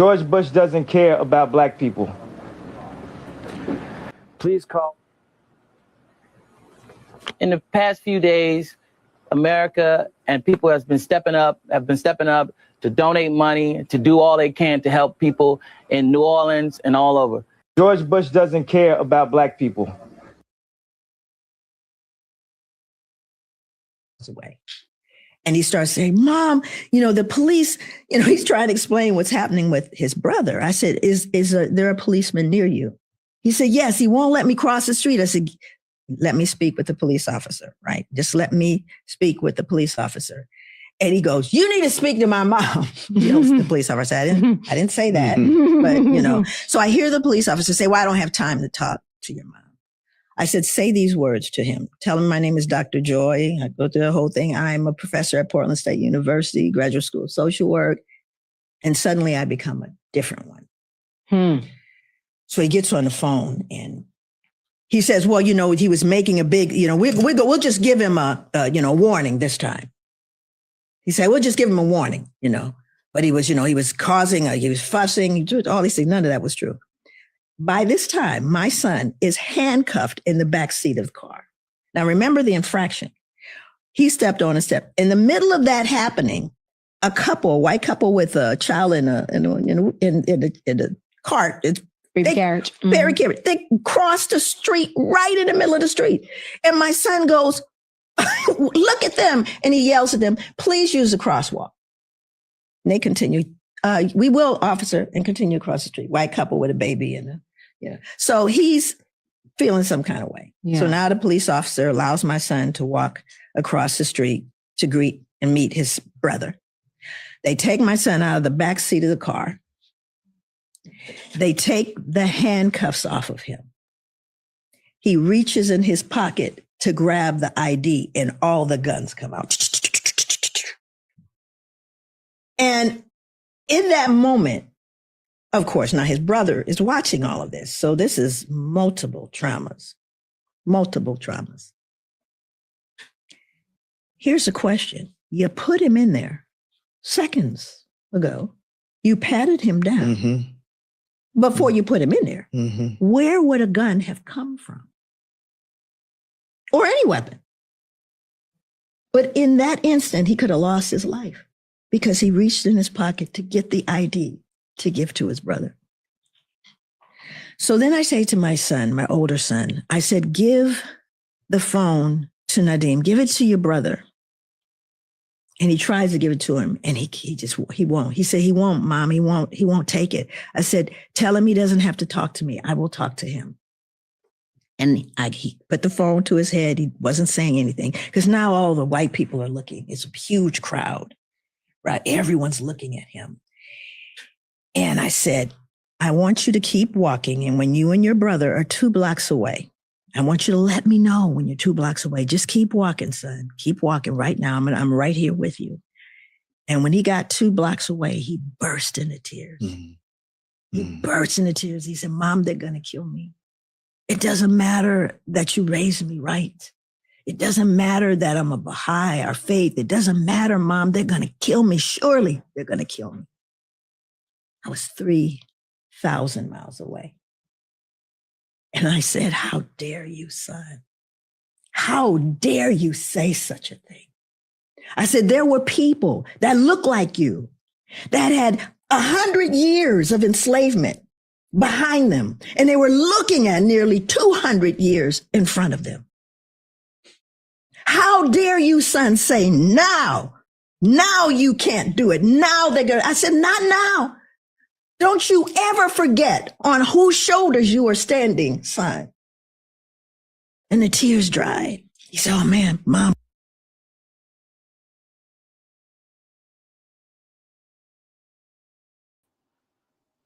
George Bush doesn't care about black people. Please call. In the past few days, America and people have been stepping up to donate money, to do all they can to help people in New Orleans and all over. George Bush doesn't care about black people. Away. And he starts saying, Mom, the police, he's trying to explain what's happening with his brother. I said, is there a policeman near you? He said, yes, he won't let me cross the street. I said, let me speak with the police officer, right? Just let me speak with the police officer. And he goes, you need to speak to my mom. The police officer said, I didn't say that, but so I hear the police officer say, well, I don't have time to talk to your mom. I said, say these words to him. Tell him my name is Dr. Joy. I go through the whole thing. I'm a professor at Portland State University, graduate school of social work. And suddenly I become a different one. So he gets on the phone and he says, well, he was making a big, we'll just give him a warning this time. He said, we'll just give him a warning, but he was, he was he was fussing, he did all these things. None of that was true. By this time, my son is handcuffed in the back seat of the car. Now, remember the infraction. He stepped on a step. In the middle of that happening, a white couple with a child in a cart, baby carriage. They crossed the street right in the middle of the street. And my son goes, look at them. And he yells at them, please use the crosswalk. And they continue, we will, officer, and continue across the street. White couple with a baby So he's feeling some kind of way. Yeah. So now the police officer allows my son to walk across the street to greet and meet his brother. They take my son out of the back seat of the car. They take the handcuffs off of him. He reaches in his pocket to grab the ID and all the guns come out. And in that moment, of course, now his brother is watching all of this. So this is multiple traumas. Here's a question. You put him in there seconds ago. You patted him down before you put him in there. Where would a gun have come from? Or any weapon. But in that instant, he could have lost his life because he reached in his pocket to get the ID to give to his brother. So then I say to my son, my older son, I said, give the phone to Nadim, give it to your brother. And he tries to give it to him and he won't. He said, he won't, Mom, he won't take it. I said, tell him he doesn't have to talk to me. I will talk to him. And he put the phone to his head. He wasn't saying anything because now all the white people are looking. It's a huge crowd, right? Everyone's looking at him. And I said, I want you to keep walking. And when you and your brother are 2 blocks away, I want you to let me know when you're 2 blocks away. Just keep walking, son. Keep walking right now. I'm right here with you. And when he got 2 blocks away, he burst into tears. He burst into tears. He said, Mom, they're going to kill me. It doesn't matter that you raised me right. It doesn't matter that I'm a Baha'i or faith. It doesn't matter, Mom. They're going to kill me. Surely they're going to kill me. I was 3,000 miles away. And I said, how dare you, son? How dare you say such a thing? I said, there were people that looked like you that had 100 years of enslavement behind them. And they were looking at nearly 200 years in front of them. How dare you, son, say now you can't do it. Now they're going to, I said, not now. Don't you ever forget on whose shoulders you are standing, son. And the tears dried. He said, oh man, Mom.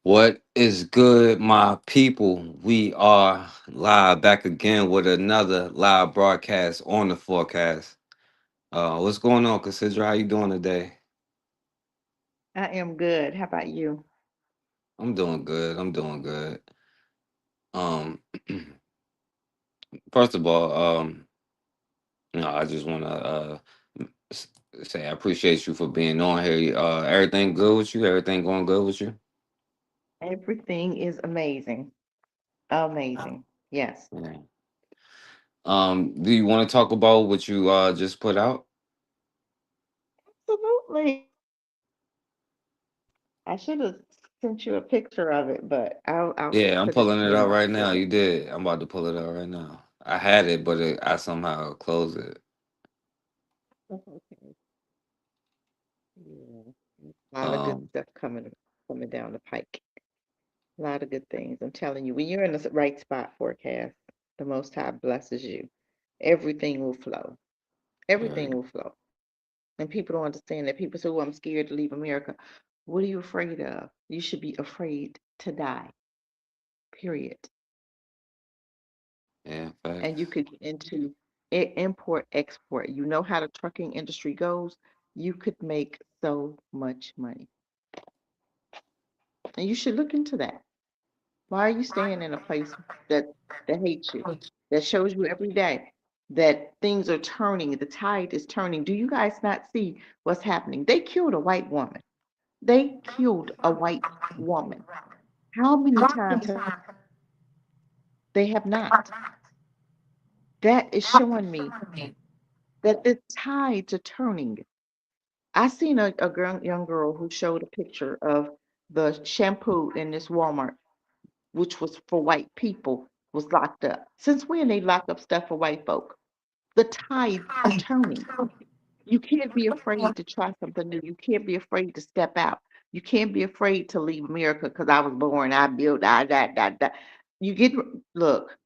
What is good, my people? We are live back again with another live broadcast on the forecast. What's going on, Cassidra? How you doing today? I am good. How about you? I'm doing good. First of all, I just want to say I appreciate you for being on here. Everything good with you? Everything going good with you? Everything is amazing. Amazing. Yes. Yeah. Do you want to talk about what you just put out? Absolutely. I should have sent you a picture of it, but I'll Yeah, I'm put it pulling it in out my right now. story. You did. I'm about to pull it out right now. I had it, but I somehow closed it. Okay. Yeah. A lot of good Um, stuff coming down the pike. A lot of good things. I'm telling you, when you're in the right spot forecast, the Most High blesses you. Everything will flow. yeah, Everything will flow. And people don't understand that. People say, "Oh, I'm scared to leave America." What are you afraid of? You should be afraid to die, period. yeah, And you facts. could get into import, export. You know how the trucking industry goes. You could make so much money. And you should look into that. Why are you staying in a place that hates you, that shows you every day that things are turning, the tide is turning? Do you guys not see what's happening? They killed a white woman. They killed a white woman. How many times they have not? That is showing me that the tides are turning. I seen a young girl who showed a picture of the shampoo in this Walmart, which was for white people, was locked up. Since when they lock up stuff for white folk? The tides are turning. You can't be afraid to try something new. You can't be afraid to step out. You can't be afraid to leave America because I was born, I built, I that. You get look.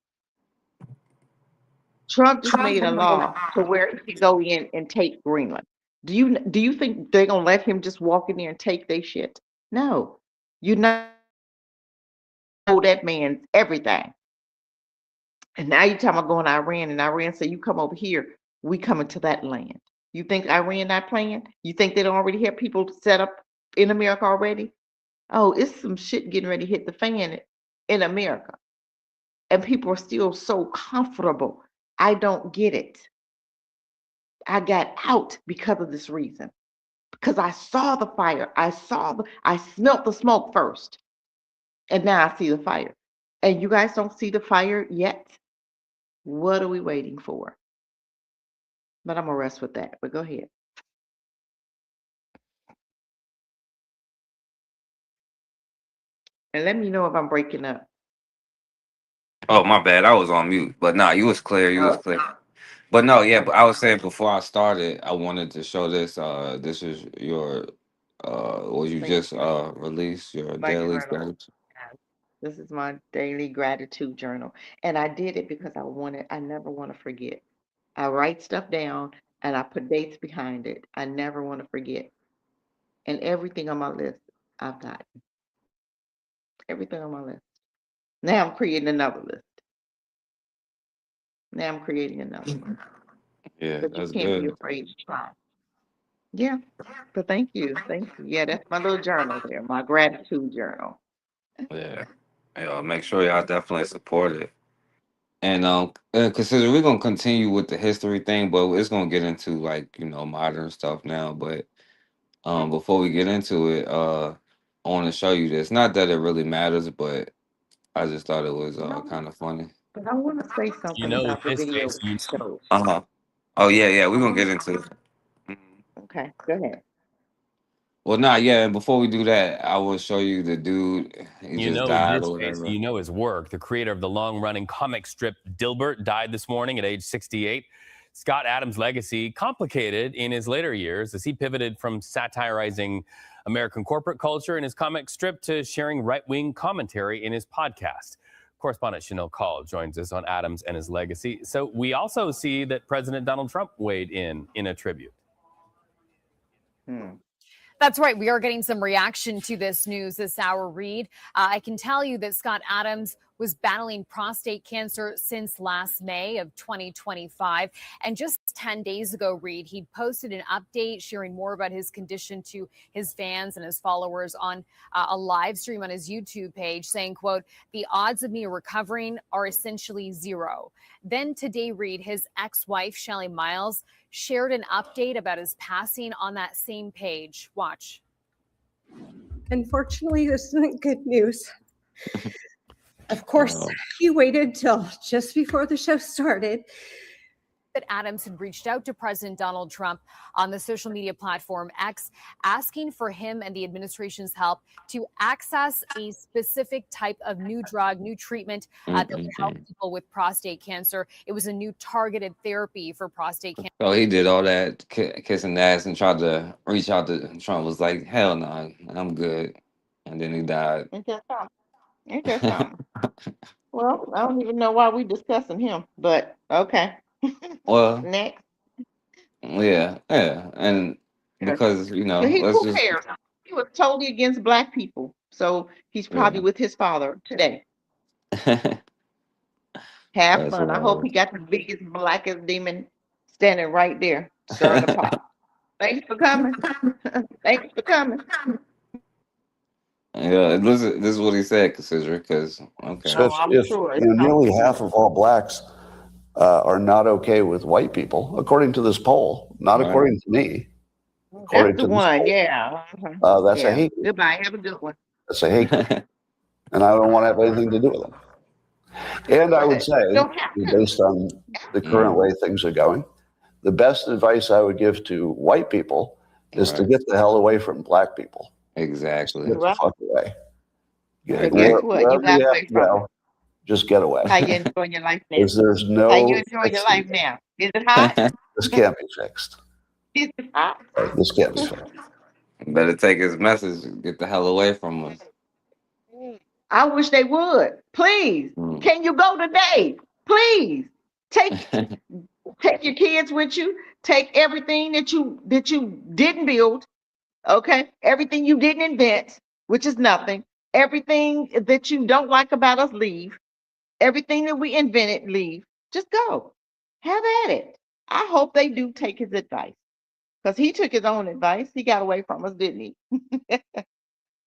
Trump just made a law to where he can go in and take Greenland. Do you think they're gonna let him just walk in there and take their shit? No. You know that man's everything. And now you're talking about going to Iran, and Iran say you come over here, we coming to that land. You think Iran not playing? You think they don't already have people set up in America already? Oh, it's some shit getting ready to hit the fan in America. And people are still so comfortable. I don't get it. I got out because of this reason. Because I saw the fire. I smelt the smoke first. And now I see the fire. And you guys don't see the fire yet? What are we waiting for? But I'm gonna rest with that. But go ahead. And let me know if I'm breaking up. Oh, my bad. I was on mute. But nah, you was clear. You was Oh, clear. But no, yeah. But okay. I was saying before I started, I wanted to show this. This is your what you Thank just you. released your My daily journal. stats. Yes. This is my daily gratitude journal. And I did it because I never want to forget. I write stuff down and I put dates behind it. I never want to forget. And everything on my list, I've got everything on my list. Now I'm creating another list. Now I'm creating another one. Yeah, But you that's can't be good. afraid to try. Yeah. But thank you. Thank you. Yeah, that's my little journal there, my gratitude journal. Yeah, yeah. Make sure y'all definitely support it. And consider we're gonna continue with the history thing, but it's gonna get into like modern stuff now. But before we get into it, I want to show you this. Not that it really matters, but I just thought it was No, kind of funny. but I want to say You something know, in about the this video case, that you showed. Uh huh. Oh yeah, yeah. We're I gonna want get to, into it. Mhm. okay, go ahead. Well, nah, yeah. And before we do that, I will show you the dude. He you just know, in died this or case, whatever. you know his work. The creator of the long-running comic strip Dilbert died this morning at age 68. Scott Adams' legacy complicated in his later years as he pivoted from satirizing American corporate culture in his comic strip to sharing right-wing commentary in his podcast. Correspondent Chanel Call joins us on Adams and his legacy. So we also see that President Donald Trump weighed in a tribute. Hmm. That's right. We are getting some reaction to this news this hour, Reed. I can tell you that Scott Adams was battling prostate cancer since last May of 2025. And just 10 days ago, Reed, he posted an update sharing more about his condition to his fans and his followers on a live stream on his YouTube page saying, quote, "The odds of me recovering are essentially zero." Then today, Reed, his ex-wife, Shelly Miles, shared an update about his passing on that same page. Watch. Unfortunately, this isn't good news. Of course, he waited till just before the show started. That Adams had reached out to President Donald Trump on the social media platform X, asking for him and the administration's help to access a specific type of new drug, new treatment that would help people with prostate cancer. It was a new targeted therapy for prostate cancer. So he did all that kissing ass and tried to reach out to Trump. Was like, hell no, I'm good. And then he died. Ain't that something? Ain't that something? Well, I don't even know why we discussing him, but okay. Well, Next. yeah, and because Who let's just cares? He was totally against black people, so he's probably with his father today. Have That's fun. I hope he got the biggest, blackest demon standing right there, stirring the pot. Thanks for coming. Thanks for coming. Yeah, this is what he said, Cassidra, because okay. So if nearly half of all blacks are not okay with white people, according to this poll, not according to me. That's the one, yeah. That's a hate. Goodbye. Have a good one. That's a hate. And I don't want to have anything to do with them. And I would say, based on the current way things are going, the best advice I would give to white people is to get the hell away from black people. Exactly. Get the fuck away. Guess what? You got away from it. Just get away. How you enjoying your life now? There's no. How you enjoying your life now? Is it hot? This can't be fixed. Is it hot? This can't be fixed. Better take his message. Get the hell away from us. I wish they would. Please. Can you go today? Please. Take your kids with you. Take everything that you didn't build. Okay? Everything you didn't invent, which is nothing. Everything that you don't like about us, leave. Everything that we invented, leave. Just go. Have at it. I hope they do take his advice. Because he took his own advice. He got away from us, didn't he?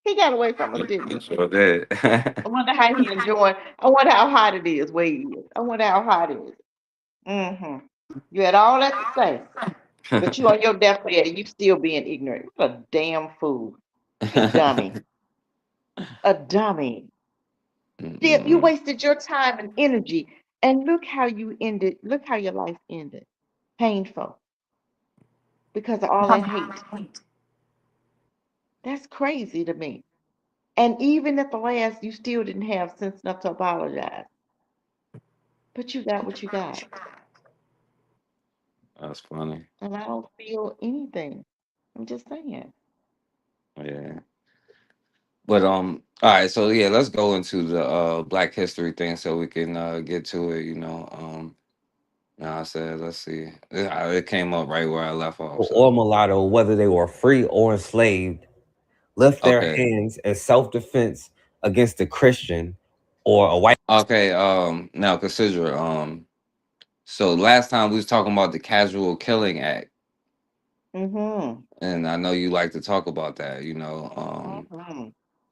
He got away from us, didn't he? Sure did. I wonder how he enjoyed. I wonder how hot it is where he is. I wonder how hot it is. You had all that to say, but you on your deathbed, you still being ignorant. What a damn fool. A dummy. A dummy. You wasted your time and energy. And look how you ended. Look how your life ended. Painful. Because of all that hate. That's crazy to me. And even at the last, you still didn't have sense enough to apologize. But you got what you got. That's funny. And I don't feel anything. I'm just saying. Yeah. But all right, so yeah, let's go into the Black History thing so we can get to it, Now I said, let's see. It came up right where I left off. So. Or mulatto, whether they were free or enslaved, lift their hands in self-defense against a Christian or a white. Okay, now consider so last time we was talking about the Casual Killing Act. And I know you like to talk about that,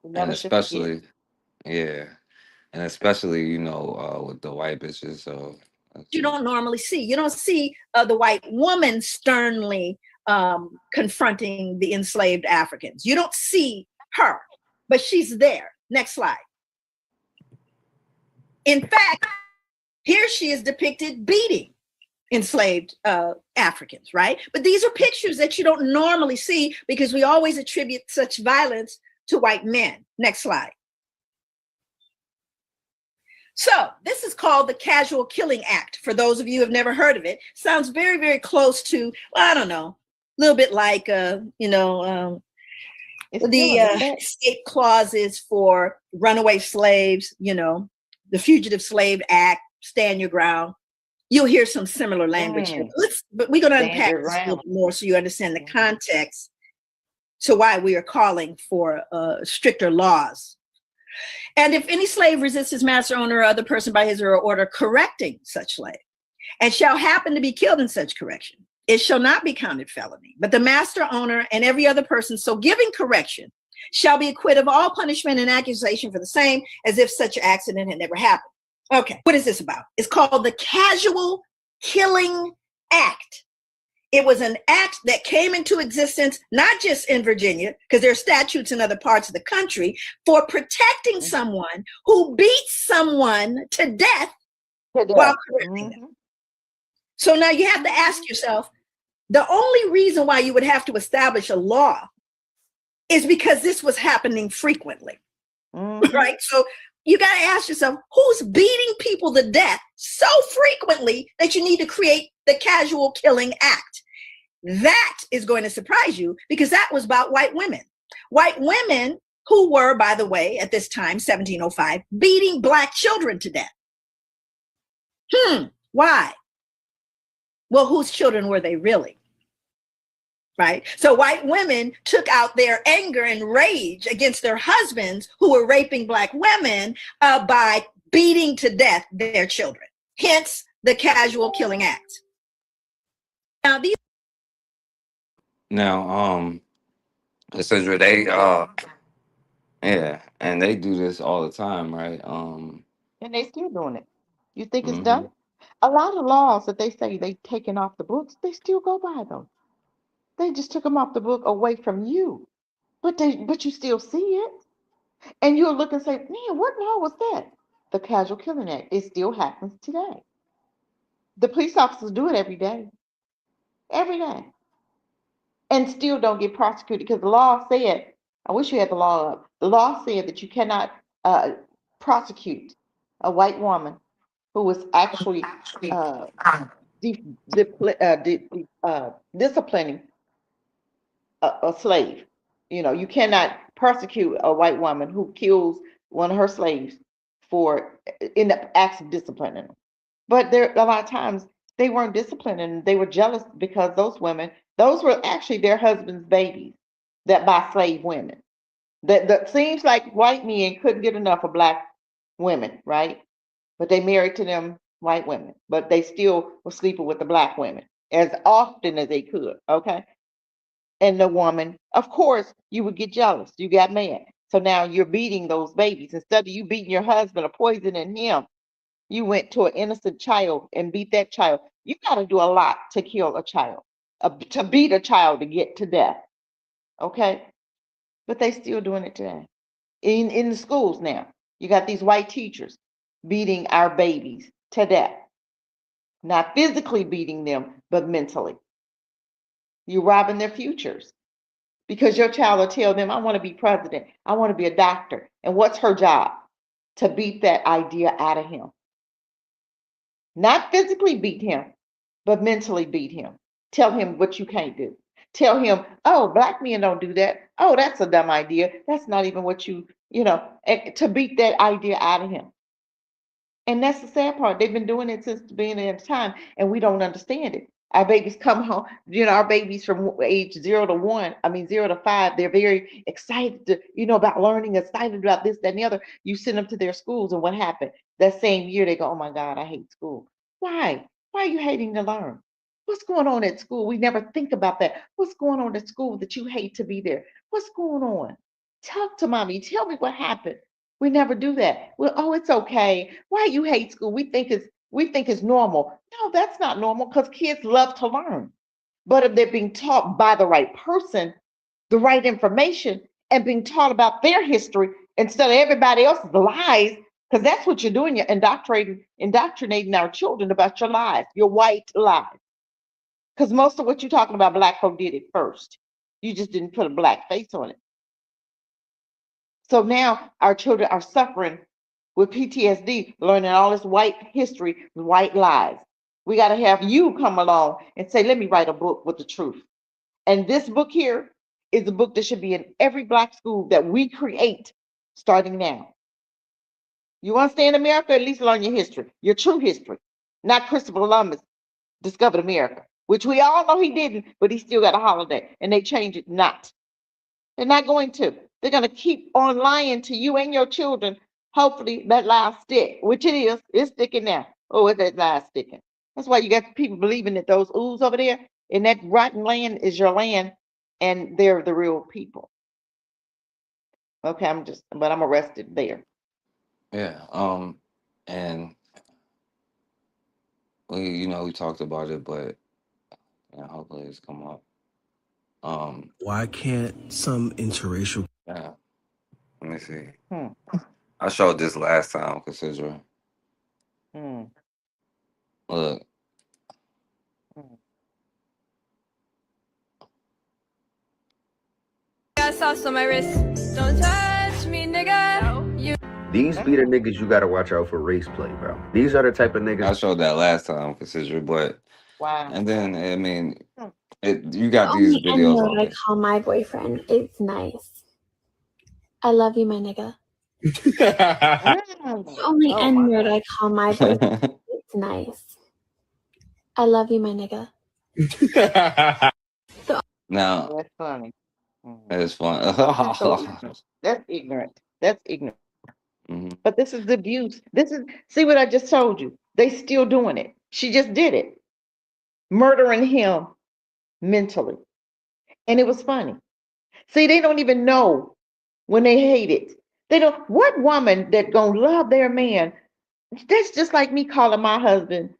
and especially and especially, with the white bitches. So you don't normally see. You don't see the white woman sternly confronting the enslaved Africans. You don't see her, but she's there. Next slide. In fact, here she is depicted beating enslaved Africans, right? But these are pictures that you don't normally see because we always attribute such violence to white men. Next slide. So this is called the Casual Killing Act. For those of you who have never heard of it, sounds very, very close to, well, I don't know, a little bit like, the escape clauses for runaway slaves, the Fugitive Slave Act, stand your ground. You'll hear some similar language here. But we're going to unpack this a little bit more so you understand the context to why we are calling for stricter laws. And if any slave resists his master, owner, or other person by his or her order correcting such slave, and shall happen to be killed in such correction, it shall not be counted felony, but the master, owner, and every other person so giving correction shall be acquitted of all punishment and accusation for the same as if such accident had never happened. Okay, what is this about? It's called the Casual Killing Act. It was an act that came into existence, not just in Virginia, because there are statutes in other parts of the country, for protecting someone who beats someone to death while correcting them. So now you have to ask yourself, the only reason why you would have to establish a law is because this was happening frequently, right? So you got to ask yourself, who's beating people to death so frequently that you need to create the Casual Killing Act? That is going to surprise you, because that was about white women. White women who were, by the way, at this time, 1705, beating Black children to death. Why? Well, whose children were they really? Right? So white women took out their anger and rage against their husbands who were raping Black women by beating to death their children. Hence the Casual Killing Act. Now, these. Now, Cassandra, they yeah, and they do this all the time, right? And they still doing it. You think it's done? A lot of laws that they say they taken off the books, they still go by them. They just took them off the book away from you, but you still see it, and you'll look and say, "Man, what law was that?" The Casual Killing Act. It still happens today. The police officers do it every day, and still don't get prosecuted because the law said. I wish you had the law up. The law said that you cannot prosecute a white woman who was actually disciplining a slave. You know, you cannot prosecute a white woman who kills one of her slaves for in the acts of disciplining them. But there a lot of times they weren't disciplining; they were jealous because those women, those were actually their husband's babies that by slave women. That seems like white men couldn't get enough of Black women, right? But they married to them white women, but they still were sleeping with the Black women as often as they could, okay? And the woman, of course, you would get jealous. You got mad. So now you're beating those babies. Instead of you beating your husband or poisoning him, you went to an innocent child and beat that child. You got to do a lot to kill a child, to beat a child to get to death, okay? But they still doing it today. In the schools now, you got these white teachers beating our babies to death. Not physically beating them, but mentally. You're robbing their futures because your child will tell them, I want to be president. I want to be a doctor. And what's her job? To beat that idea out of him. Not physically beat him, but mentally beat him. Tell him what you can't do. Tell him, oh, Black men don't do that. Oh, that's a dumb idea. That's not even what you know, and to beat that idea out of him. And that's the sad part. They've been doing it since the beginning of time, and we don't understand it. Our babies come home, you know, our babies from age 0 to 5, they're very excited to, about learning, excited about this, that, and the other. You send them to their schools, and what happened? That same year, they go, oh my God, I hate school. Why? Why are you hating to learn? What's going on at school? We never think about that. What's going on at school that you hate to be there? What's going on? Talk to mommy. Tell me what happened. We never do that. Well, oh, it's okay. Why you hate school? We think it's normal. No, that's not normal because kids love to learn. But if they're being taught by the right person, the right information, and being taught about their history instead of everybody else's lies, because that's what you're doing. You're indoctrinating our children about your lies, your white lies. Because most of what you're talking about, Black folk did it first. You just didn't put a Black face on it. So now our children are suffering with PTSD, learning all this white history, white lies. We got to have you come along and say, let me write a book with the truth. And this book here is a book that should be in every Black school that we create starting now. You want to stay in America? At least learn your history, your true history, not Christopher Columbus discovered America, which we all know he didn't, but he still got a holiday, and they changed it not. They're not going to. They're going to keep on lying to you and your children. Hopefully that lie stick, which it is. It's sticking now. Oh, is that lie sticking? That's why you got people believing that those ooze over there in that rotten land is your land, and they're the real people. Okay, I'm arrested there. Yeah. And we talked about it, but Yeah, hopefully it's come up. Why can't some interracial? Yeah. Let me see. I showed this last time, considering. Look. Sauce on my wrist. Don't touch me, nigga. These be the niggas you gotta watch out for race play, bro. These are the type of niggas. I showed that last time, considering, but and then I mean, you got The these only videos N-word all I day. call my boyfriend is nice. I love you, my nigga. The only N-word I call my boyfriend is nice. I love you, my nigga. Now That's funny. it's fun. That's so ignorant. That's ignorant. That's ignorant. But this is abuse. See what I just told you. They still doing it. She just did it. Murdering him mentally. And it was funny. See, they don't even know when they hate it. They don't, what woman that gonna love their man? That's just like me calling my husband,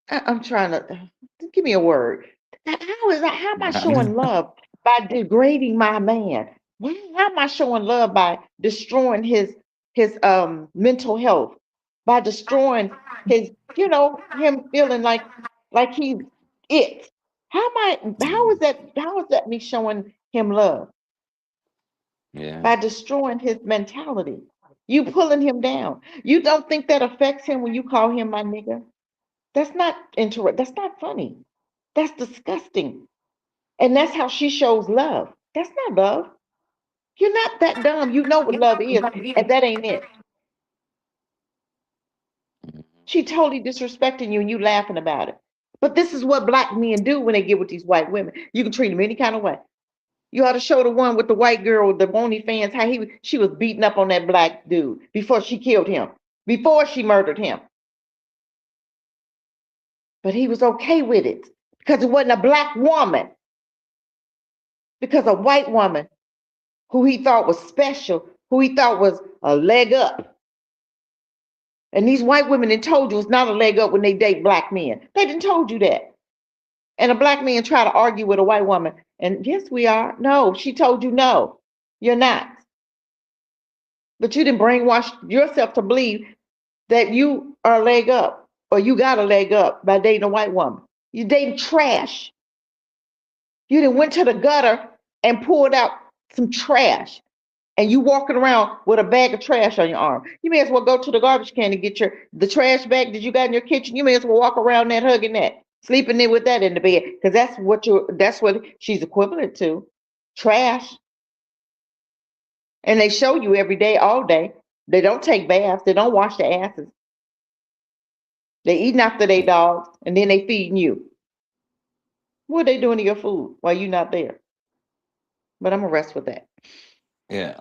I'm trying to, give me a word. How am I showing love? By degrading my man. How am I showing love by destroying his mental health? By destroying his, him feeling like he's it. How is that me showing him love? Yeah. By destroying his mentality. You pulling him down. You don't think that affects him when you call him my nigga? That's not that's not funny. That's disgusting. And that's how she shows love. That's not love. You're not that dumb. You know what love is, and that ain't it. She totally disrespecting you and you laughing about it. But this is what black men do when they get with these white women. You can treat them any kind of way. You ought to show the one with the white girl with the OnlyFans how she was beating up on that black dude before she killed him, before she murdered him. But he was okay with it because it wasn't a black woman. Because a white woman who he thought was special, who he thought was a leg up. And these white women done told you it's not a leg up when they date black men. They done told you that. And a black man try to argue with a white woman. And yes, we are. No, she told you no. You're not. But you didn't brainwash yourself to believe that you are a leg up or you got a leg up by dating a white woman. You dating trash. You done went to the gutter and pulled out some trash. And you walking around with a bag of trash on your arm. You may as well go to the garbage can and get the trash bag that you got in your kitchen. You may as well walk around that hugging that, sleeping there with that in the bed, because that's what she's equivalent to, trash. And they show you every day, all day. They don't take baths. They don't wash their asses. They eating after their dogs, and then they feeding you. What are they doing to your food while you're not there? But I'm gonna rest with that. Yeah.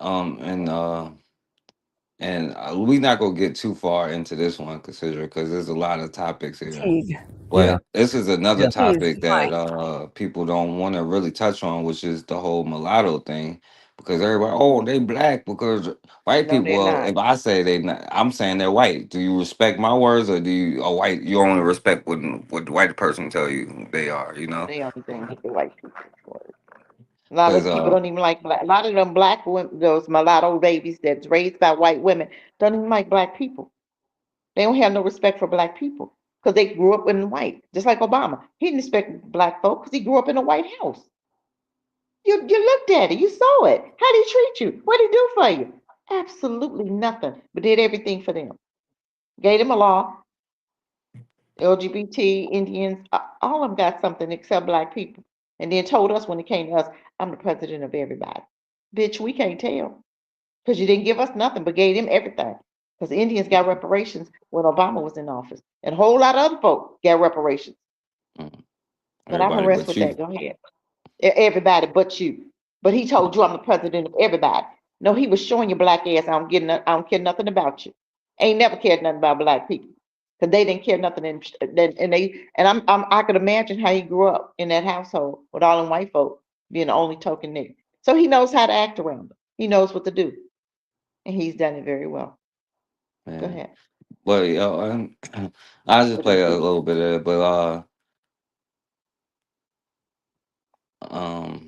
And we're not gonna get too far into this one, consider, because there's a lot of topics here. But this is another topic that people don't want to really touch on, which is the whole mulatto thing. Because everybody, oh, they black because white No, people. they're Well, not. if I say they not, I'm saying they're white. Do you respect my words, or do you you only respect what the white person tell you they are? You know, They only think that they're white people. A lot because of people don't even like black. A lot of them black women, those mulatto babies that's raised by white women, don't even like black people. They don't have no respect for black people because they grew up in white, just like Obama. He didn't respect black folks because he grew up in a white house. You looked at it, you saw it. How did he treat you? What did he do for you? Absolutely nothing, but did everything for them. Gave them a law. LGBT, Indians, all of them got something except black people. And then told us when it came to us, I'm the president of everybody. Bitch, we can't tell because you didn't give us nothing but gave them everything. Because Indians got reparations when Obama was in office, and a whole lot of other folk got reparations. But I'm gonna everybody rest but with you. that. Go ahead. Everybody but you. But he told you I'm the president of everybody. No, he was showing your black ass. I don't care nothing about you. Ain't never cared nothing about black people because they didn't care nothing. I could imagine how he grew up in that household with all them white folk being the only token nigga. So he knows how to act around them. He knows what to do, and he's done it very well. Go Yeah. ahead. But I'll just play a little bit of it. But I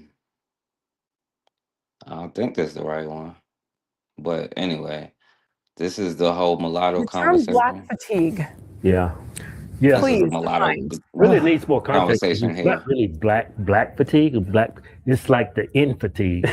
don't think that's the right one. But anyway, this is the whole mulatto The term black conversation. fatigue. Yeah. Yeah. This is a Please mulatto define. Really needs more context. conversation It's here. not really black fatigue. It's like the N fatigue.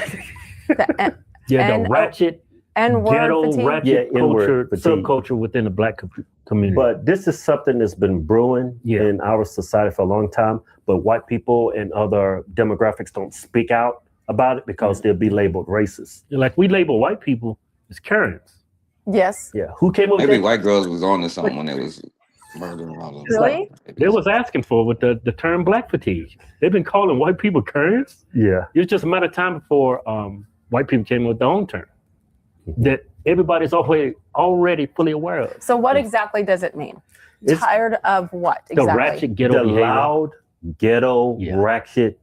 The the ratchet, N-word fatigue. ratchet culture, subculture within the black community. But this is something that's been brewing in our society for a long time. But white people and other demographics don't speak out about it because they'll be labeled racist. Like we label white people as Karens. Yes. Yeah. Who came up with Maybe that? white girls was on to something when they was murdering all those. Really? They was asking for with the term black fatigue. They've been calling white people Karens. Yeah. It was just a matter of time before white people came up with their own term that everybody's already fully aware of. So what exactly does it mean? Tired of what exactly? The ratchet ghetto behavior. Loud ghetto ratchet.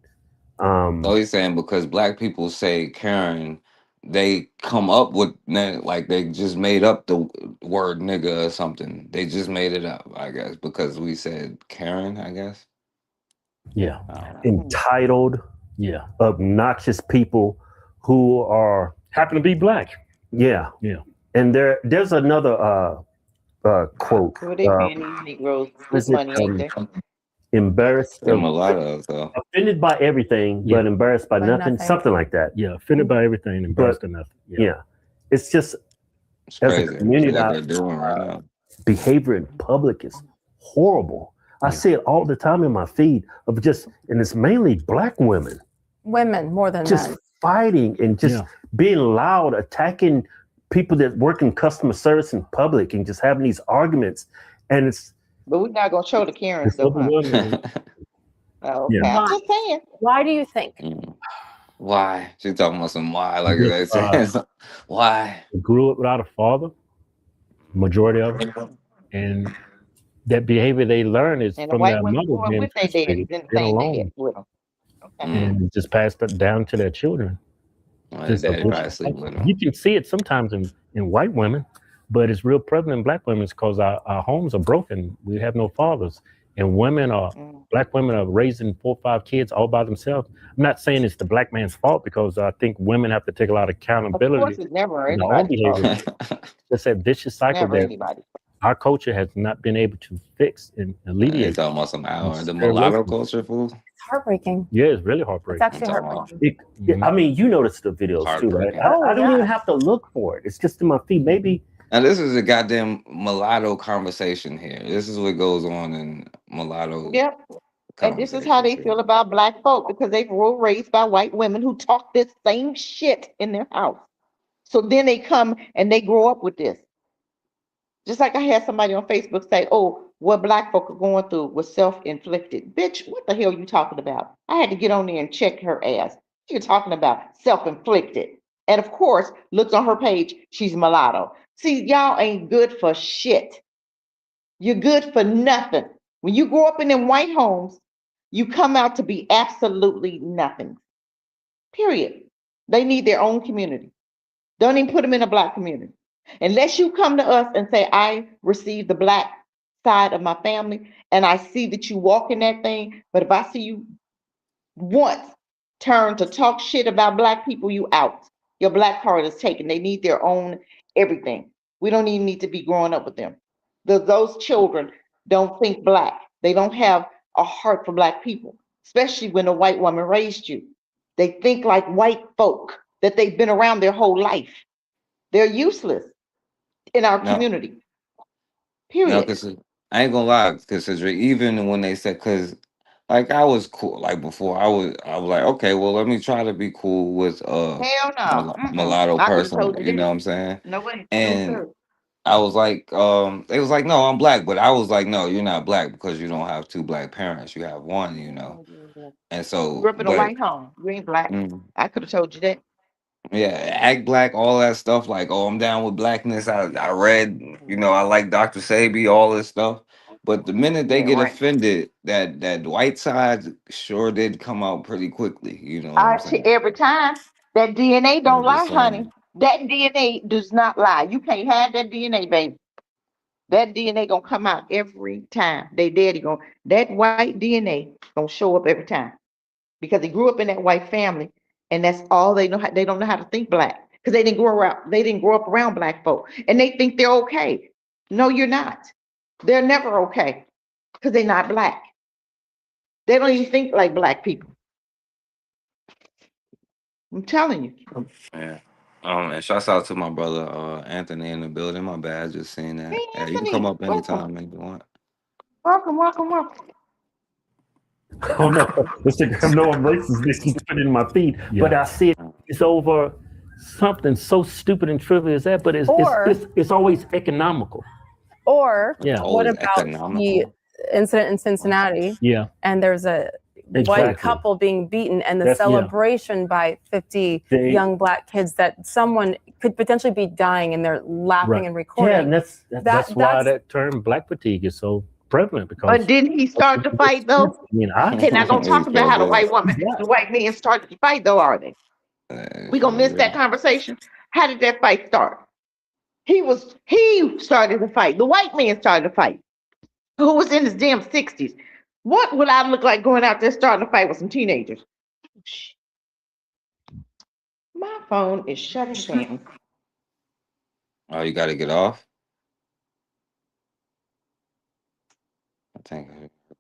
So he's saying because black people say Karen, they come up with like they just made up the word nigga or something. They just made it up, I guess, because we said Karen, I guess. Yeah. Entitled. Yeah. Obnoxious people who are happen to be black. Yeah. Yeah. And there's another quote. Well, they paying these Negroes this money, ain't they? Embarrassed, offended by everything, but embarrassed by nothing. Something like that. Yeah, offended by everything, embarrassed by nothing. Yeah. It's just it's as crazy. a community, What they're doing right now. Behavior in public is horrible. I see it all the time in my feed of and it's mainly black women. Women more than just men. Fighting and just being loud, attacking people that work in customer service in public and just having these arguments. And it's But we're not gonna show the Karens though. Huh? Okay, I'm just saying. Why do you think? Why? She's talking about some why, like they say. Why? They grew up without a father, majority of them, and that behavior they learn is And from the white their women mother growing being with their daddies in the same bed with them. Okay. and just passed it down to their children. You can see it sometimes in white women, but it's real prevalent in black women because our homes are broken. We have no fathers. And black women are raising 4 or 5 kids all by themselves. I'm not saying it's the black man's fault because I think women have to take a lot of accountability. Of course, it's never in their own anybody's behavior. fault. It's that vicious cycle Never that anybody. our culture has not been able to fix and alleviate. They talking about some hour. The mulatto culture, fool. It's heartbreaking. Yeah, it's really heartbreaking. It's actually heartbreaking. I mean, you notice the videos too, right? I don't even have to look for it. It's just in my feed. Maybe. Now this is a goddamn mulatto conversation here. This is what goes on in mulatto. Yep. And this is how they feel about black folk because they were raised by white women who talk this same shit in their house. So then they come and they grow up with this. Just like I had somebody on Facebook say, oh, what black folk are going through was self-inflicted. Bitch, what the hell are you talking about? I had to get on there and check her ass. You're talking about self-inflicted. And of course, looks on her page, she's mulatto. See, y'all ain't good for shit. You're good for nothing. When you grow up in them white homes, you come out to be absolutely nothing. Period. They need their own community. Don't even put them in a black community. Unless you come to us and say, I received the black side of my family and I see that you walk in that thing, but if I see you once turn to talk shit about black people, you out. Your black card is taken. They need their own everything. We don't even need to be growing up with them. Those children don't think black. They don't have a heart for black people, especially when a white woman raised you. They think like white folk that they've been around their whole life. They're useless in our community. Period. No, because I ain't gonna lie, because even when they said, because like I was cool, like before I was like, okay, well let me try to be cool with Hell no. mulatto I could've person, told you know that. what I'm saying? No way. And No, sir. I was like, they was like, no, I'm black, but I was like, no, you're not black because you don't have 2 black parents, you have 1, you know. And so, Grew up in a white home. You ain't black. I could have told you that. yeah, act black, all that stuff. Like, oh, I'm down with blackness. I read, you know, I like Dr. Sabi, all this stuff. But the minute they get offended, that white side sure did come out pretty quickly. You know what I'm saying? Every time. That DNA don't I'm lie, just saying. honey. That DNA does not lie. You can't have that DNA, baby. That DNA gonna come out every time. That white DNA gonna show up every time. because they grew up in that white family, and that's all they know. They don't know how to think black because they didn't grow up around black folk, and they think they're okay. No, you're not. They're never okay because they're not black. They don't even think like black people. I'm telling you. Yeah. And shouts out to my brother Anthony in the building. My bad, I just seen that. Hey, Yeah, you can come Anthony, up anytime if you want. welcome. Oh no, Instagram, no, I'm racist. They keep putting it in my feed, but I see it's over something so stupid and trivial as that. But it's always economical. Or Yeah. what Always about the economical. incident in Cincinnati? Yeah. And there's a white couple being beaten, and the celebration by 50 young black kids that someone could potentially be dying, and they're laughing and recording. Yeah, and that's why that term black fatigue is so prevalent. Because But didn't he start the fight though? I mean, They're not gonna talk about how the white men started the fight though, are they? We gonna miss that conversation? How did that fight start? He started the fight. The white man started the fight. Who was in his damn 60s? What would I look like going out there starting a fight with some teenagers? My phone is shutting down. Oh, you got to get off? I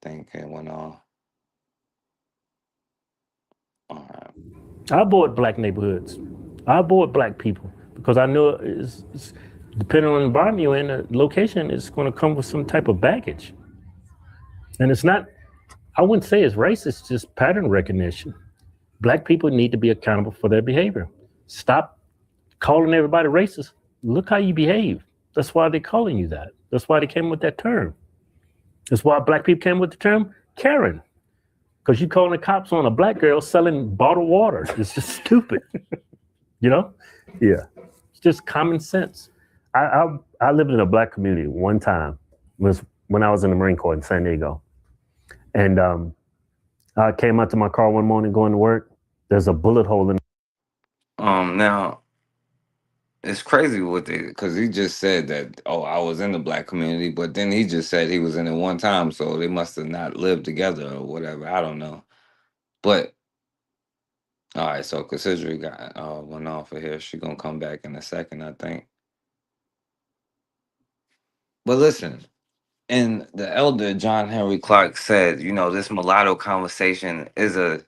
think it went off. All right. I avoid black neighborhoods. I avoid black people because I know it's depending on the environment you're in, the location is going to come with some type of baggage. And it's not, I wouldn't say it's racist, it's just pattern recognition. Black people need to be accountable for their behavior. Stop calling everybody racist. Look how you behave. That's why they're calling you that. That's why they came with that term. That's why black people came with the term Karen. Because you're calling the cops on a black girl selling bottled water. It's just stupid. You know? Yeah. It's just common sense. I lived in a black community one time. It was when I was in the Marine Corps in San Diego. And I came out to my car one morning going to work. There's a bullet hole in it. Now, it's crazy with it because he just said that, oh, I was in the black community, but then he just said he was in it one time, so they must have not lived together or whatever. I don't know. But, all right, so Cassidra got went off of here. She's going to come back in a second, I think. But listen, and the elder John Henry Clark said, you know, this mulatto conversation is a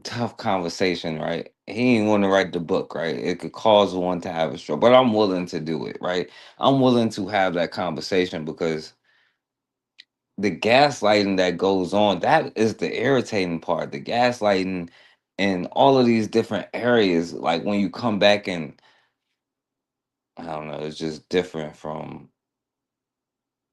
tough conversation, right? He ain't want to write the book, right? It could cause one to have a stroke, but I'm willing to do it, right? I'm willing to have that conversation because the gaslighting that goes on, that is the irritating part. The gaslighting in all of these different areas, like when you come back and I don't know, it's just different from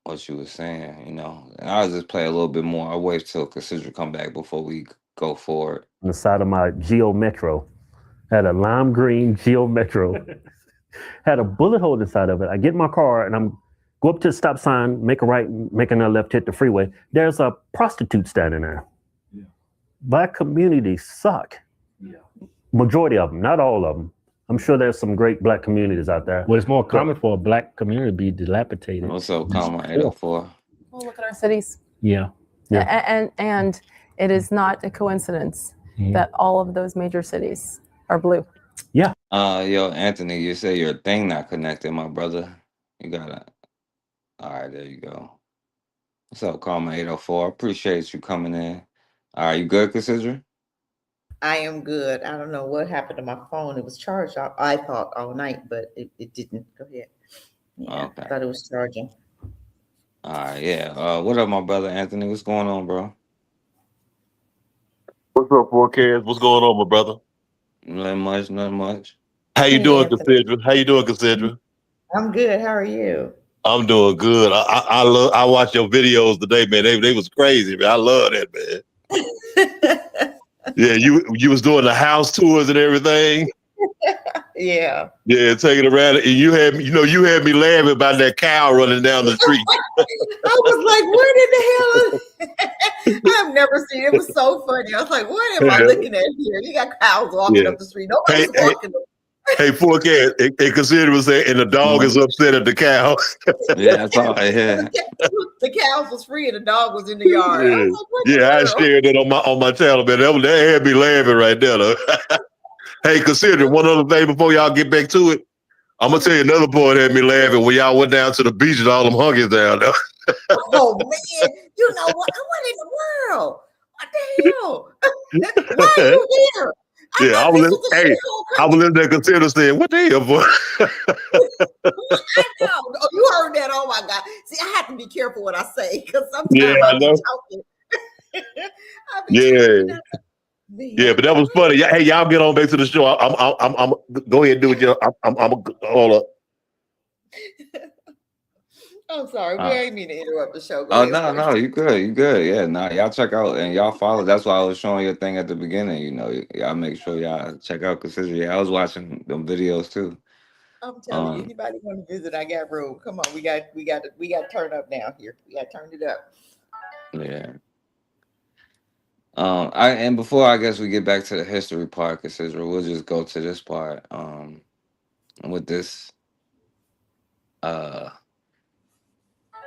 what you were saying, you know. And I'll just play a little bit more. I'll wait till Cassidra come back before we go forward. On the side of my Geo Metro, had a lime green Geo Metro, had a bullet hole inside of it. I get in my car and I'm go up to the stop sign, make a right, make another left, hit the freeway. There's a prostitute standing there. Yeah. Black communities suck. Yeah. Majority of them, not all of them. I'm sure there's some great black communities out there. Well, it's more common for a black community to be dilapidated. What's up, Comma 804? Well, look at our cities. Yeah. And it is not a coincidence that all of those major cities are blue. Yeah. Yo, Anthony, you say your thing not connected, my brother. You gotta. All right, there you go. What's up, Karma 804? Appreciate you coming in. All right, you good, Cassidra? I am good. I don't know what happened to my phone. It was charged, I thought, all night, but it didn't. Go ahead. Yeah, okay. I thought it was charging. All right, yeah. What up, my brother Anthony? What's going on, bro? What's up, forecast? What's going on, my brother? Nothing much. How you doing, Cassidra? How you doing, Cassidra? I'm good. How are you? I'm doing good. I watched your videos today, man. They was crazy, man. I love that, man. Yeah, you was doing the house tours and everything. Yeah. Yeah, taking around, and you had me laughing about that cow running down the street. I was like, where did the hell? I've never seen it. It was so funny. I was like, what am I looking at here? You got cows walking up the street. Nobody's walking up. Hey, forecast, and Cassidra was saying, and the dog is upset at the cow. Yeah, that's all I hear. The the cows was free and the dog was in the yard. I was like, what the I world? shared that on my channel, man. That had me laughing right there, though. Hey, consider one other thing before y'all get back to it. I'm gonna tell you another part that had me laughing when y'all went down to the beach and all them hunkies down there. Oh man, you know what? What in the world? What the hell? Why are you here? I was in there consider saying, what the hell, boy? I know. Oh, you heard that? Oh my God. See, I have to be careful what I say because sometimes I be talking. Yeah, but that was funny. Hey, y'all get on back to the show. I'm go ahead and do it. I'm hold up. I'm sorry, we ain't mean to interrupt the show. Go Oh ahead, no, you good. Yeah, nah, y'all check out and y'all follow. That's why I was showing your thing at the beginning. You know, y'all make sure y'all check out Cassidra. Yeah, I was watching them videos too. I'm telling you, anybody want to visit, I got room. Come on, we got to turn up now here. We got to turn it up. Yeah. And before I guess we get back to the history part, Cassidra, we'll just go to this part. With this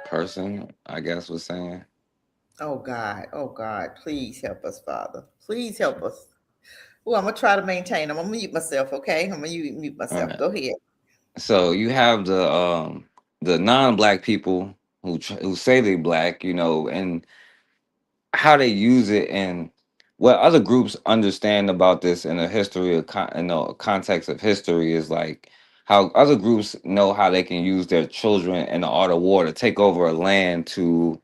person, I guess was saying. Oh God, please help us, Father. Please help us. Oh, I'm gonna try to maintain. I'm gonna mute myself, okay? I'm gonna mute myself. Right. Go ahead. So you have the non-black people who say they black, you know, and how they use it and what other groups understand about this in the history of in the context of history is like how other groups know how they can use their children in the art of war to take over a land to,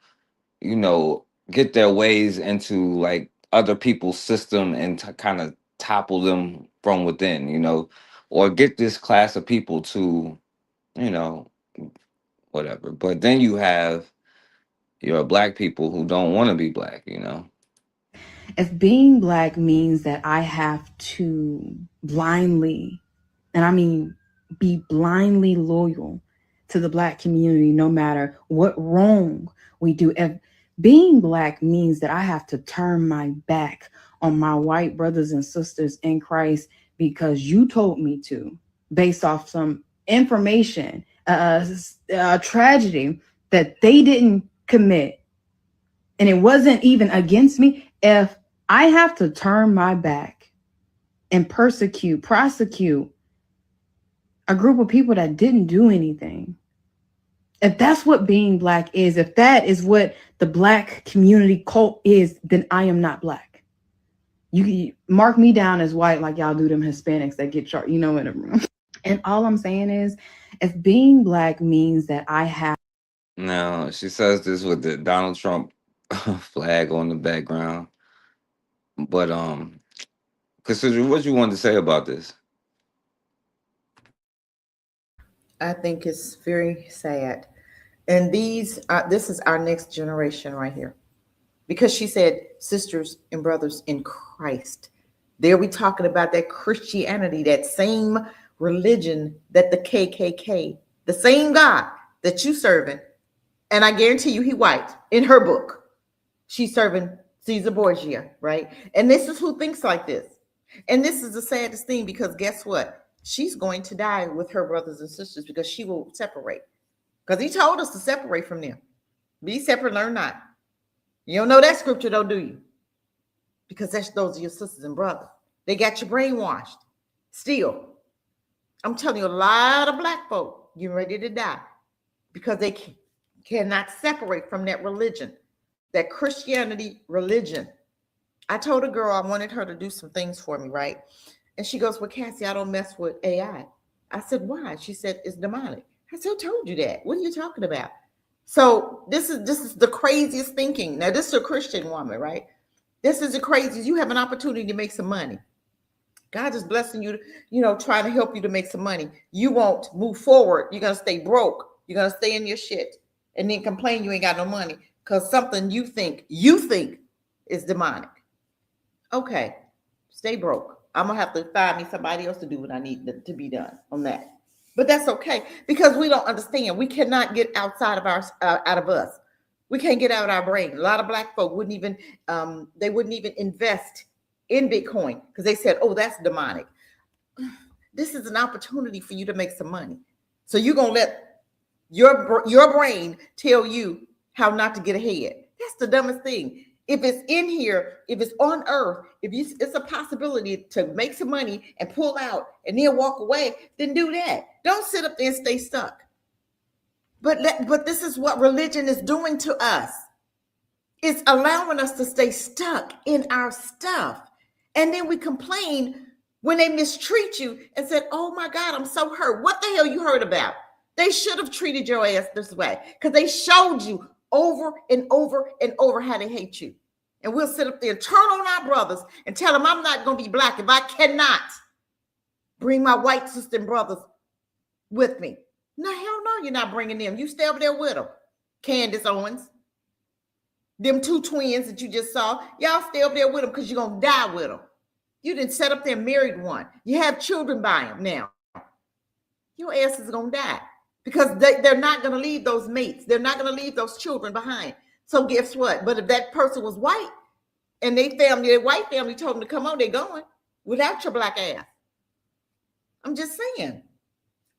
you know, get their ways into like other people's system and to kind of topple them from within, you know, or get this class of people to, you know, whatever. But then you have your black people who don't want to be black, you know. If being black means that I have to blindly, and I mean be blindly loyal to the black community, no matter what wrong we do. If being black means that I have to turn my back on my white brothers and sisters in Christ because you told me to, based off some information, a tragedy that they didn't commit, and it wasn't even against me. If I have to turn my back and prosecute a group of people that didn't do anything, if that's what being black is, if that is what the black community cult is, then I am not black. You mark me down as white like y'all do them Hispanics that get charged, you know, in a room. And all I'm saying is, if being black means that I have. Now, she says this with the Donald Trump flag on the background. But Cassidra, what you wanted to say about this? I think it's very sad. And this is our next generation right here. Because she said sisters and brothers in Christ. There we talking about that Christianity, that same religion that the KKK, the same God that you serving. And I guarantee you he white in her book. She's serving Caesar Borgia, right? And this is who thinks like this. And this is the saddest thing because guess what? She's going to die with her brothers and sisters because she will separate. Because he told us to separate from them. Be separate, learn not. You don't know that scripture though, do you? Because those are your sisters and brothers. They got you brainwashed. Still, I'm telling you, a lot of black folk getting ready to die because they cannot separate from that religion, that Christianity religion. I told a girl I wanted her to do some things for me, right? And she goes, well, Cassie, I don't mess with AI. I said, why? She said, it's demonic. I said, I told you that. What are you talking about? So this is the craziest thinking. Now, this is a Christian woman, right? This is the craziest. You have an opportunity to make some money. God is blessing you, trying to help you to make some money. You won't move forward. You're going to stay broke. You're going to stay in your shit and then complain you ain't got no money because something you think is demonic. Okay, stay broke. I'm going to have to find me somebody else to do what I need to be done on that. But that's okay because we don't understand. We cannot get outside of out of us. We can't get out of our brain. A lot of black folk wouldn't even invest in Bitcoin because they said, oh, that's demonic. This is an opportunity for you to make some money. So you're going to let your brain tell you how not to get ahead. That's the dumbest thing. If it's in here, if it's on earth, it's a possibility to make some money and pull out and then walk away, then do that. Don't sit up there and stay stuck. But this is what religion is doing to us. It's allowing us to stay stuck in our stuff. And then we complain when they mistreat you and said, oh my God, I'm so hurt. What the hell you heard about? They should have treated your ass this way because they showed you over and over and over how they hate you. And we'll sit up there and turn on our brothers and tell them I'm not going to be black if I cannot bring my white sister and brothers with me. No, hell no, you're not bringing them. You stay over there with them. Candace Owens. Them two twins that you just saw, y'all stay over there with them because you're going to die with them. You didn't set up there and married one. You have children by them now. Your ass is going to die because they're not going to leave those mates. They're not going to leave those children behind. So guess what? But if that person was white and their white family told them to come on, they're going without your black ass. I'm just saying,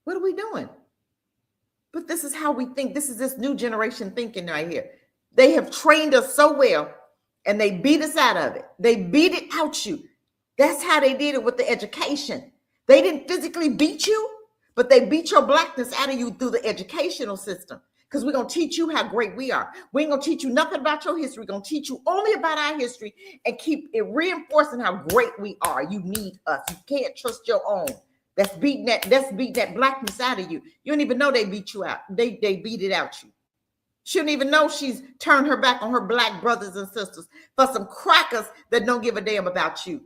what are we doing? But this is how we think. This is this new generation thinking right here. They have trained us so well and they beat us out of it. They beat it out you. That's how they did it with the education. They didn't physically beat you, but they beat your blackness out of you through the educational system. Because we're going to teach you how great we are. We ain't going to teach you nothing about your history. We're going to teach you only about our history and keep it reinforcing how great we are. You need us. You can't trust your own. That's beating that blackness out of you. You don't even know they beat you out. They beat it out you. Shouldn't even know she's turned her back on her black brothers and sisters for some crackers that don't give a damn about you.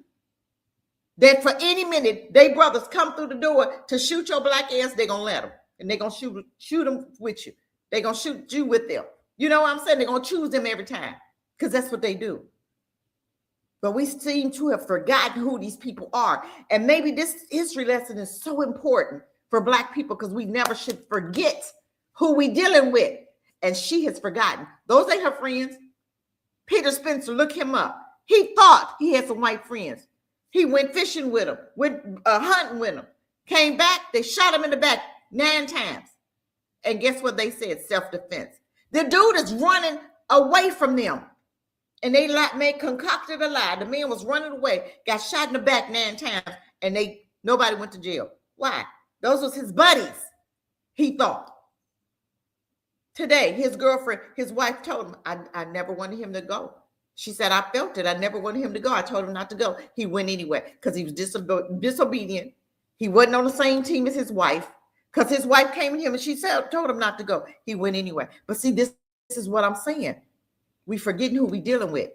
That for any minute, they brothers come through the door to shoot your black ass, they're going to let them. And they're going to shoot them with you. They're going to shoot you with them. You know what I'm saying? They're going to choose them every time because that's what they do. But we seem to have forgotten who these people are. And maybe this history lesson is so important for black people because we never should forget who we dealing with. And she has forgotten. Those ain't her friends. Peter Spencer, look him up. He thought he had some white friends. He went fishing with them, went hunting with them. Came back, they shot him in the back 9 times. And guess what they said? Self-defense. The dude is running away from them. And they concocted a lie. The man was running away, got shot in the back 9 times, and nobody went to jail. Why? Those was his buddies, he thought. Today, his girlfriend, his wife told him, I never wanted him to go. She said, I felt it. I never wanted him to go. I told him not to go. He went anyway because he was disobedient. He wasn't on the same team as his wife because his wife came to him and she told him not to go. He went anyway. But see, this is what I'm saying. We forgetting who we dealing with.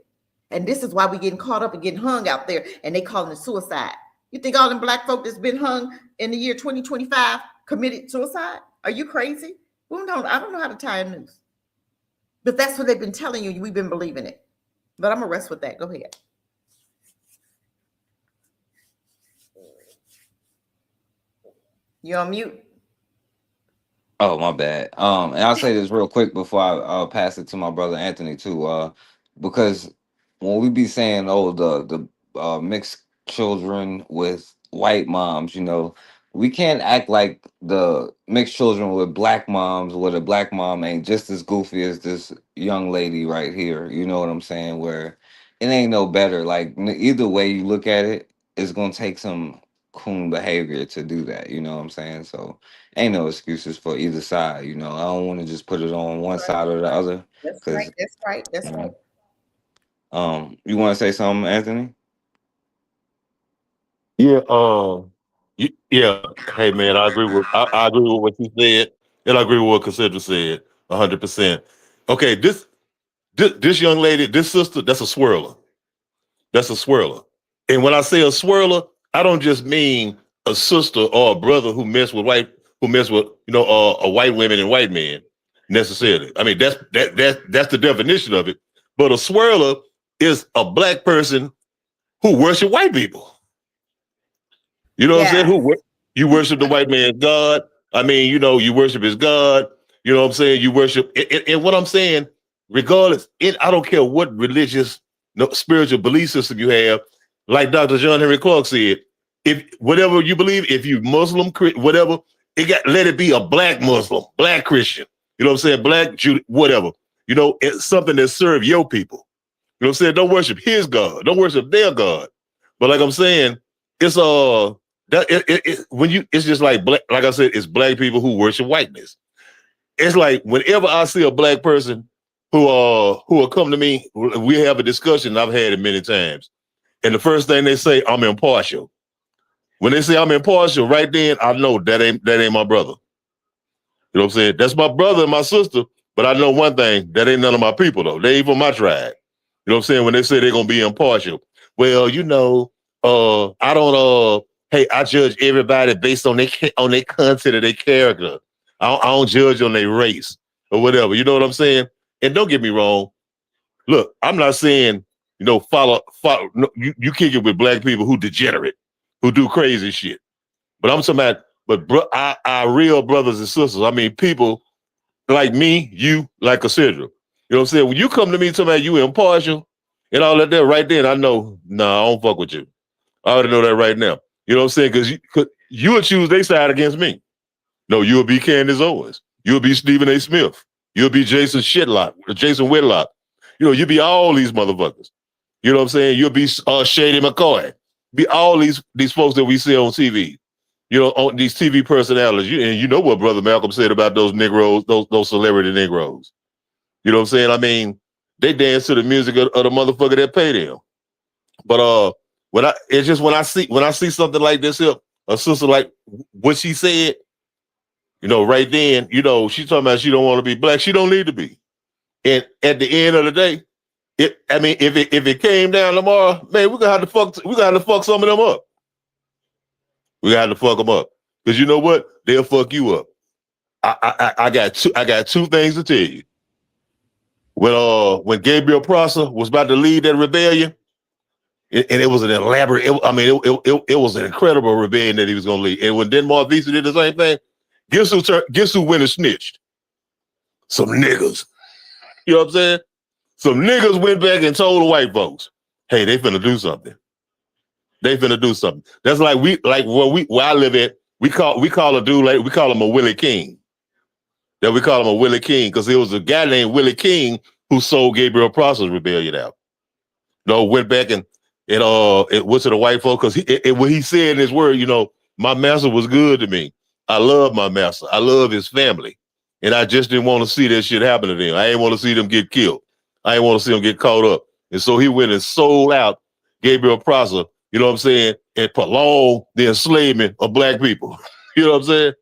And this is why we getting caught up and getting hung out there and they calling it suicide. You think all them black folk that's been hung in the year 2025 committed suicide? Are you crazy? I don't know how to tie a noose. But that's what they've been telling you. We've been believing it. But I'm going to rest with that. Go ahead. You're on mute. Oh, my bad. And I'll say this real quick before I'll pass it to my brother Anthony too. Because when we be saying, the mixed children with white moms, we can't act like the mixed children with black moms, where the black mom ain't just as goofy as this young lady right here. You know what I'm saying? Where it ain't no better. Like either way you look at it, it's gonna take some coon behavior to do that. You know what I'm saying? So ain't no excuses for either side. I don't want to just put it on one side or the other. That's right. That's right. That's right. You want to say something, Anthony? Yeah. Yeah. Hey, man, I agree with what you said, and I agree with what Cassidra said 100%. Okay, this young lady, this sister, that's a swirler. That's a swirler. And when I say a swirler, I don't just mean a sister or a brother who mess with white women and white men necessarily. I mean, that's the definition of it. But a swirler is a black person who worship white people. You know what I'm saying? You worship the white man's God. I mean, you worship his God. You know what I'm saying? You worship. And what I'm saying, regardless, I don't care what religious, spiritual belief system you have. Like Dr. John Henry Clark said, if whatever you believe, if you Muslim, whatever, let it be a black Muslim, black Christian. You know what I'm saying? Black Jew, whatever. You know, it's something that serve your people. You know what I'm saying? Don't worship his God. Don't worship their God. But like I'm saying, it's it's just like black, like I said, it's black people who worship whiteness. It's like whenever I see a black person who will come to me, we have a discussion. I've had it many times. And the first thing they say, I'm impartial. When they say I'm impartial, right then I know that ain't my brother. You know what I'm saying? That's my brother and my sister, but I know one thing, that ain't none of my people though. They ain't from my tribe. You know what I'm saying? When they say they're gonna be impartial. Well, you know, I don't hey, I judge everybody based on their content of their character. I don't judge on their race or whatever. You know what I'm saying? And don't get me wrong. Look, I'm not saying, you know, follow no, you kick it with black people who degenerate, who do crazy shit. But I'm talking about, our real brothers and sisters. I mean, people like me, you, like Cassidra. You know what I'm saying? When you come to me talking about you impartial and all of that, right then, I know, nah, I don't fuck with you. I already know that right now. You know what I'm saying? Because you would choose their side against me. No, you'll be Candace Owens. You'll be Stephen A. Smith. You'll be Jason Whitlock. You know, you'll be all these motherfuckers. You know what I'm saying? You'll be Shady McCoy. Be all these folks that we see on TV. You know, on these TV personalities. And you know what Brother Malcolm said about those Negroes, those celebrity Negroes. You know what I'm saying? I mean, they dance to the music of the motherfucker that paid them. But when I see something like this here, a sister like what she said, you know, right then, you know, she's talking about she don't want to be black. She don't need to be. And at the end of the day, if it came down tomorrow, man, we're gonna have to fuck some of them up. We got to fuck them up. Because you know what? They'll fuck you up. I got two things to tell you. When Gabriel Prosser was about to lead that rebellion, and it was an elaborate, it was an incredible rebellion that he was gonna lead. And when Denmark Visa did the same thing, guess who went and snitched? Some niggas. You know what I'm saying? Some niggas went back and told the white folks, hey, they finna do something. They finna do something. That's like where I live at, we call a dude, like we call him a Willie King. That we call him a Willie King because it was a guy named Willie King who sold Gabriel Prosser's rebellion out. You know, went back and it went to the white folk because what he said in his word, you know, my master was good to me. I love my master. I love his family. And I just didn't want to see that shit happen to them. I didn't want to see them get killed. I didn't want to see them get caught up. And so he went and sold out Gabriel Prosser, you know what I'm saying, and prolonged the enslavement of black people. You know what I'm saying?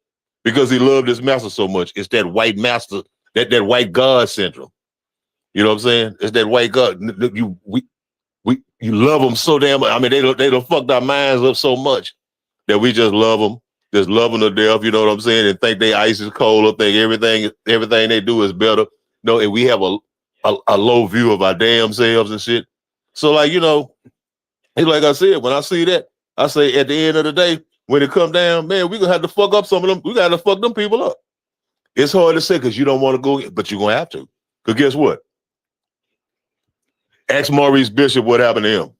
Because he loved his master so much. It's that white master, that white God syndrome. You know what I'm saying? It's that white God. You love them so damn much. I mean, they done fucked our minds up so much that we just love them. Just love them to death, you know what I'm saying? And think they ice is cold, or think everything they do is better. No, and we have a low view of our damn selves and shit. So like, you know, like I said, when I see that, I say at the end of the day, when it come down, man, we gonna have to fuck up some of them. We gotta fuck them people up. It's hard to say because you don't want to go, but you're gonna have to. Because guess what? Ask Maurice Bishop what happened to him.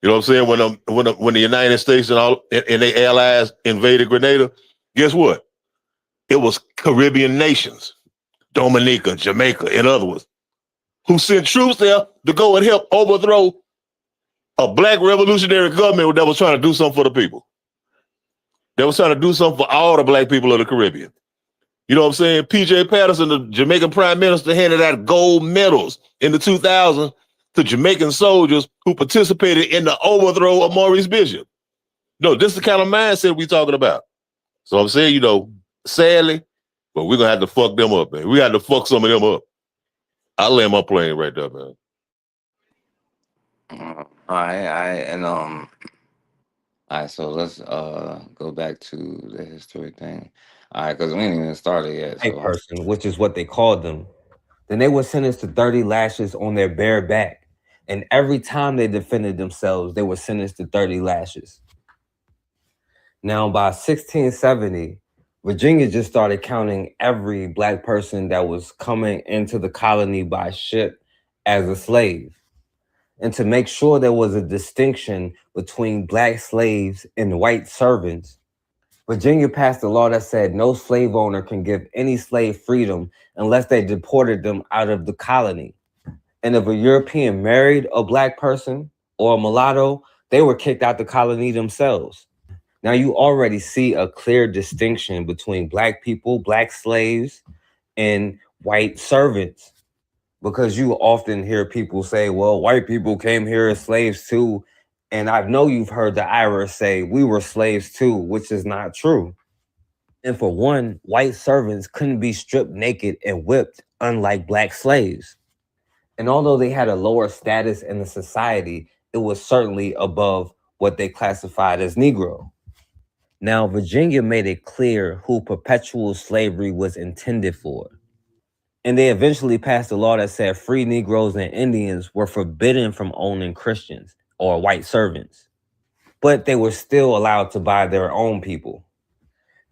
You know what I'm saying? When the United States and their allies invaded Grenada, guess what? It was Caribbean nations, Dominica, Jamaica, and others, who sent troops there to go and help overthrow a black revolutionary government that was trying to do something for the people. They was trying to do something for all the black people of the Caribbean. You know what I'm saying? PJ Patterson, the Jamaican prime minister, handed out gold medals in the 2000s to Jamaican soldiers who participated in the overthrow of Maurice Bishop. No, this is the kind of mindset we talking about. So I'm saying, you know, sadly, but we're going to have to fuck them up, man. We got to fuck some of them up. I land my plane right there, man. All right, so let's go back to the history thing. All right, because we ain't even started yet. A person, which is what they called them. Then they were sentenced to 30 lashes on their bare back. And every time they defended themselves, they were sentenced to 30 lashes. Now, by 1670, Virginia just started counting every black person that was coming into the colony by ship as a slave. And to make sure there was a distinction between black slaves and white servants, Virginia passed a law that said no slave owner can give any slave freedom unless they deported them out of the colony. And if a European married a black person or a mulatto, they were kicked out the colony themselves. Now you already see a clear distinction between black people, black slaves, and white servants. Because you often hear people say, well, white people came here as slaves too. And I know you've heard the Irish say, we were slaves too, which is not true. And for one, white servants couldn't be stripped naked and whipped, unlike black slaves. And although they had a lower status in the society, it was certainly above what they classified as Negro. Now, Virginia made it clear who perpetual slavery was intended for. And they eventually passed a law that said free Negroes and Indians were forbidden from owning Christians or white servants, but they were still allowed to buy their own people.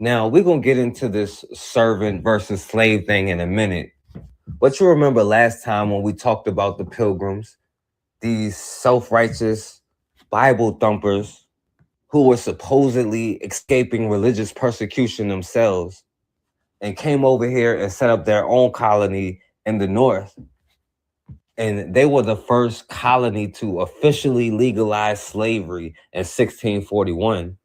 Now, we're going to get into this servant versus slave thing in a minute. But you remember last time when we talked about the Pilgrims, these self-righteous Bible thumpers who were supposedly escaping religious persecution themselves and came over here and set up their own colony in the North. And they were the first colony to officially legalize slavery in 1641.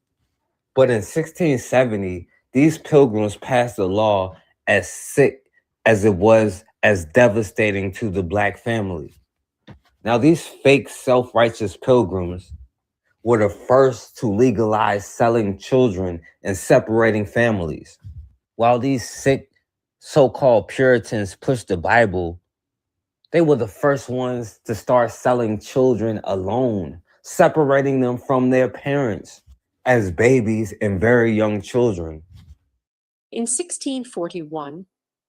But in 1670, these Pilgrims passed a law as sick as it was as devastating to the black family. Now, these fake self-righteous Pilgrims were the first to legalize selling children and separating families. While these sick so-called Puritans pushed the Bible, they were the first ones to start selling children alone, separating them from their parents as babies and very young children. In 1641,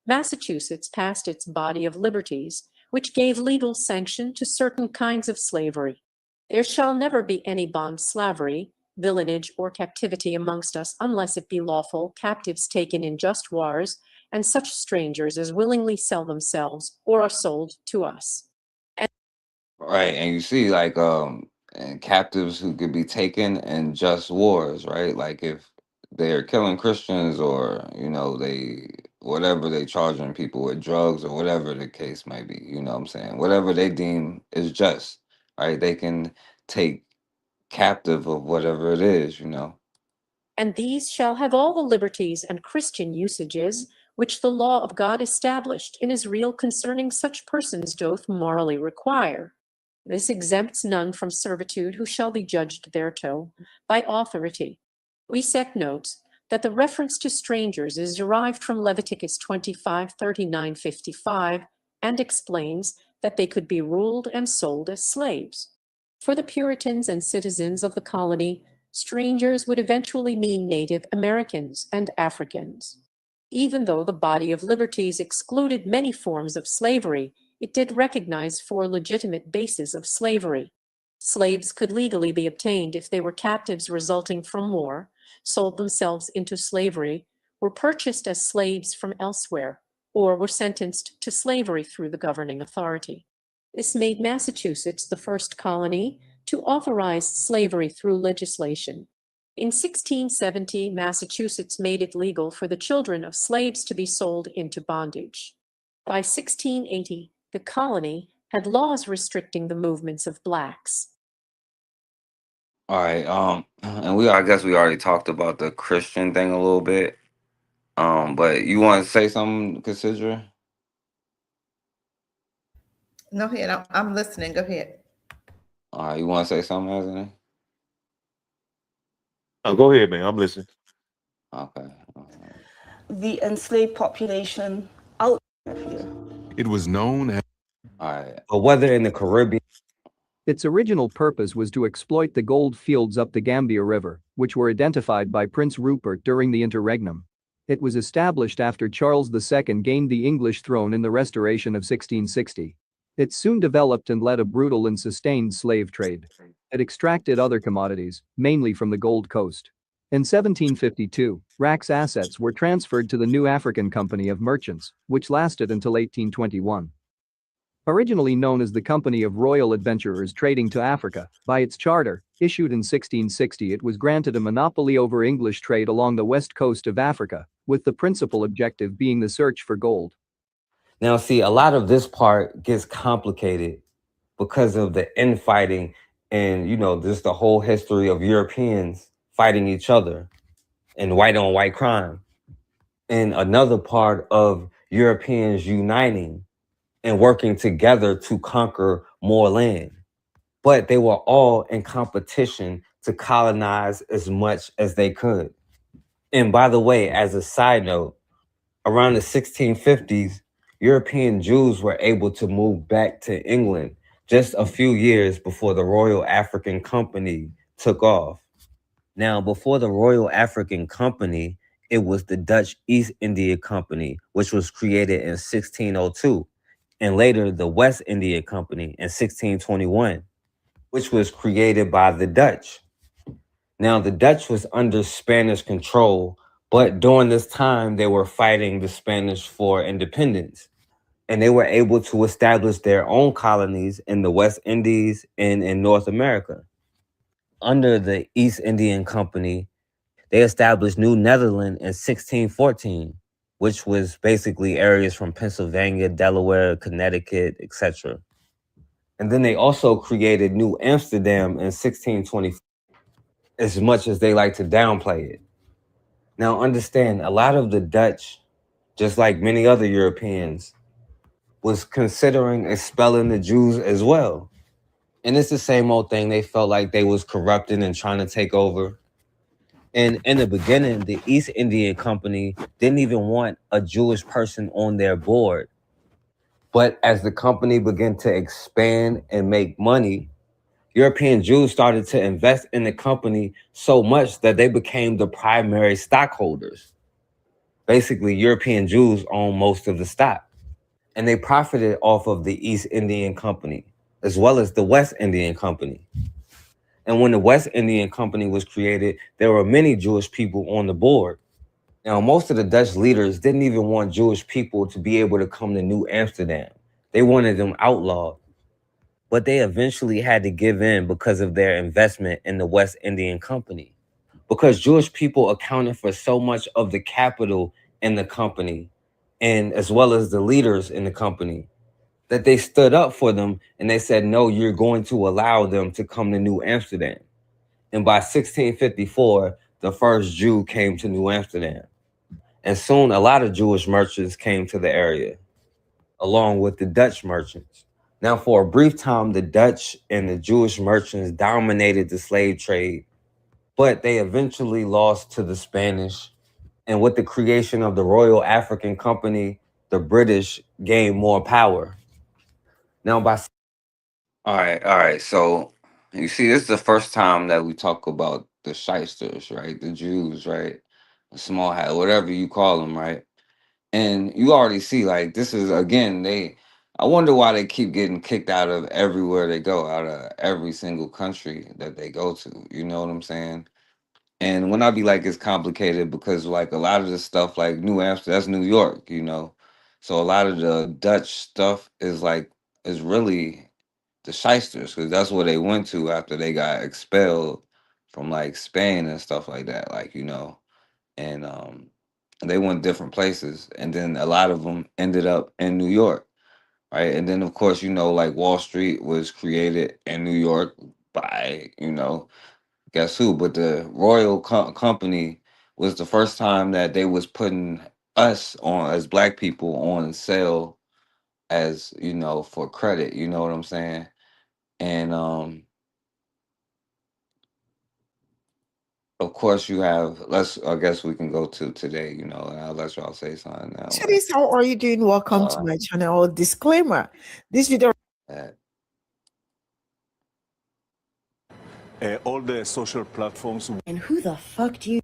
Massachusetts passed its Body of Liberties, which gave legal sanction to certain kinds of slavery. There shall never be any bond slavery, villanage, or captivity amongst us, unless it be lawful, captives taken in just wars, and such strangers as willingly sell themselves or are sold to us. Right, and you see and captives who could be taken in just wars, right? Like if they're killing Christians or, they whatever they charging people with drugs or whatever the case might be, you know what I'm saying? Whatever they deem is just, right? They can take captive of whatever it is, And these shall have all the liberties and Christian usages which the law of God established in Israel concerning such persons doth morally require. This exempts none from servitude who shall be judged thereto by authority. We sec notes that the reference to strangers is derived from Leviticus 25:39-55 and explains that they could be ruled and sold as slaves. For the Puritans and citizens of the colony, strangers would eventually mean Native Americans and Africans. Even though the Body of Liberties excluded many forms of slavery, it did recognize 4 legitimate bases of slavery. Slaves could legally be obtained if they were captives resulting from war, sold themselves into slavery, were purchased as slaves from elsewhere, or were sentenced to slavery through the governing authority. This made Massachusetts the first colony to authorize slavery through legislation. In 1670, Massachusetts made it legal for the children of slaves to be sold into bondage. By 1680, the colony had laws restricting the movements of blacks. All right, and I guess we already talked about the Christian thing a little bit. But you want to say something, Cassidra? No, ahead. I'm listening. Go ahead. All right, you want to say something, Anthony? Oh, go ahead, man. I'm listening. Okay. The enslaved population out here. It was known as. All right. But whether in the Caribbean. Its original purpose was to exploit the gold fields up the Gambia River, which were identified by Prince Rupert during the interregnum. It was established after Charles II gained the English throne in the Restoration of 1660. It soon developed and led a brutal and sustained slave trade. It extracted other commodities, mainly from the Gold Coast. In 1752, RAC's assets were transferred to the New African Company of Merchants, which lasted until 1821. Originally known as the Company of Royal Adventurers Trading to Africa, by its charter, issued in 1660, it was granted a monopoly over English trade along the west coast of Africa, with the principal objective being the search for gold. Now, see, a lot of this part gets complicated because of the infighting and, just the whole history of Europeans fighting each other and white on white crime. And another part of Europeans uniting and working together to conquer more land. But they were all in competition to colonize as much as they could. And by the way, as a side note, around the 1650s, European Jews were able to move back to England just a few years before the Royal African Company took off. Now, before the Royal African Company, it was the Dutch East India Company, which was created in 1602, and later the West India Company in 1621, which was created by the Dutch. Now, the Dutch was under Spanish control, but during this time, they were fighting the Spanish for independence, and they were able to establish their own colonies in the West Indies and in North America. Under the East Indian Company, they established New Netherland in 1614, which was basically areas from Pennsylvania, Delaware, Connecticut, etc. And then they also created New Amsterdam in 1624, as much as they like to downplay it. Now, understand, a lot of the Dutch, just like many other Europeans, was considering expelling the Jews as well. And it's the same old thing. They felt like they was corrupting and trying to take over. And in the beginning, the East Indian Company didn't even want a Jewish person on their board. But as the company began to expand and make money, European Jews started to invest in the company so much that they became the primary stockholders. Basically, European Jews own most of the stock. And they profited off of the East Indian Company, as well as the West Indian Company. And when the West Indian Company was created, there were many Jewish people on the board. Now, most of the Dutch leaders didn't even want Jewish people to be able to come to New Amsterdam. They wanted them outlawed. But they eventually had to give in because of their investment in the West Indian Company. Because Jewish people accounted for so much of the capital in the company, and as well as the leaders in the company, that they stood up for them and they said, no, you're going to allow them to come to New Amsterdam. And by 1654, the first Jew came to New Amsterdam. And soon a lot of Jewish merchants came to the area, along with the Dutch merchants. Now, for a brief time, the Dutch and the Jewish merchants dominated the slave trade, but they eventually lost to the Spanish. And with the creation of the Royal African Company, the British gained more power. Now, All right. So you see, this is the first time that we talk about the shysters, right? The Jews, right? The small hat, whatever you call them, right? And you already see, like, this is again, I wonder why they keep getting kicked out of everywhere they go, out of every single country that they go to. You know what I'm saying? And when I be like, it's complicated because like a lot of this stuff, like New Amsterdam, that's New York, you know. So a lot of the Dutch stuff is really the shysters, because that's where they went to after they got expelled from like Spain and stuff like that, like, you know. And they went different places, and then a lot of them ended up in New York, right? And then of course, you know, like Wall Street was created in New York by, you know, guess who? But the Royal Company was the first time that they was putting us on as black people on sale, as, you know, for credit, you know what I'm saying? And of course you have, I guess we can go to today, you know, and I'll let y'all say something now. Like, How are you doing? Welcome to my channel. Disclaimer, this video all the social platforms. and who the fuck do you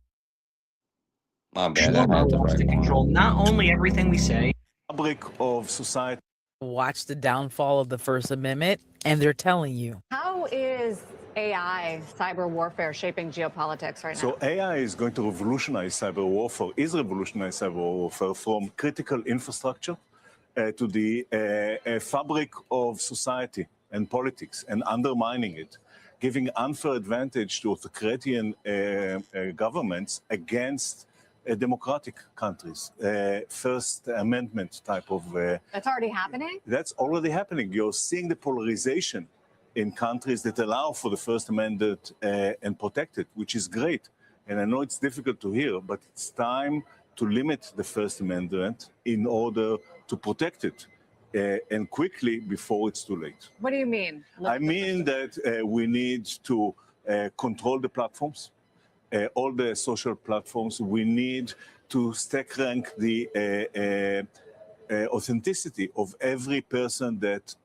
my bad, I had the right control not only everything we say, fabric of society. Watch the downfall of the First Amendment, and they're telling you. How is AI, cyber warfare, shaping geopolitics right now? So AI is going to revolutionize cyber warfare, is revolutionizing cyber warfare from critical infrastructure to the fabric of society and politics and undermining it, giving unfair advantage to authoritarian governments against democratic countries, First Amendment type of. That's already happening? That's already happening. You're seeing the polarization in countries that allow for the First Amendment and protect it, which is great. And I know it's difficult to hear, but it's time to limit the First Amendment in order to protect it and quickly before it's too late. What do you mean? I mean that we need to control the platforms, all the social platforms. We need to stack rank the authenticity of every person that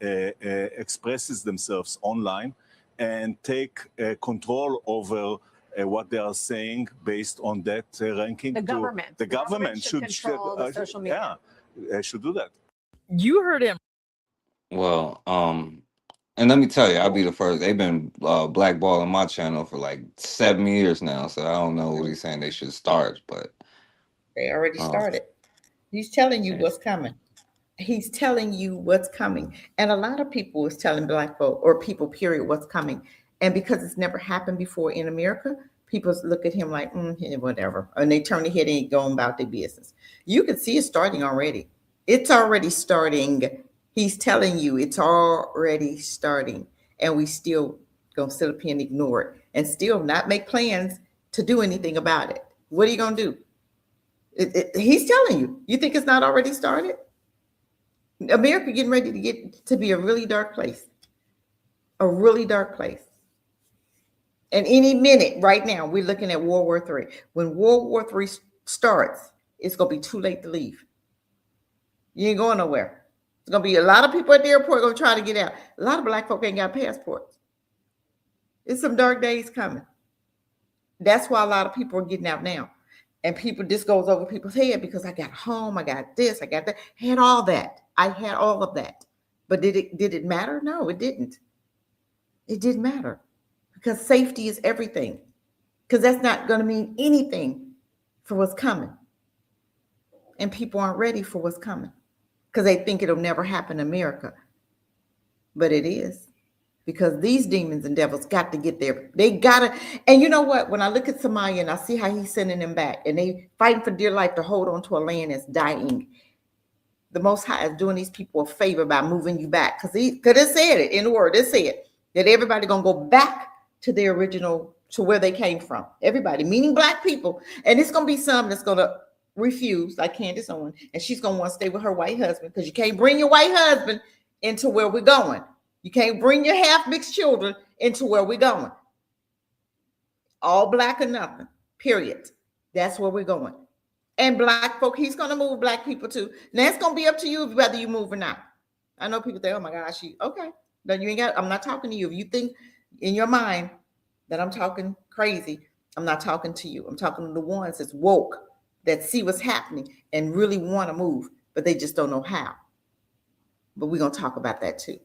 expresses themselves online and take control over what they are saying based on that ranking. The government. The government should control the social media. Yeah, should do that. You heard him. Well, and let me tell you, I'll be the first. They've been blackballing my channel for like 7 years now, so I don't know what he's saying they should start, but They already started. He's telling you what's coming. He's telling you what's coming. And a lot of people is telling Black folk or people, period, what's coming. And because it's never happened before in America, people look at him like, whatever. And they turn their head and go about their business. You can see it starting already. It's already starting. He's telling you it's already starting. And we still gonna sit up here and ignore it and still not make plans to do anything about it. What are you gonna do? He's telling you. You think it's not already started? America getting ready to get to be a really dark place. A really dark place. And any minute right now, we're looking at World War III. When World War III starts, it's going to be too late to leave. You ain't going nowhere. There's going to be a lot of people at the airport going to try to get out. A lot of Black folk ain't got passports. It's some dark days coming. That's why a lot of people are getting out now. And people, this goes over people's head because I got home, I got this, I got that. I had all that. I had all of that. But did it matter? No, it didn't. It didn't matter because safety is everything. Because that's not going to mean anything for what's coming. And people aren't ready for what's coming because they think it'll never happen in America. But it is. Because these demons and devils got to get there. They gotta, and you know what? When I look at Somalia and I see how he's sending them back and they fighting for dear life to hold on to a land that's dying, the Most High is doing these people a favor by moving you back. Because it said it in the word, it said that everybody gonna go back to their original, to where they came from. Everybody, meaning Black people. And it's gonna be some that's gonna refuse, like Candace Owen, and she's gonna want to stay with her white husband because you can't bring your white husband into where we're going. You can't bring your half-mixed children into where we're going. All Black or nothing, period. That's where we're going. And Black folk, he's going to move Black people too. Now, it's going to be up to you whether you move or not. I know people think, oh my gosh, okay. No, you ain't got, I'm not talking to you. If you think in your mind that I'm talking crazy, I'm not talking to you. I'm talking to the ones that's woke, that see what's happening and really want to move, but they just don't know how. But we're going to talk about that too.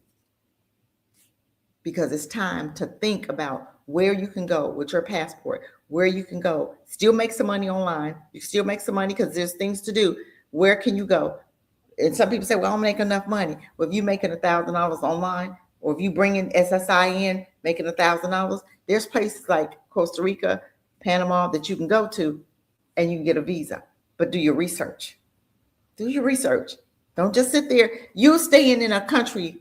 Because it's time to think about where you can go with your passport, where you can go, still make some money online. You still make some money because there's things to do. Where can you go? And some people say, well, I don't make enough money. Well, if you're making $1,000 online, or if you bring in SSI in, making $1,000, there's places like Costa Rica, Panama that you can go to and you can get a visa. But do your research. Do your research. Don't just sit there. You're staying in a country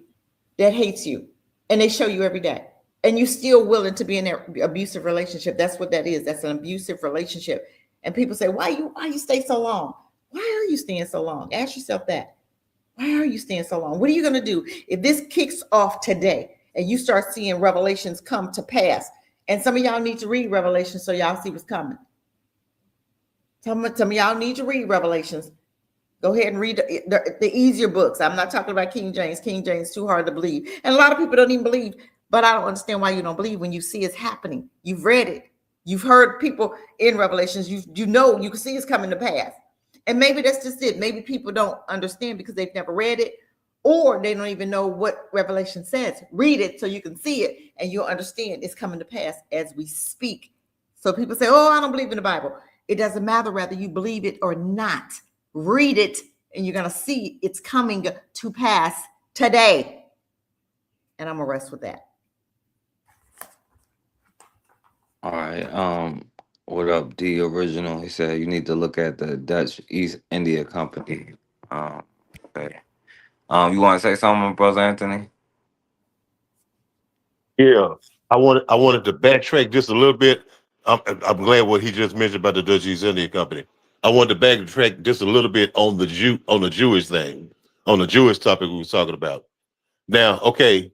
that hates you. And they show you every day. And you're still willing to be in an abusive relationship. That's what that is. That's an abusive relationship. And people say, why you stay so long? Why are you staying so long? Ask yourself that. Why are you staying so long? What are you going to do if this kicks off today and you start seeing revelations come to pass? And some of y'all need to read Revelations so y'all see what's coming. Some of y'all need to read Revelations. Go ahead and read the easier books. I'm not talking about King James. King James is too hard to believe. And a lot of people don't even believe, but I don't understand why you don't believe when you see it's happening. You've read it. You've heard people in Revelations. You know, you can see it's coming to pass. And maybe that's just it. Maybe people don't understand because they've never read it or they don't even know what Revelation says. Read it so you can see it and you'll understand it's coming to pass as we speak. So people say, oh, I don't believe in the Bible. It doesn't matter whether you believe it or not. Read it and you're going to see it's coming to pass today. And I'm going to rest with that. All right. What up, D Original? He said you need to look at the Dutch East India Company. Okay. You want to say something, Brother Anthony? Yeah, I wanted to backtrack just a little bit. I'm glad what he just mentioned about the Dutch East India Company. I wanted to backtrack just a little bit on the Jewish thing, on the Jewish topic we were talking about. Now, okay,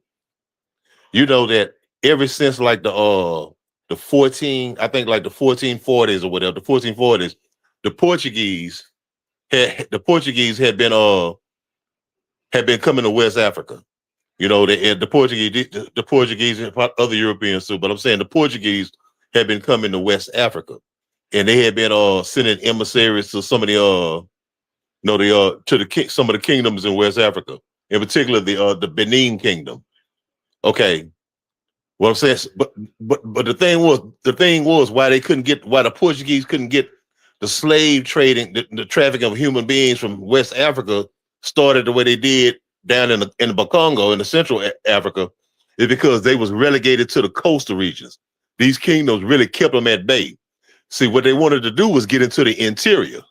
you know that ever since like the 1440s or whatever, the 1440s, the Portuguese had been coming to West Africa. You know, the Portuguese and other Europeans too, but I'm saying the Portuguese had been coming to West Africa, and they had been sending emissaries to some of the some of the kingdoms in West Africa, in particular the Benin Kingdom. Okay, what I'm saying, but the thing was why the Portuguese couldn't get the slave trading, the trafficking of human beings from West Africa started the way they did down in the Bakongo in the Central Africa, is because they was relegated to the coastal regions. These kingdoms really kept them at bay. See, what they wanted to do was get into the interior.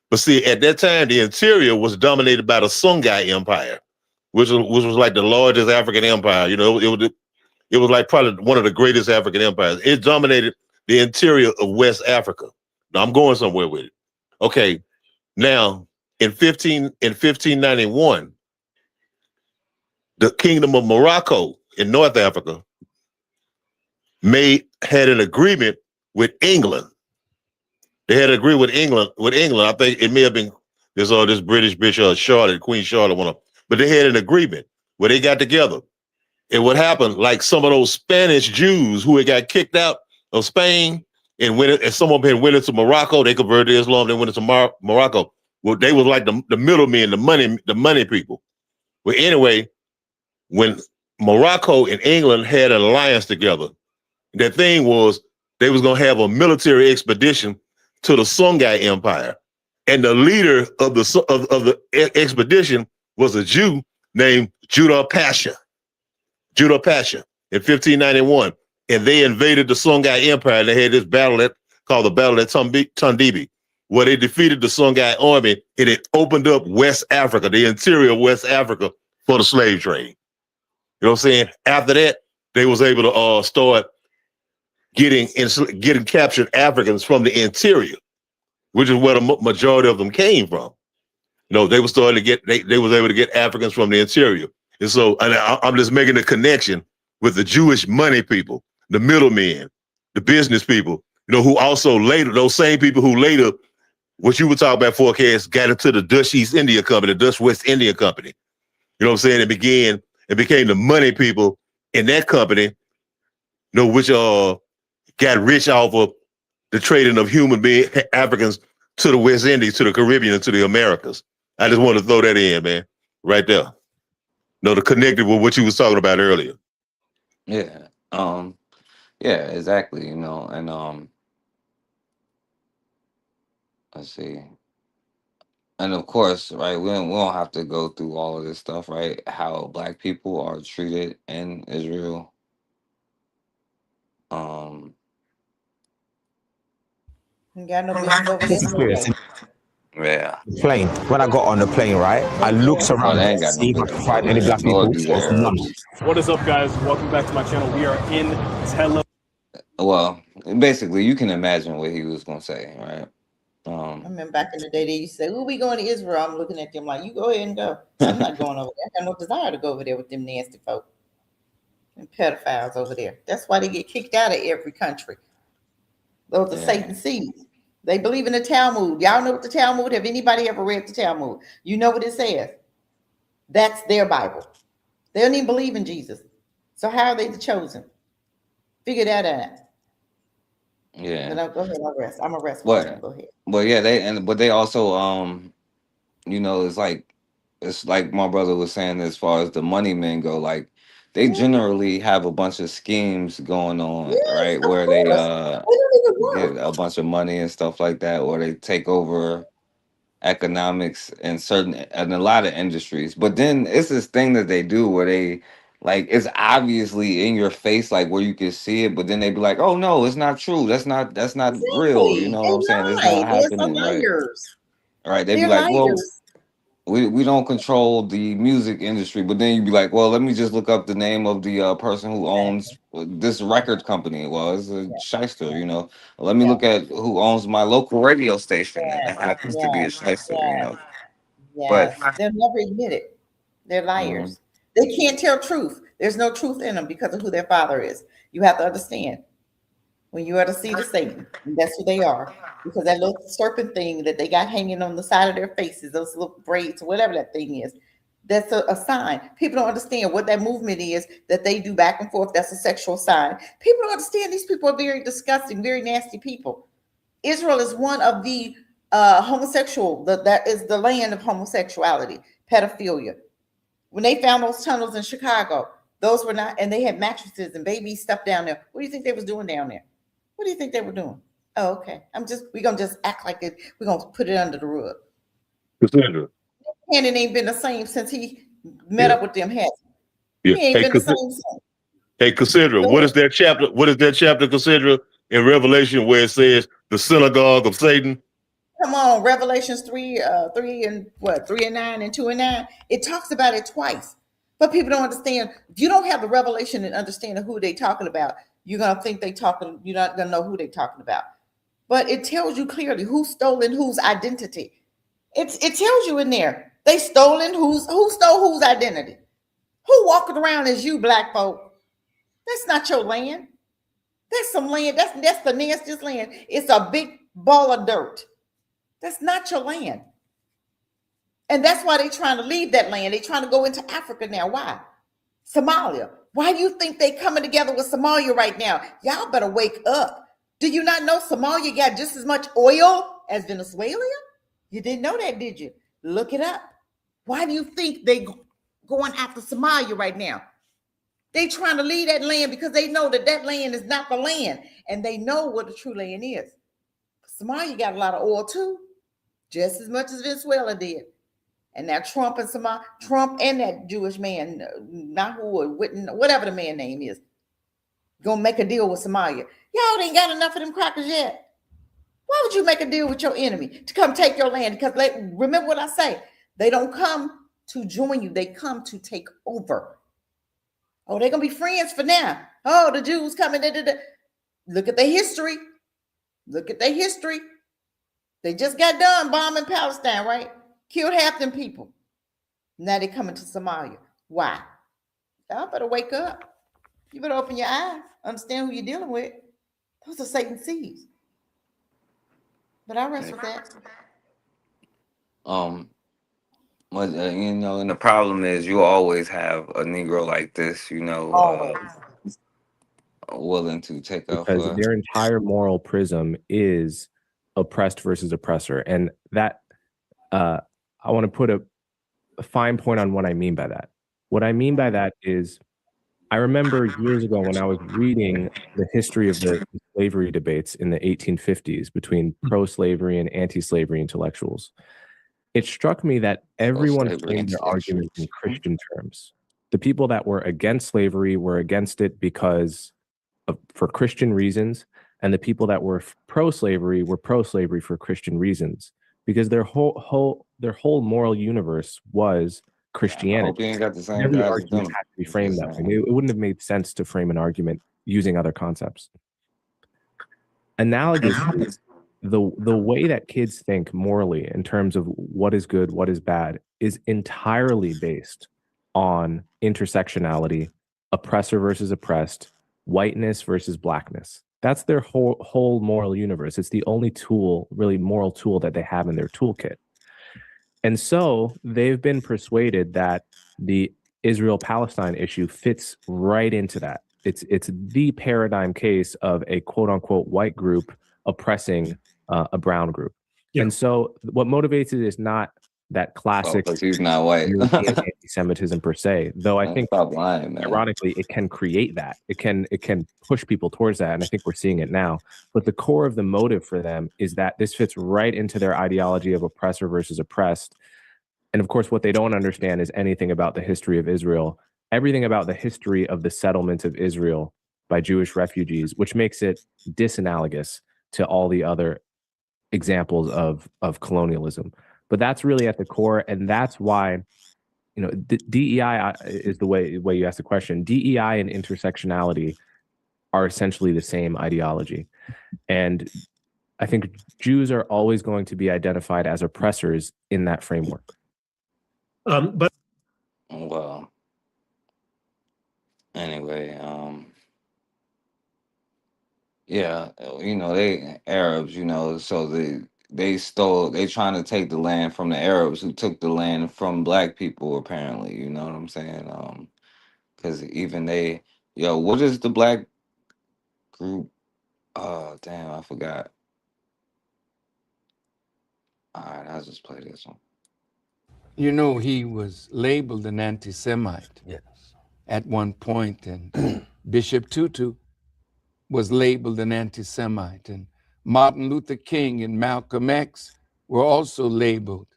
But see, at that time, the interior was dominated by the Songhai Empire, which was like the largest African empire. You know, it was like probably one of the greatest African empires. It dominated the interior of West Africa. Now I'm going somewhere with it. Okay, now in 1591, the Kingdom of Morocco in North Africa had an agreement with England. They had an agreement with England. I think it may have been this British bitch Charlotte, Queen Charlotte, but they had an agreement where they got together. And what happened, like some of those Spanish Jews who had got kicked out of Spain and some of them went into Morocco, they converted to Islam, they went into Morocco. Well, they was like the middlemen, the money people. Well, anyway, when Morocco and England had an alliance together, the thing was they was gonna have a military expedition to the Songhai Empire, and the leader of the expedition was a Jew named Judah Pasha in 1591, and they invaded the Songhai Empire. They had this battle called the Battle of Tundibi, where they defeated the Songhai army, and it opened up West Africa, the interior of West Africa, for the slave trade. You know what I'm saying? After that, they was able to start getting captured Africans from the interior, which is where the majority of them came from. You know, they were starting to get they was able to get Africans from the interior. And so I'm just making a connection with the Jewish money people, the middlemen, the business people, you know, who also later, those same people who later, what you were talking about, forecast, got into the Dutch East India Company, the Dutch West India Company. You know what I'm saying? It became the money people in that company, you know, which got rich off of the trading of human beings, Africans, to the West Indies, to the Caribbean, and to the Americas. I just want to throw that in, man, right there. No, to connect it with what you was talking about earlier. Yeah. Yeah, exactly. You know, and let's see. And of course, right, we don't have to go through all of this stuff, right? How black people are treated in Israel. You got no business over there Experience anyway. Yeah. Plane. When I got on the plane, right, I looked Oh, around they to ain't got no see if I business could over find any there, black nor people. do the There was none. Arabs. What is up, guys? Welcome back to my channel. We are in Tel Well, basically, you can imagine what he was gonna say, right? I remember back in the day, they used to say, "Who we going to Israel?" I'm looking at them like, "You go ahead and go." I'm not going over there. I got no desire to go over there with them nasty folk and pedophiles over there. That's why they get kicked out of every country. Those are Satan's seeds. They believe in the Talmud. Y'all know what the Talmud? Have anybody ever read the Talmud? You know what it says? That's their Bible. They don't even believe in Jesus. So how are they the chosen? Figure that out. Yeah. But go ahead, I'll rest. I'm a rest. But Go ahead. yeah, they also you know, it's like my brother was saying, as far as the money men go, like they generally have a bunch of schemes going on, right? Of Where course. they They don't even get work. a bunch of money and stuff like that, or they take over economics in a lot of industries. But then it's this thing that they do where they like it's obviously in your face, like where you can see it, but then they be like, "Oh no, it's not true. That's not real." You Exactly. know what They I'm saying? It's lie. not They're some happening, right? liars. Right? They be They're like, "Well, liars. we don't control the music industry," but then you'd be like, "Well, let me just look up the name of the person who owns this record company." Well, it's a shyster, you know. Let me Yeah. look at who owns my local radio station, and it Yes. happens to be a Yes. shyster, you Yes. know. But Yes. They'll never admit it. They're mhm. liars. They can't tell truth. There's no truth in them because of who their father is. You have to understand. When you are the seed of Satan, and that's who they are. Because that little serpent thing that they got hanging on the side of their faces, those little braids, or whatever that thing is, that's a sign. People don't understand what that movement is that they do back and forth. That's a sexual sign. People don't understand these people are very disgusting, very nasty people. Israel is one of the homosexual, that is the land of homosexuality, pedophilia. When they found those tunnels in Chicago, those were not, and they had mattresses and baby stuff down there. What do you think they was doing down there? What do you think they were doing? Oh, okay. We're gonna just act like it. We're gonna put it under the rug. Cassandra. Cannon ain't been the same since he met Yeah. up with them, has Yeah. he? He ain't been the same since. Hey, Cassandra, Go what ahead. is that chapter? What is that chapter, Cassandra, in Revelation where it says the synagogue of Satan? Come on, Revelations 3 and what, 3 and 9 and 2 and 9. It talks about it twice. But people don't understand. If you don't have the revelation and understanding who they talking about, you're gonna think you're not gonna know who they talking about. But it tells you clearly who's stolen whose identity. It tells you in there. They stolen who stole whose identity. Who walking around as you, black folk? That's not your land. That's some land. That's the nastiest land. It's a big ball of dirt. That's not your land. And that's why they're trying to leave that land. They're trying to go into Africa now. Why? Somalia. Why do you think they coming together with Somalia right now? Y'all better wake up. Do you not know Somalia got just as much oil as Venezuela? You didn't know that, did you? Look it up. Why do you think they going after Somalia right now? They trying to leave that land because they know that land is not the land, and they know what the true land is. Somalia got a lot of oil too, just as much as Venezuela did. And now Trump and that Jewish man, whatever the man name is, gonna make a deal with Somalia. Y'all ain't got enough of them crackers yet. Why would you make a deal with your enemy to come take your land? Because remember what I say, they don't come to join you, they come to take over. Oh, they're gonna be friends for now. Oh, the Jews coming. Look at their history. Look at their history. They just got done bombing Palestine, right? Killed half them people. Now they're coming to Somalia. Why? Y'all better wake up. You better open your eyes. Understand who you're dealing with. Those are Satan's seeds. But I rest with that. But you know, and the problem is you always have a Negro like this, you know, Always. willing to take off. Because their entire moral prism is oppressed versus oppressor, and that I want to put a fine point on what I mean by that. What I mean by that is, I remember years ago when I was reading the history of the slavery debates in the 1850s between pro-slavery and anti-slavery intellectuals. It struck me that everyone Pro-slavery framed their arguments in intellectuals. Christian terms. The people that were against slavery were against it for Christian reasons, and the people that were pro-slavery were pro-slavery for Christian reasons, because their whole moral universe was I hope Christianity. you ain't got the same Every guys as argument them. had to be framed that way. It wouldn't have made sense to frame an argument using other concepts. Analogously, the way that kids think morally in terms of what is good, what is bad, is entirely based on intersectionality, oppressor versus oppressed, whiteness versus blackness. That's their whole moral universe. It's the only tool, really moral tool, that they have in their toolkit. And so they've been persuaded that the Israel-Palestine issue fits right into that. It's the paradigm case of a quote unquote white group oppressing a brown group. Yeah. And so what motivates it is not that classic because he's not white. European anti-Semitism per se. Though I think, Stop lying, man. ironically, it can create that. It can push people towards that, and I think we're seeing it now. But the core of the motive for them is that this fits right into their ideology of oppressor versus oppressed. And of course, what they don't understand is anything about the history of Israel, everything about the history of the settlement of Israel by Jewish refugees, which makes it disanalogous to all the other examples of colonialism. But that's really at the core, and that's why, you know, DEI is the way you ask the question. DEI and intersectionality are essentially the same ideology, and I think Jews are always going to be identified as oppressors in that framework. But well, anyway, yeah, you know, they Arabs, you know, so they trying to take the land from the Arabs who took the land from black people, apparently, you know what I'm saying? Because even what is the black group? Oh, damn, I forgot. All right, I'll just play this one. You know, he was labeled an anti-Semite at one point, and Bishop Tutu was labeled an anti-Semite, and Martin Luther King and Malcolm X were also labeled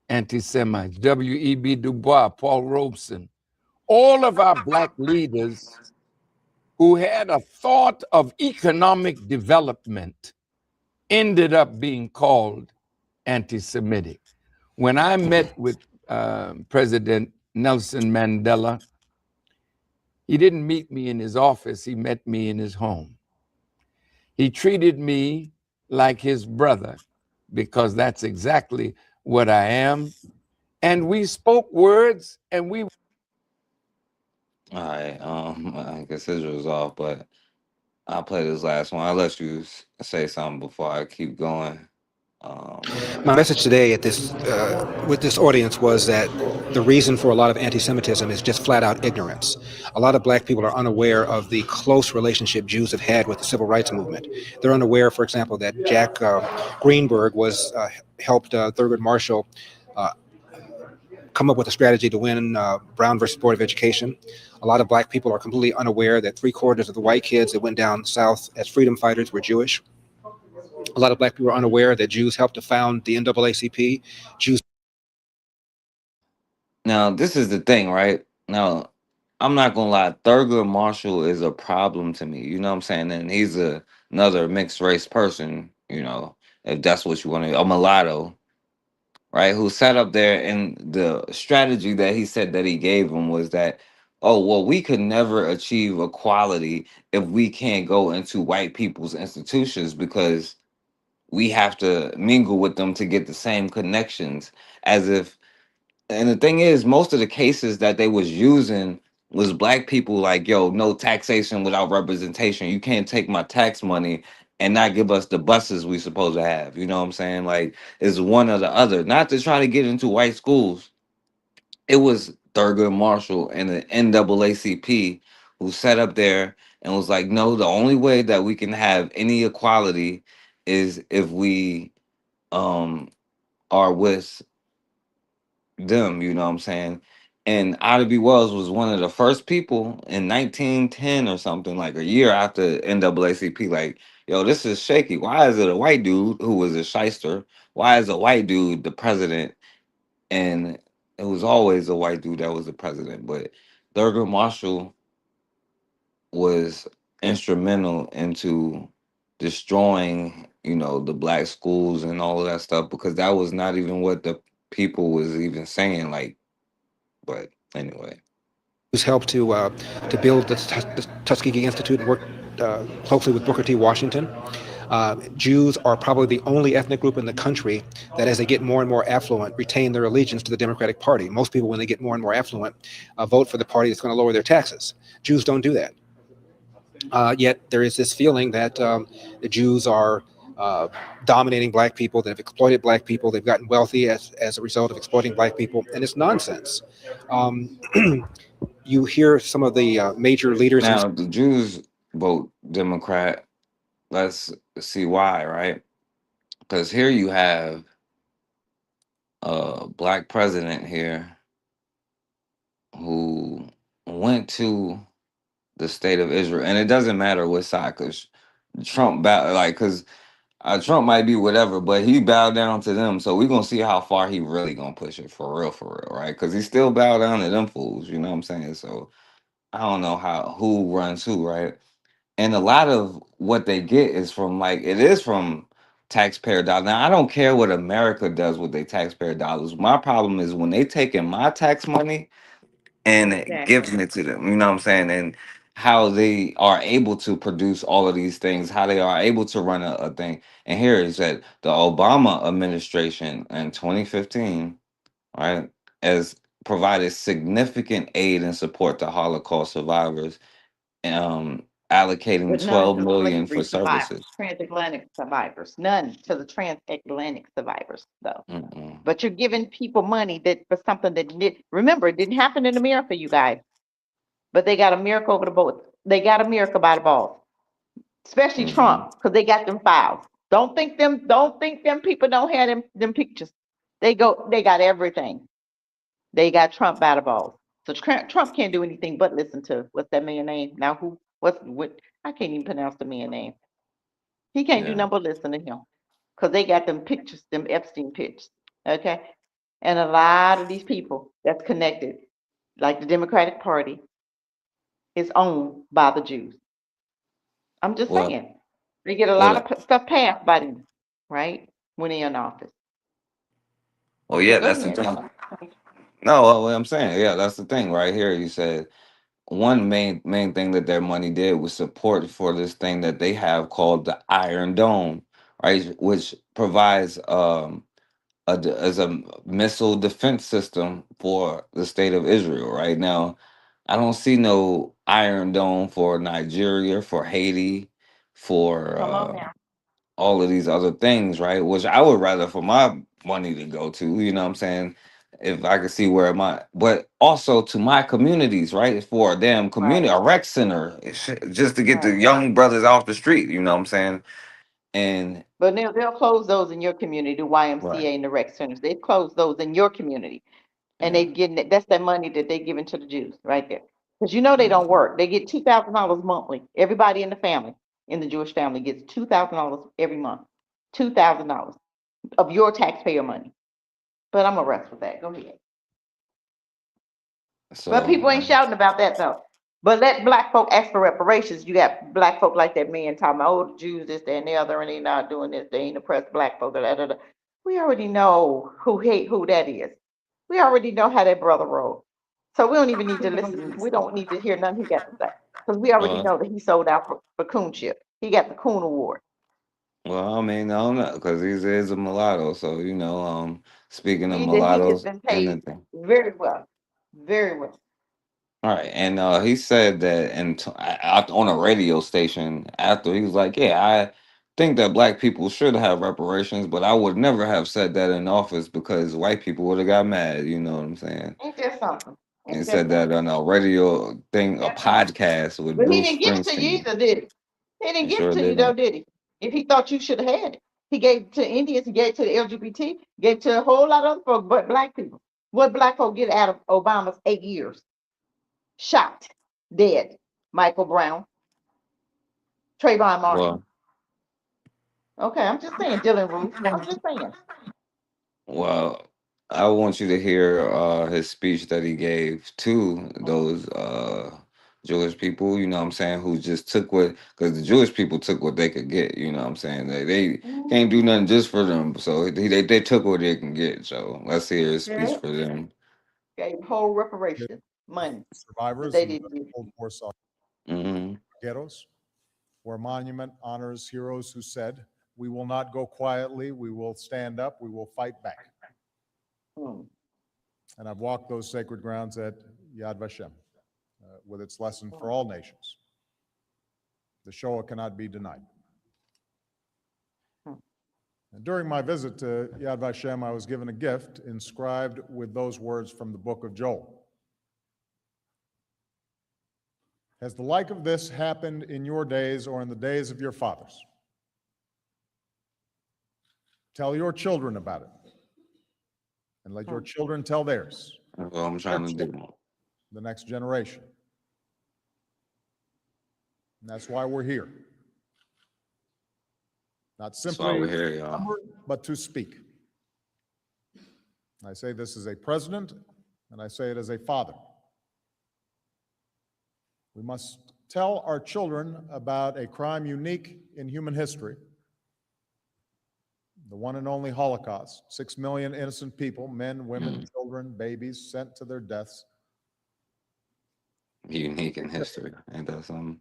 anti-Semites. W.E.B. Du Bois, Paul Robeson, all of our black leaders who had a thought of economic development ended up being called anti-Semitic. When I met with President Nelson Mandela, he didn't meet me in his office, he met me in his home. He treated me like his brother, because that's exactly what I am. And we spoke words, and we... All right, I guess Israel's off, but I'll play this last one. I'll let you say something before I keep going. My message today at this with this audience was that the reason for a lot of anti-Semitism is just flat out ignorance. A lot of black people are unaware of the close relationship Jews have had with the civil rights movement. They're unaware, for example, that Jack Greenberg was helped Thurgood Marshall come up with a strategy to win Brown versus Board of Education. A lot of black people are completely unaware that 3/4 of the white kids that went down south as freedom fighters were Jewish. A lot of black people are unaware that Jews helped to found the NAACP. Now, this is the thing, right? Now, I'm not gonna lie, Thurgood Marshall is a problem to me. You know what I'm saying? And he's another mixed race person, you know, if that's what you want to, a mulatto, right? Who sat up there, and the strategy that he said that he gave him was that, oh, well, we could never achieve equality if we can't go into white people's institutions, because we have to mingle with them to get the same connections, as if. And the thing is, most of the cases that they was using was black people like, yo, no taxation without representation. You can't take my tax money and not give us the buses we supposed to have. You know what I'm saying? Like, it's one or the other. Not to try to get into white schools. It was Thurgood Marshall and the NAACP who sat up there and was like, no, the only way that we can have any equality is if we are with them, you know what I'm saying? And Ida B. Wells was one of the first people in 1910 or something, like a year after NAACP, like, yo, this is shaky. Why is it a white dude who was a shyster? Why is a white dude the president? And it was always a white dude that was the president. But Thurgood Marshall was instrumental into destroying, you know, the black schools and all of that stuff, because that was not even what the people was even saying. Like, but anyway, Jews helped to build the Tuskegee Institute and worked closely with Booker T. Washington. Jews are probably the only ethnic group in the country that, as they get more and more affluent, retain their allegiance to the Democratic Party. Most people, when they get more and more affluent, vote for the party that's going to lower their taxes. Jews don't do that. Yet there is this feeling that the Jews are dominating black people, that have exploited black people, they've gotten wealthy as a result of exploiting black people, and it's nonsense. You hear some of the major leaders. Now the Jews vote Democrat. Let's see why, right? Because here you have black president here who went to the state of Israel, and it doesn't matter what side, because Trump because Trump might be whatever, but he bowed down to them. So we're gonna see how far he really gonna push it for real, right? Because he still bowed down to them fools. You know what I'm saying? So I don't know who runs who, right? And a lot of what they get is from it is from taxpayer dollars. Now I don't care what America does with their taxpayer dollars. My problem is when they taking my tax money and Exactly. giving it to them. You know what I'm saying? And how they are able to produce all of these things, how they are able to run a thing. And here is that the Obama administration in 2015, right, has provided significant aid and support to Holocaust survivors, allocating But none 12 to million for slavery survivors, services. transatlantic survivors. None to the transatlantic survivors, though. Mm-mm. But you're giving people money for something that remember, it didn't happen in America, you guys. But they got America over the boat. They got America by the balls, especially Trump, because they got them files. Don't think them people don't have them pictures. They got everything. They got Trump by the balls. So Trump can't do anything but listen to what's that man's name? Now what I can't even pronounce the man's name. He can't do Yeah. nothing but listen to him. Because they got them pictures, them Epstein pictures. Okay? And a lot of these people that's connected, like the Democratic Party, is owned by the Jews. I'm just Well, saying. They get a lot well, of stuff passed by them, right? When they're in office. yeah, Go that's the ahead. thing. No, what I'm saying, yeah, that's the thing right here. You said one main thing that their money did was support for this thing that they have called the Iron Dome, right? Which provides as a missile defense system for the state of Israel. Right now, I don't see no Iron Dome for Nigeria, for Haiti, for Come on now. all of these other things, right? Which I would rather for my money to go to, you know what I'm saying? If I could see where but also to my communities, right? For a damn community, Right. a rec center, just to get the Right. young brothers off the street, you know what I'm saying? And But they'll close those in your community, the right, YMCA and the rec centers. They close those in your community. And yeah, they getting that's that money that they giving to the Jews right there. Because they don't work. They get $2,000 monthly. Everybody in the family, in the Jewish family, gets $2,000 every month. $2,000 of your taxpayer money. But I'm gonna rest with that. Go ahead. But so people ain't shouting about that though. But let black folk ask for reparations. You got black folk like that man talking about, oh, the Jews, this, that, and the other, and they not doing this. They ain't oppressed black folk. Da, da, da. We already know who that is. We already know how that brother rolled. So we don't even need to listen. We don't need to hear nothing he got to say. Because we already uh know that he sold out for coonship. He got the coon award. well, I mean, I don't know, because he is a mulatto, so speaking of He has mulattoes been and paid the thing. very well. Very well. All right, and he said that, on a radio station after, he was like, "Yeah, I think that black people should have reparations, but I would never have said that in office because white people would have got mad." You know what I'm saying? Ain't that something? And Ain't that said that something? on a radio thing, a Yeah. podcast with But he Bruce didn't give it to you Springsteen. either, did he? He didn't He give it sure to you though, didn't. did he? If he thought you should have had it, he gave it to Indians, he gave it to the LGBT, gave it to a whole lot of other folks, but black people. What black folk get out of Obama's 8 years? Shot, dead. Michael Brown, Trayvon Martin. Well, Okay, I'm just saying, Dylan Roof. I'm just saying. well, I want you to hear his speech that he gave to those Jewish people, you know what I'm saying, who just took because the Jewish people took what they could get, you know what I'm saying? They can't do nothing just for them, so they took what they can get. So let's hear his speech Yeah. for them. Gave whole reparation money that Survivors they of the didn't do. Cold War saw Mm-hmm. ghettos, where monument honors heroes who said, "We will not go quietly, we will stand up, we will fight back." And I've walked those sacred grounds at Yad Vashem with its lesson for all nations. The Shoah cannot be denied. And during my visit to Yad Vashem, I was given a gift inscribed with those words from the book of Joel. Has the like of this happened in your days or in the days of your fathers? Tell your children about it. and let your children tell theirs. That's what I'm trying to do. The next generation. And that's why we're here. Not simply That's why we're here, y'all. number, but to speak. I say this as a president, and I say it as a father. We must tell our children about a crime unique in human history, the one and only Holocaust. 6 million innocent people, men, women, children, babies, sent to their deaths. Unique in history. Ain't that something?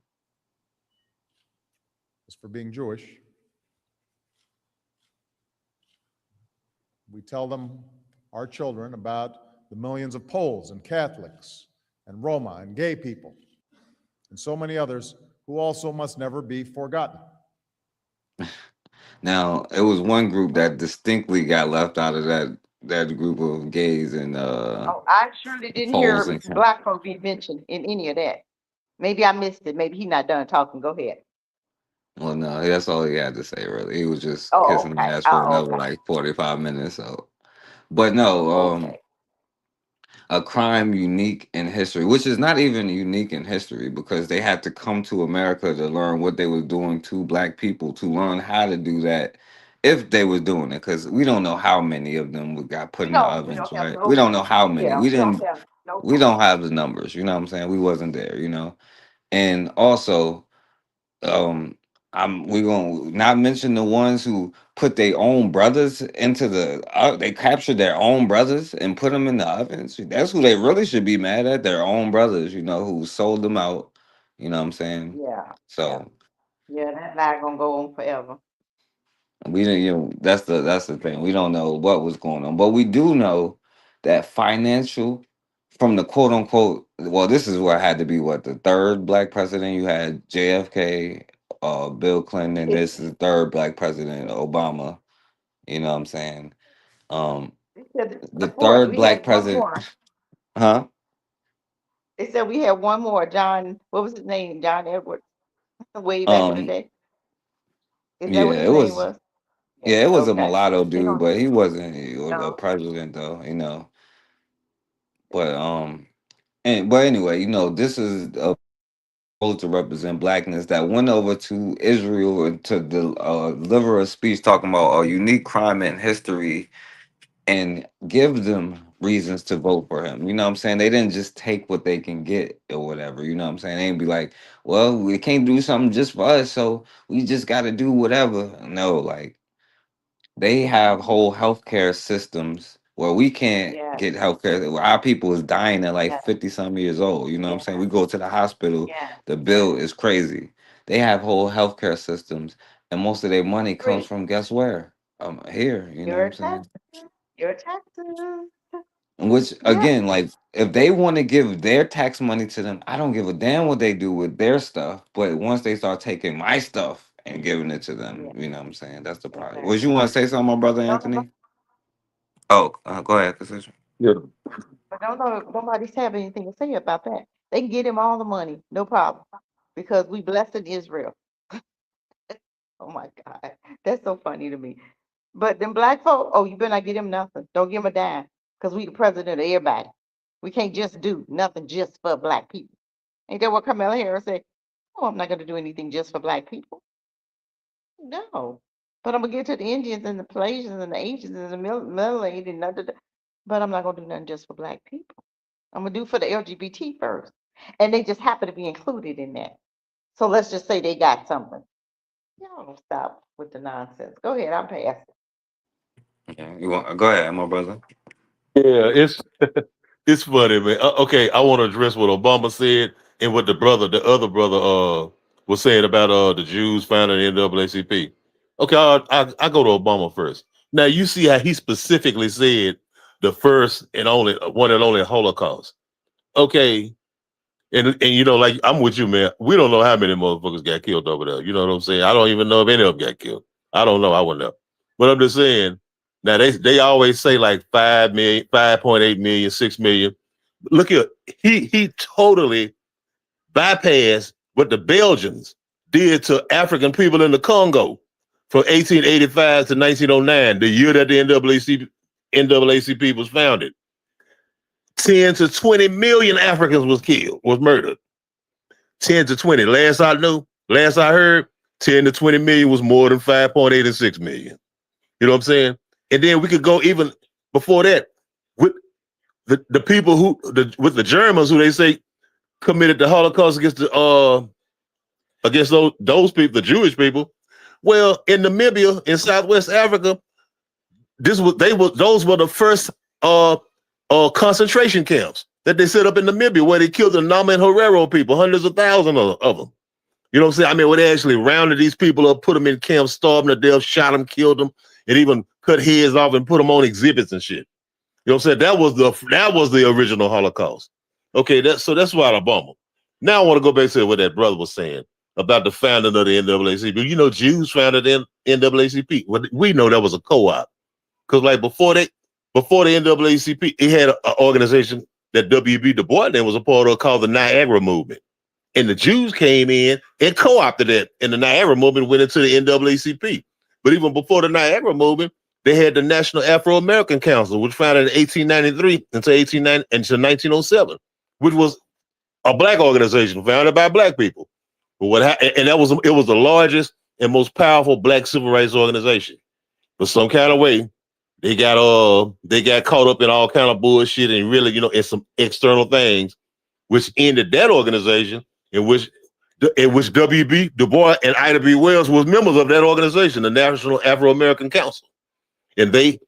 As for being Jewish, we tell them, our children, about the millions of Poles and Catholics and Roma and gay people and so many others who also must never be forgotten. Now, it was one group that distinctly got left out of that group of gays and Oh, I surely didn't Poles hear and black folk be mentioned in any of that. Maybe I missed it. Maybe he's not done talking. Go ahead. well, no, that's all he had to say, really. He was just Oh, kissing the okay. ass for Oh, another okay. like 45 minutes. So, but no, Okay. a crime unique in history, which is not even unique in history because they had to come to America to learn what they were doing to black people, to learn how to do that if they was doing it. Because we don't know how many of them got put in the We ovens, don't have right? no, We don't know how many. yeah, We we don't didn't. have no We don't have the numbers. You know what I'm saying? We wasn't there. You know, and also we gonna not mention the ones who put their own brothers into the they captured their own brothers and put them in the ovens. That's who they really should be mad at, their own brothers, you know, who sold them out. You know what I'm saying? yeah, So yeah, that's not gonna go on forever. we didn't, you know, that's the thing. We don't know what was going on, but we do know that financial from the quote unquote, well, this is where it had to be what, the third black president. You had JFK, Bill Clinton, and this is the third black president, Obama. You know what I'm saying? They said The the fourth, third we had black one president, more. huh? They said we had one more, John, what was his name? John Edwards, way back in the Um, day. Is that yeah, what his it name was, was? Yeah, yeah, it was a okay. mulatto They dude, gonna, but he wasn't a no, president though, you know. But but anyway, you know, this is a to represent blackness that went over to Israel and to deliver a speech talking about a unique crime in history and give them reasons to vote for him. You know what I'm saying? They didn't just take what they can get or whatever. You know what I'm saying? They ain't be like, well, we can't do something just for us, so we just got to do whatever. No, like they have whole healthcare systems where we can't yes, get healthcare. Our people is dying at like yes, 50 some years old. You know what I'm yes, saying? We go to the hospital, yes. the bill is crazy. They have whole healthcare systems, and most of their money comes Free. from guess where? Here. You know what Your I'm saying? taxes, your taxes. Which Yeah, again, like if they want to give their tax money to them, I don't give a damn what they do with their stuff. But once they start taking my stuff and giving it to them, yeah, you know what I'm saying? That's the problem. exactly. Was you want to say something, my brother No, no, Anthony? Oh, go ahead, Cassandra. Yeah. but nobody's have anything to say about that. They can get him all the money, no problem, because we blessed in Israel. Oh my God, that's so funny to me. But them black folk, oh, you better not get him nothing. Don't give him a dime, because we the president of everybody. We can't just do nothing just for black people. Ain't that what Kamala Harris said? Oh, I'm not going to do anything just for black people. No, but I'm gonna get to the Indians and the Pelagians and the Asians and the Malay and but I'm not gonna do nothing just for black people. I'm gonna do for the LGBT first, and they just happen to be included in that. So let's just say they got something. Y'all don't stop with the nonsense. Go ahead, I'm past. Yeah, you want go ahead, my brother. Yeah, it's funny, man. Okay, I want to address what Obama said and what the other brother, was saying about the Jews founding the NAACP. Okay, I go to Obama first. Now you see how he specifically said the first and only one and only Holocaust. Okay, and you know, like I'm with you, man. We don't know how many motherfuckers got killed over there. You know what I'm saying? I don't even know if any of them got killed. I don't know. I wouldn't know. But I'm just saying. Now they always say like 5 million, 5.8 million, 6 million. Look here, he totally bypassed what the Belgians did to African people in the Congo from 1885 to 1909, the year that the NAACP NAACP was founded, 10 to 20 million Africans was murdered. 10 to 20. Last I heard, 10 to 20 million was more than 5.86 million. You know what I'm saying? And then we could go even before that with the people with the Germans who they say committed the Holocaust against those people, the Jewish people. Well, in Namibia, in Southwest Africa, those were the first concentration camps that they set up in Namibia, where they killed the Nama and Herero people, hundreds of thousands of them. You know what I'm saying? I mean, where they actually rounded these people up, put them in camps, starved them to death, shot them, killed them, and even cut heads off and put them on exhibits and shit. You know what I'm saying? That was the original Holocaust. Okay, so that's why I bummer. Now I want to go back to what that brother was saying about the founding of the NAACP. You know, Jews founded the NAACP. Well, we know that was a co-op. Because like before the NAACP, it had an organization that W.B. Du Bois then was a part of called the Niagara Movement. And the Jews came in and co-opted that, and the Niagara Movement went into the NAACP. But even before the Niagara Movement, they had the National Afro-American Council, which founded in 1893 until 1907, which was a black organization founded by black people. But it was the largest and most powerful black civil rights organization. But some kind of way, they got caught up in all kind of bullshit and really, in some external things, which ended that organization, in which W.B. Du Bois and Ida B. Wells was members of that organization, the National Afro-American Council. And they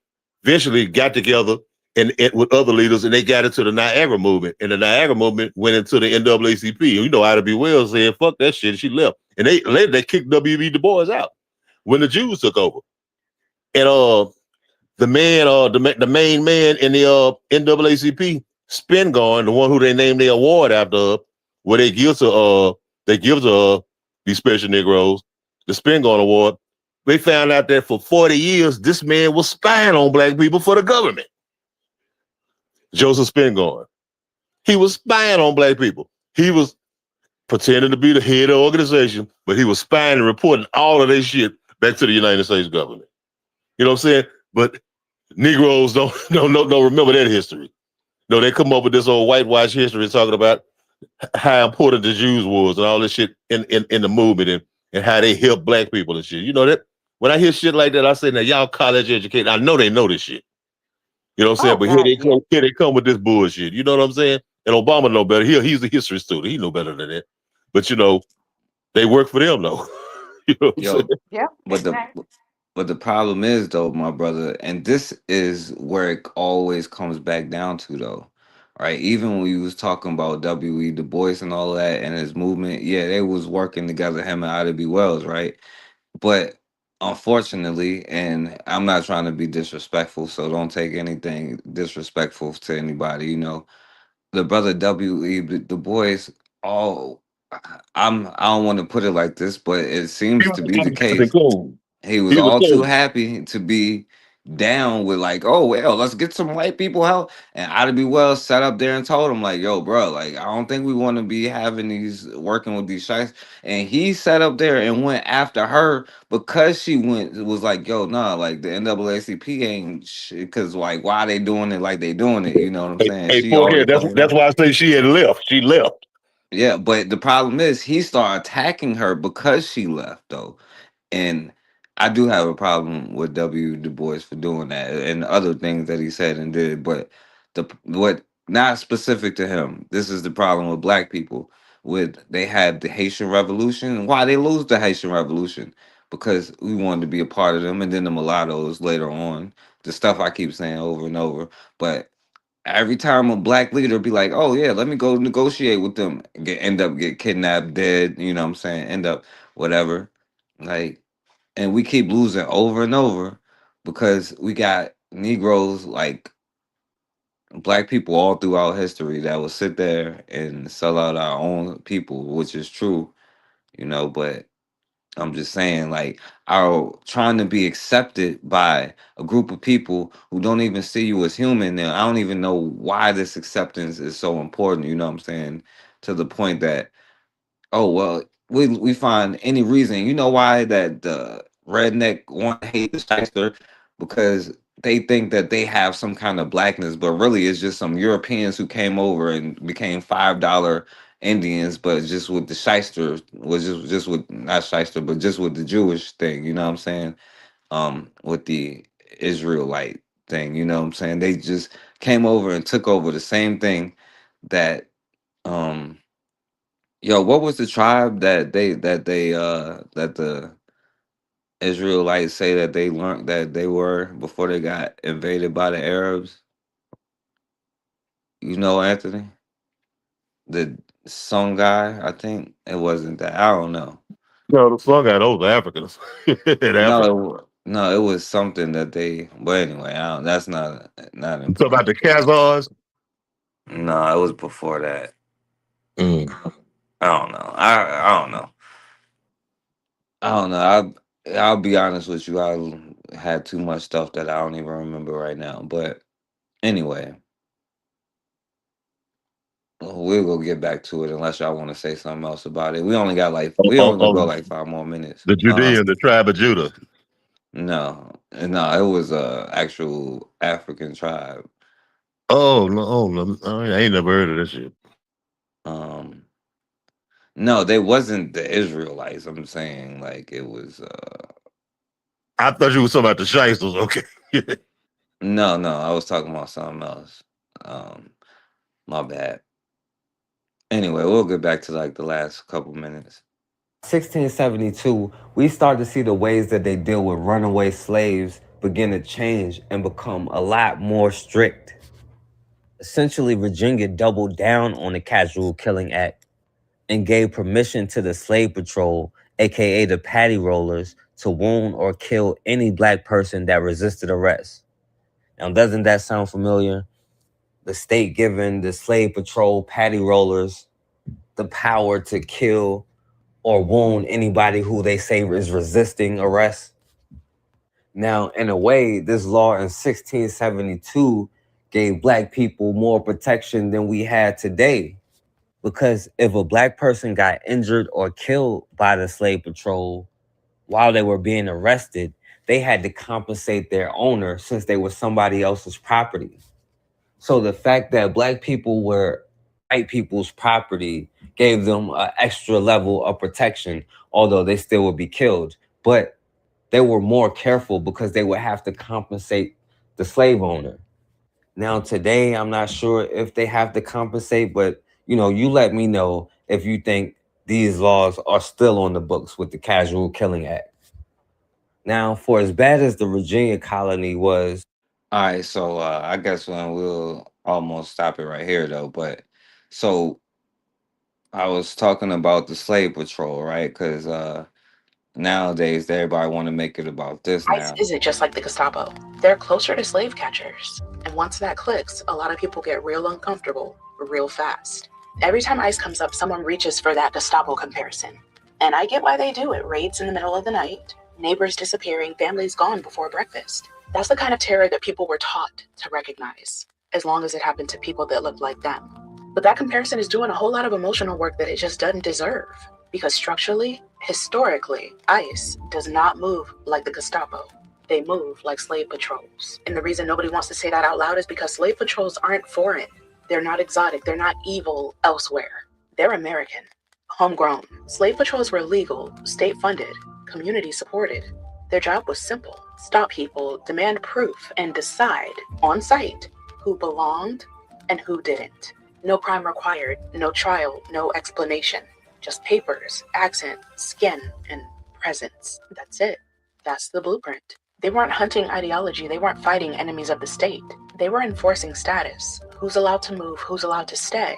eventually got together and with other leaders, and they got into the Niagara Movement. And the Niagara Movement went into the NAACP. And Ida B. Wells said, fuck that shit. She left. And they kicked W.B. Du Bois out when the Jews took over. And the main man in the NAACP, Spingarn, the one who they named their award after, where they give to these special Negroes, the Spingarn Award. They found out that for 40 years, this man was spying on black people for the government. Joseph Spingarn. He was spying on black people. He was pretending to be the head of the organization, but he was spying and reporting all of this shit back to the United States government. You know what I'm saying? But Negroes don't remember that history. No, they come up with this old whitewash history talking about how important the Jews was and all this shit in the movement and how they helped black people and shit. You know that when I hear shit like that, I say, now y'all college educated. I know they know this shit. You know what I'm saying? But here they come with this bullshit. You know what I'm saying? And Obama know better. He's a history student. He know better than that. But they work for them though. You know what I'm saying? Yep. But the problem is though, my brother, and this is where it always comes back down to though, right? Even when we was talking about W.E. Du Bois and all that and his movement, yeah, they was working together, him and Ida B. Wells, right? But unfortunately, and I'm not trying to be disrespectful, so don't take anything disrespectful to anybody, the brother W.E. Du Bois, all I don't want to put it like this, but it seems to be the case. He was all too happy to be down with like, oh well, let's get some white people help. And Ida B. Wells sat up there and told him like, yo, bro, like I don't think we want to be working with these shites. And he sat up there and went after her because she was like, yo, nah, like the NAACP ain't because like why they doing it like they doing it? You know what I'm saying? Hey, that's why I say she had left. She left. Yeah, but the problem is he started attacking her because she left though. And I do have a problem with W. Du Bois for doing that and other things that he said and did, but what not specific to him. This is the problem with black people. They had the Haitian Revolution. Why they lose the Haitian Revolution? Because we wanted to be a part of them, and then the mulattoes later on. The stuff I keep saying over and over, but every time a black leader be like, "Oh yeah, let me go negotiate with them," end up get kidnapped, dead. You know what I'm saying? End up whatever. Like and we keep losing over and over because we got Negroes like black people all throughout history that will sit there and sell out our own people, which is true, but I'm just saying, like, our trying to be accepted by a group of people who don't even see you as human. And I don't even know why this acceptance is so important, you know what I'm saying? To the point that oh well, we find any reason. You know why that the redneck want to hate the shyster? Because they think that they have some kind of blackness, but really it's just some Europeans who came over and became $5 Indians, but just with the shyster was just with not shyster, but just with the Jewish thing, you know what I'm saying? With the Israelite thing, you know what I'm saying? They just came over and took over the same thing that um yo, what was the tribe that the Israelites say that they learned that they were before they got invaded by the Arabs? You know, Anthony? The song guy, I think it wasn't that. I don't know. No, the song got those Africans in Africa. No, it was something that they. But anyway, that's not You talk about important. the Khazars? No, it was before that. Mm. I don't know. I don't know. I don't know. I'll be honest with you. I had too much stuff that I don't even remember right now. But anyway, we'll go get back to it unless y'all want to say something else about it. We only gonna go like 5 more minutes. The Judean, the tribe of Judah. No, it was a actual African tribe. Oh no, I ain't never heard of this shit. No, they wasn't the Israelites. I'm saying like it was. I thought you was talking about the Shysters. Okay. No, I was talking about something else. My bad. Anyway, we'll get back to like the last couple minutes. 1672, we start to see the ways that they deal with runaway slaves begin to change and become a lot more strict. Essentially, Virginia doubled down on the Casual Killing Act and gave permission to the Slave Patrol, aka the Patty Rollers, to wound or kill any black person that resisted arrest. Now, doesn't that sound familiar? The state giving the Slave Patrol Patty Rollers the power to kill or wound anybody who they say is resisting arrest. Now, in a way, this law in 1672 gave black people more protection than we had today. Because if a black person got injured or killed by the slave patrol while they were being arrested, they had to compensate their owner since they were somebody else's property. So the fact that black people were white people's property gave them an extra level of protection, although they still would be killed. But they were more careful because they would have to compensate the slave owner. Now, today, I'm not sure if they have to compensate, but you let me know if you think these laws are still on the books with the Casual Killing Act. Now, for as bad as the Virginia colony was. All right, so I guess we'll almost stop it right here though. But so I was talking about the slave patrol, right? Because nowadays everybody want to make it about this ICE now. isn't just like the Gestapo. They're closer to slave catchers. And once that clicks, a lot of people get real uncomfortable real fast. Every time ICE comes up, someone reaches for that Gestapo comparison. And I get why they do it. Raids in the middle of the night, neighbors disappearing, families gone before breakfast. That's the kind of terror that people were taught to recognize, as long as it happened to people that looked like them. But that comparison is doing a whole lot of emotional work that it just doesn't deserve. Because structurally, historically, ICE does not move like the Gestapo. They move like slave patrols. And the reason nobody wants to say that out loud is because slave patrols aren't foreign. They're not exotic. They're not evil elsewhere. They're American, homegrown. Slave patrols were legal, state-funded, community-supported. Their job was simple. Stop people, demand proof, and decide on site who belonged and who didn't. No crime required, no trial, no explanation. Just papers, accent, skin, and presence. That's it. That's the blueprint. They weren't hunting ideology. They weren't fighting enemies of the state. They were enforcing status. Who's allowed to move? Who's allowed to stay?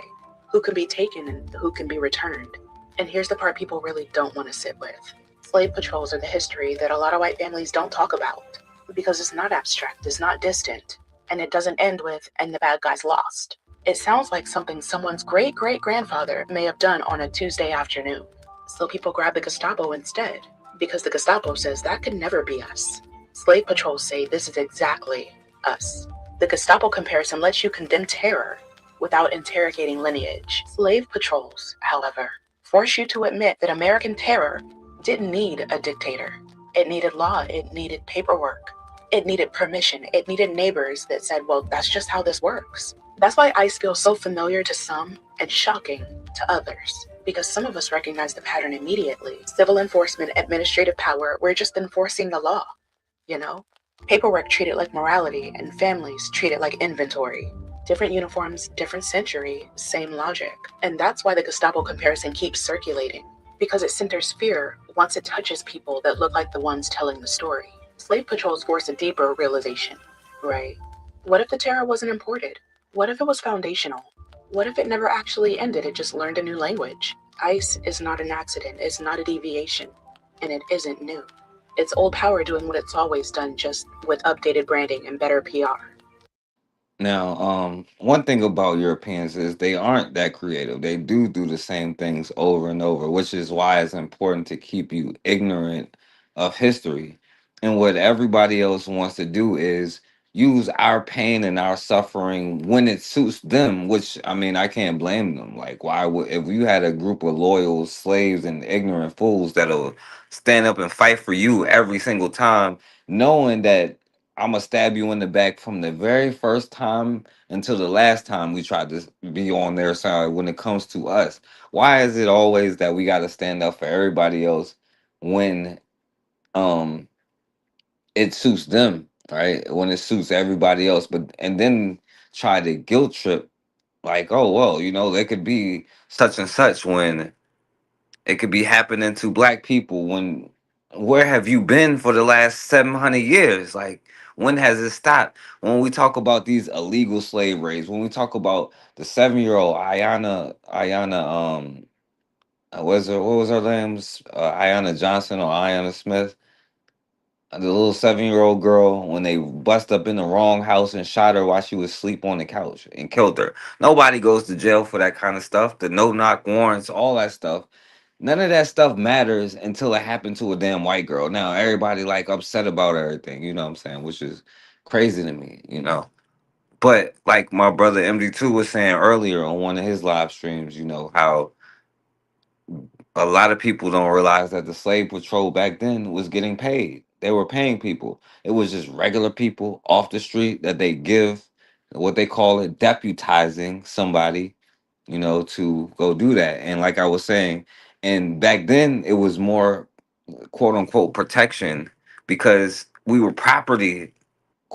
Who can be taken and who can be returned? And here's the part people really don't want to sit with. Slave patrols are the history that a lot of white families don't talk about because it's not abstract, it's not distant, and it doesn't end with, and the bad guys lost. It sounds like something someone's great-great-grandfather may have done on a Tuesday afternoon. So people grab the Gestapo instead, because the Gestapo says that could never be us. Slave patrols say this is exactly us. The Gestapo comparison lets you condemn terror without interrogating lineage. Slave patrols, however, force you to admit that American terror didn't need a dictator. It needed law, it needed paperwork. It needed permission. It needed neighbors that said, well, that's just how this works. That's why ICE feels so familiar to some and shocking to others, because some of us recognize the pattern immediately. Civil enforcement, administrative power, we're just enforcing the law, you know? Paperwork treated like morality and families treated like inventory. Different uniforms, different century, same logic. And that's why the Gestapo comparison keeps circulating, because it centers fear once it touches people that look like the ones telling the story. Slave patrols force a deeper realization, right? What if the terror wasn't imported? What if it was foundational? What if it never actually ended, it just learned a new language? ICE is not an accident, it's not a deviation, and it isn't new. It's old power doing what it's always done, just with updated branding and better PR. Now, one thing about Europeans is they aren't that creative. They do the same things over and over, which is why it's important to keep you ignorant of history. And what everybody else wants to do is use our pain and our suffering when it suits them, which I mean, I can't blame them. Like, why would, if you had a group of loyal slaves and ignorant fools that'll stand up and fight for you every single time, knowing that I'm gonna stab you in the back from the very first time until the last time we tried to be on their side when it comes to us. Why is it always that we got to stand up for everybody else when um it suits them, right? When it suits everybody else, but and then try to guilt trip like, oh well, you know, there could be such and such when it could be happening to black people when where have you been for the last 700 years? Like, when has it stopped? When we talk about these illegal slave raids, when we talk about the 7-year-old what was her name's Ayanna Johnson or Ayanna Smith, the little 7-year-old girl, when they bust up in the wrong house and shot her while she was asleep on the couch and killed her. Nobody goes to jail for that kind of stuff. The no knock warrants, all that stuff. None of that stuff matters until it happened to a damn white girl. Now everybody like upset about everything, you know what I'm saying? Which is crazy to me, you know. But like my brother MD2 was saying earlier on one of his live streams, you know, how a lot of people don't realize that the slave patrol back then was getting paid. They were paying people. It was just regular people off the street that they give what they call it deputizing somebody, you know, to go do that. And like I was saying, and back then it was more quote unquote protection because we were property.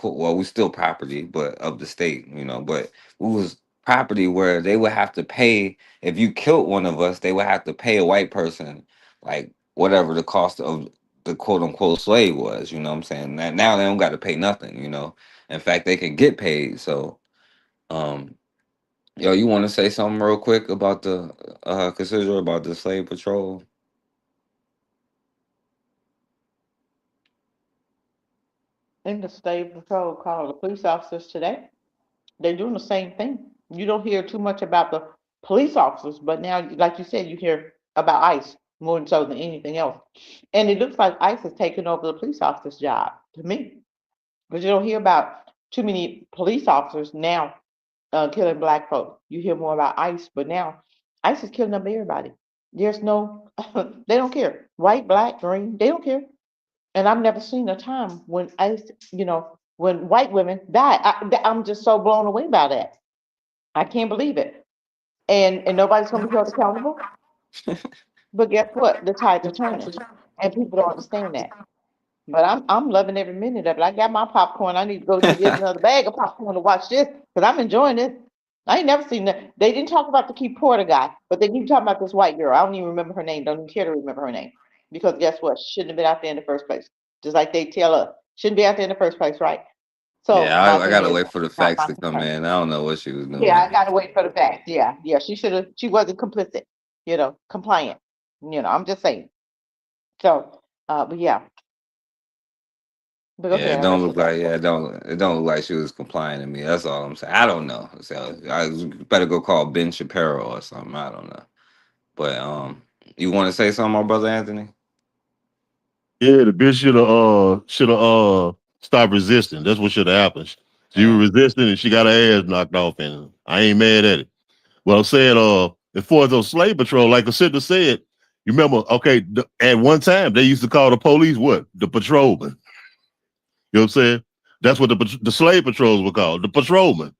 Well, we still property, but of the state, you know, but we was property where they would have to pay if you killed one of us, they would have to pay a white person like whatever the cost of the quote unquote slave was, you know what I'm saying? Now they don't got to pay nothing, you know. In fact, they can get paid. So um yo, you want to say something real quick about the consider about the slave patrol? In the state patrol called the police officers today, they're doing the same thing. You don't hear too much about the police officers, but now, like you said, you hear about ICE more so than anything else. And it looks like ICE is taking over the police officer's job to me, because you don't hear about too many police officers now killing black folks. You hear more about ICE, but now ICE is killing up everybody. There's no, they don't care. White, black, green, they don't care. And I've never seen a time when ICE, when white women die. I'm just so blown away by that. I can't believe it. And nobody's going to be held accountable. But guess what? The tides are turning, and people don't understand that. But I'm loving every minute of it. I got my popcorn. I need to go get another bag of popcorn to watch this because I'm enjoying this. I ain't never seen that. They didn't talk about the Key Porter guy, but they keep talking about this white girl. I don't even remember her name. Don't even care to remember her name because guess what? She shouldn't have been out there in the first place. Just like they tell us, shouldn't be out there in the first place, right? So Yeah, my I thing gotta is, wait for the not facts my to come concern. in. I don't know what she was Yeah, I doing. gotta wait for the facts. Yeah, yeah. She wasn't complicit, compliant. I'm just saying. So, but yeah, but go Yeah, ahead. it I don't rest look of that. like it don't look like she was complying to me. That's all I'm saying. I don't know. So better go call Ben Shapiro or something. I don't know. But you want to say something, my brother Anthony? Yeah, the bitch should have stopped resisting. That's what should have happened. She was resisting and she got her ass knocked off, and I ain't mad at it. Well, I'm saying, as far as those slave patrol, like Cassandra said, you remember, at one time they used to call the police what? The patrolman. You know what I'm saying? That's what the slave patrols were called. The patrolmen,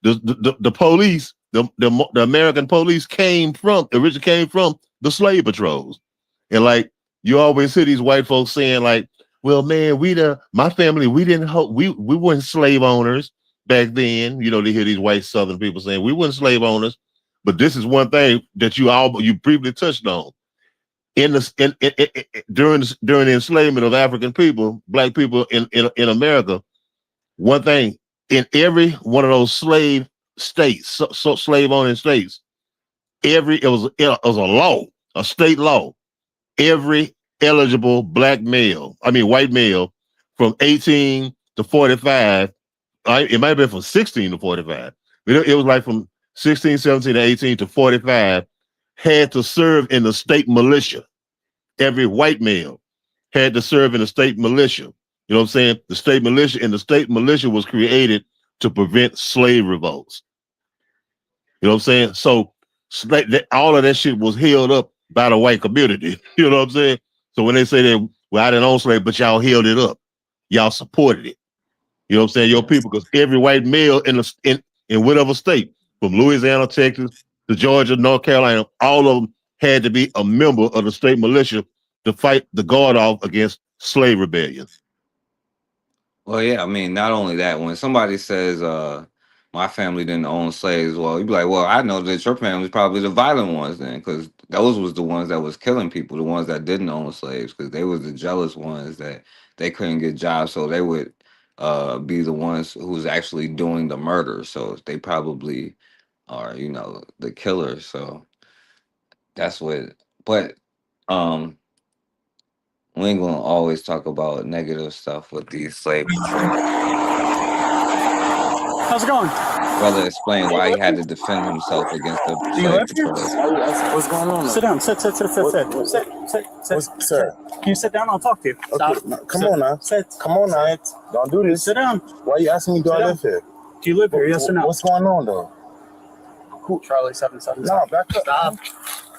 the police, the American police originally came from the slave patrols. And like you always hear these white folks saying, like, well, man, my family, we weren't slave owners back then. You know, they hear these white Southern people saying we weren't slave owners. But this is one thing that you briefly touched on. During the enslavement of African people, black people in America, one thing in every one of those slave states, so slave owning states, it was a law, a state law. Every eligible white male from 18 to 45, it might have been from 16 to 45. It was like from 16, 17 to 18 to 45 had to serve in the state militia. Every white male had to serve in the state militia. You know what I'm saying? The state militia was created to prevent slave revolts. You know what I'm saying? So all of that shit was held up by the white community. You know what I'm saying? So when they say that, well, I didn't own slaves, but y'all held it up. Y'all supported it. You know what I'm saying? Your people, because every white male in whatever state, from Louisiana, Texas, to Georgia, North Carolina, all of them had to be a member of the state militia to fight the guard off against slave rebellion. Well, yeah, I mean, not only that, when somebody says my family didn't own slaves, well, you'd be like, well, I know that your family's probably the violent ones then, because those was the ones that was killing people, the ones that didn't own slaves, because they was the jealous ones that they couldn't get jobs, so they would be the ones who was actually doing the murder. So they probably are, the killers. So that's what. But we ain't gonna always talk about negative stuff with these slave patrols. How's it going? Brother explained why he had to defend himself against the slave patrols. What's going on? Sit down. Sit. Sir. Can you sit down? I'll talk to you. Stop. Okay, come on now. Sit. Come on now. Sit. Don't do this. Sit down. Why are you asking me, do I live here? Do you live here? Yes or no? What's going on, though? Charlie 77. No, back up.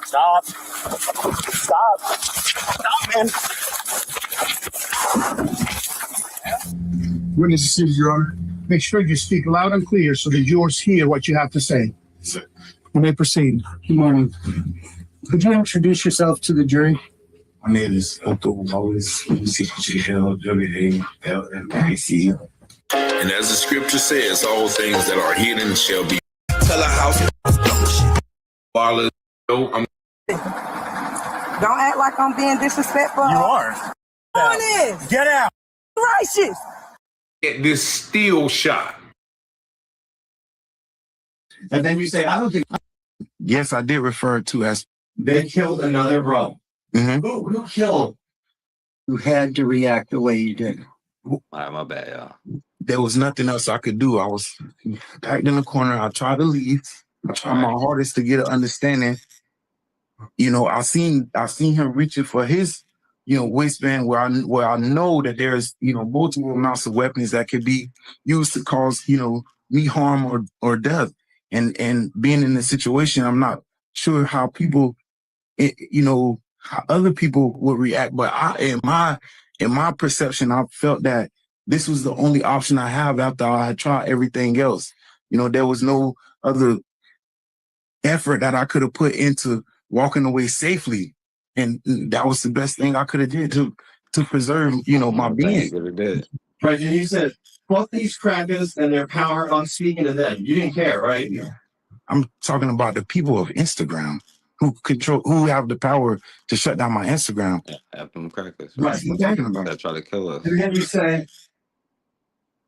Stop. Stop, man. Witness decision, Your Honor. Make sure you speak loud and clear so the jurors hear what you have to say. You may proceed. Good morning. Could you introduce yourself to the jury? My name is Otto Wallace, CGL, And as the scripture says, all things that are hidden shall be. Tell a house. Wallace, I'm. Don't act like I'm being disrespectful. You are. Honest. Get out. Righteous. Get this steel shot. And then you say, I don't think. Yes, I did refer to as. They killed another bro. Mm-hmm. Who killed? Who had to react the way you did. All right, my bad, y'all. There was nothing else I could do. I was backed in the corner. I tried to leave. I tried my hardest to get an understanding. I seen him reaching for his, waistband where I know that there's, multiple amounts of weapons that could be used to cause, me harm or death. And being in this situation, I'm not sure how people, how other people would react. But in my perception, I felt that this was the only option I have after I had tried everything else. There was no other effort that I could have put into walking away safely. And that was the best thing I could have did to preserve, my being. Right, and you said, fuck these crackers and their power on speaking to them. You didn't care, right? I'm talking about the people of Instagram who have the power to shut down my Instagram. F them crackers. Right, what you talking about? That try to kill us. And then you say,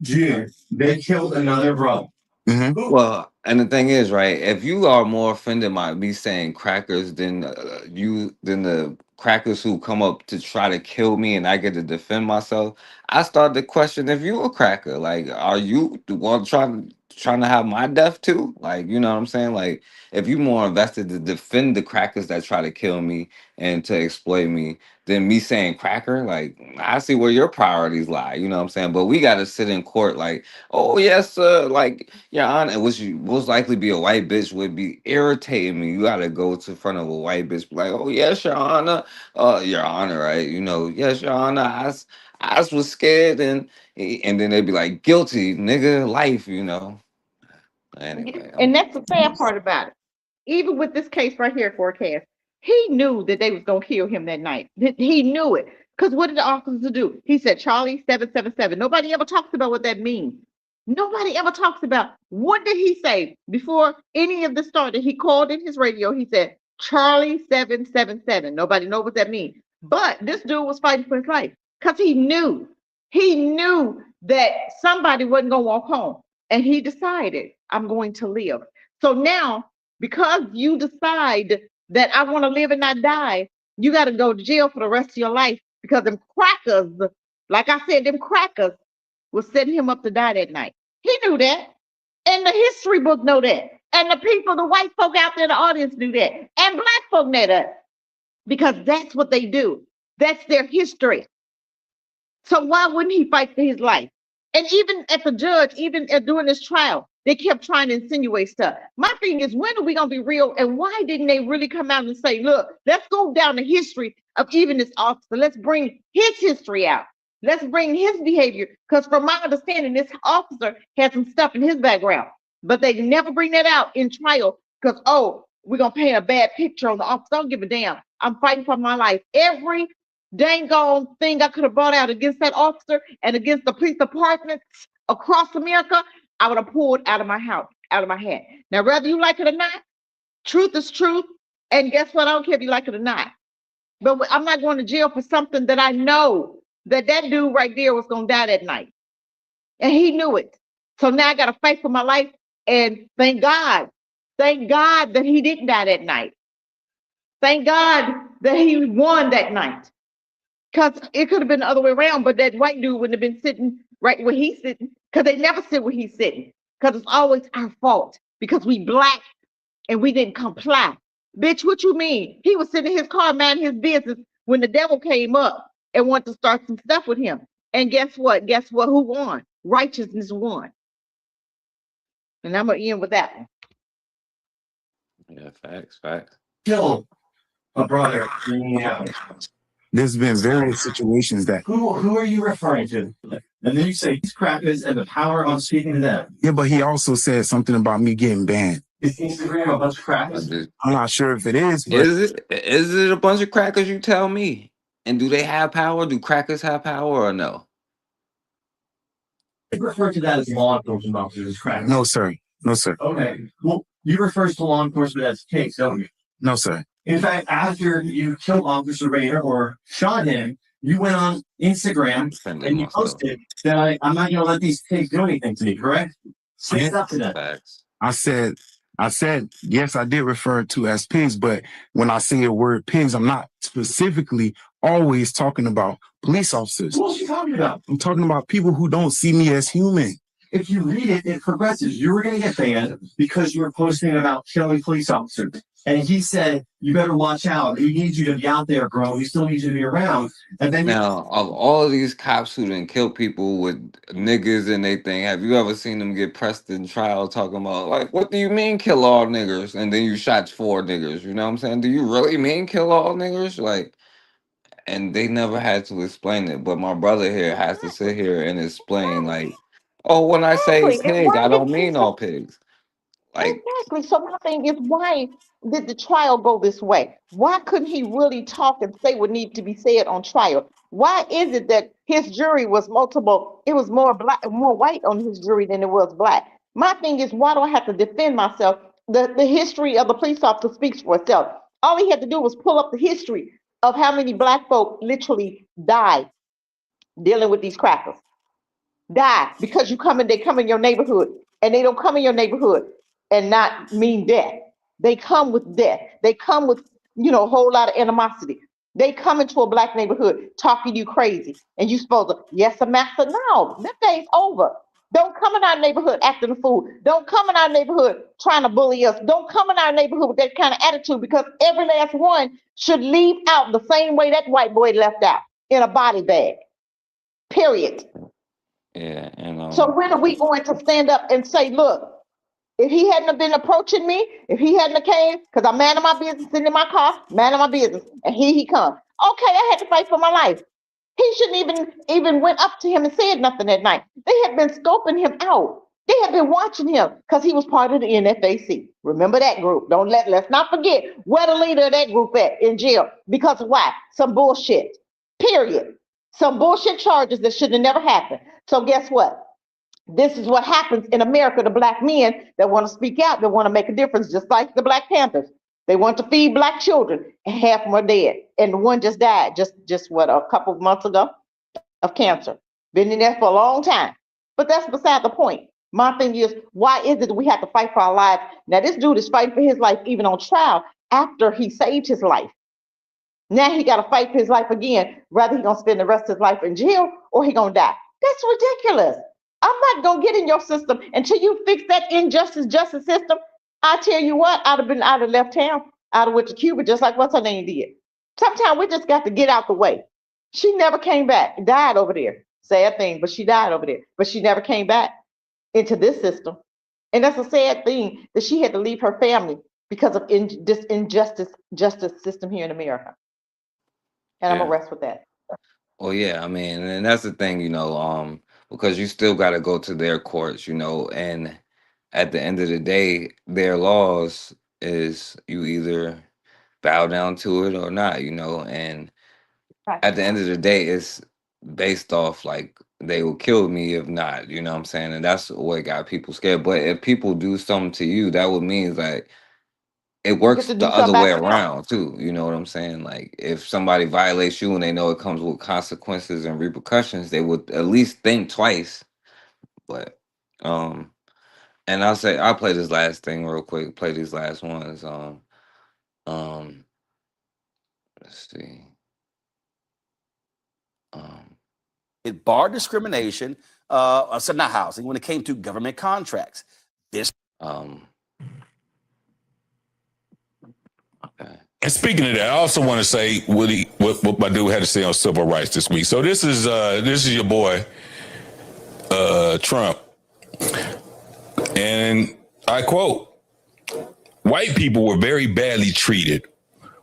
June, they killed another bro. Mm-hmm. Well, and the thing is, right, if you are more offended by me saying crackers than the crackers who come up to try to kill me and I get to defend myself, I start to question if you a cracker. Like, are you the one trying to have my death too? Like, you know what I'm saying? Like, if you more invested to defend the crackers that try to kill me and to exploit me than me saying cracker. Like, I see where your priorities lie, you know what I'm saying? But we gotta sit in court like, oh yes, like Your Honor, which you most likely be a white bitch would be irritating me. You gotta go to front of a white bitch, be like, oh yes, Your Honor, Your Honor, right? You know, yes, Your Honor, I was scared, and then they'd be like, guilty, nigga, life, you know. Anyway, And that's the sad part about it. Even with this case right here, forecast, he knew that they was gonna kill him that night. He knew it. Because what did the officer do? He said Charlie 777. Nobody ever talks about what that means. Nobody ever talks about what did he say before any of this started. He called in his radio. He said Charlie 777. Nobody know what that means. But this dude was fighting for his life because he knew that somebody wasn't gonna walk home, and he decided I'm going to live. So now, because you decide that I want to live and not die, you got to go to jail for the rest of your life because them crackers, like I said, them crackers was setting him up to die that night. He knew that. And the history book know that. And the people, the white folk out there in the audience knew that. And black folk know that. Because that's what they do. That's their history. So why wouldn't he fight for his life? And even at the judge, even during this trial, they kept trying to insinuate stuff. My thing is, when are we going to be real? And why didn't they really come out and say, look, let's go down the history of even this officer. Let's bring his history out. Let's bring his behavior. Because from my understanding, this officer had some stuff in his background. But they never bring that out in trial because, oh, we're going to paint a bad picture on the officer. I don't give a damn. I'm fighting for my life. Every dang on thing I could have brought out against that officer and against the police departments across America, I would have pulled out of my house, out of my head. Now, whether you like it or not, truth is truth. And guess what? I don't care if you like it or not. But I'm not going to jail for something that I know that dude right there was going to die that night. And he knew it. So now I got to fight for my life. And thank God that he didn't die that night. Thank God that he won that night. Because it could have been the other way around, but that white dude wouldn't have been sitting right where he's sitting, because they never sit where he's sitting, because it's always our fault, because we black and we didn't comply. Bitch, what you mean? He was sitting in his car minding his business when the devil came up and wanted to start some stuff with him. And guess what? Who won? Righteousness won. And I'm going to end with that one. Yeah, facts. Kill a brother. Yeah. There's been various situations that. Who are you referring to? And then you say these crackers and the power on speaking to them. Yeah, but he also said something about me getting banned. Is Instagram a bunch of crackers? I'm not sure if it is. But Is it a bunch of crackers? You tell me. And do they have power? Do crackers have power or no? You refer to that as law enforcement officers as crackers? No, sir. Okay. Well, you refer to law enforcement as case, don't you? No, sir. In fact, after you killed Officer Rayner or shot him, you went on Instagram and you posted that I'm not going to let these pigs do anything to me, correct? Say up to that. I said, yes, I did refer to as pigs, but when I say the word pigs, I'm not specifically always talking about police officers. What are you talking about? I'm talking about people who don't see me as human. If you read it, it progresses. You were going to get banned because you were posting about killing police officers. And he said, you better watch out. He needs you to be out there, bro. He still needs you to be around. And then now, of all of these cops who done kill people with niggas and they thing, have you ever seen them get pressed in trial talking about, like, what do you mean kill all niggers? And then you shot 4 niggers. You know what I'm saying? Do you really mean kill all niggers? Like, and they never had to explain it. But my brother here has to sit here and explain, like, oh, when I say pig, I don't mean all pigs. Like, exactly. So my thing is, why did the trial go this way? Why couldn't he really talk and say what needed to be said on trial? Why is it that his jury was multiple? It was more black, more white on his jury than it was black. My thing is, why do I have to defend myself? The history of the police officer speaks for itself. All he had to do was pull up the history of how many black folk literally died dealing with these crackers. Die because they come in your neighborhood, and they don't come in your neighborhood and not mean death. They come with death. They come with, a whole lot of animosity. They come into a black neighborhood talking you crazy, and you supposed to, yes, a master. No, that day's over. Don't come in our neighborhood acting a fool. Don't come in our neighborhood trying to bully us. Don't come in our neighborhood with that kind of attitude, because every last one should leave out the same way that white boy left out, in a body bag. Period. Yeah, and So when are we going to stand up and say, look, if he hadn't have been approaching me, if he hadn't have came, because I'm man of my business, sitting in my car, man of my business, and here he come. Okay, I had to fight for my life. He shouldn't even went up to him and said nothing that night. They had been scoping him out. They had been watching him because he was part of the NFAC. Remember that group. Let's not forget where the leader of that group at in jail. Because of why? Some bullshit. Period. Some bullshit charges that should have never happened. So guess what? This is what happens in America to black men that want to speak out, that want to make a difference, just like the Black Panthers. They want to feed black children, and half of them are dead. And one just died just what, a couple of months ago, of cancer. Been in there for a long time. But that's beside the point. My thing is, why is it that we have to fight for our lives? Now, this dude is fighting for his life even on trial after he saved his life. Now he got to fight for his life again, whether he's going to spend the rest of his life in jail or he's going to die. That's ridiculous. I'm not going to get in your system until you fix that justice system. I tell you what, I'd have left town. I'd have went to Cuba, just like what's her name did. Sometimes we just got to get out the way. She never came back, died over there. Sad thing, but she died over there. But she never came back into this system. And that's a sad thing, that she had to leave her family because of this justice system here in America. And I'm yeah. gonna rest with that. Well, yeah, I mean, and that's the thing, because you still got to go to their courts, and at the end of the day, their laws is you either bow down to it or not, and at the end of the day, it's based off like they will kill me if not, you know what I'm saying? And that's what got people scared. But if people do something to you, that would mean like it You get works to the do other something way back to them. around too. You know what I'm saying? Like if somebody violates you and they know it comes with consequences and repercussions, they would at least think twice. But and I'll play this last thing real quick, play these last ones. Um let's see. It barred discrimination, so not housing, when it came to government contracts. This And speaking of that, I also want to say what my dude had to say on civil rights this week. So this is your boy, Trump. And I quote, "White people were very badly treated,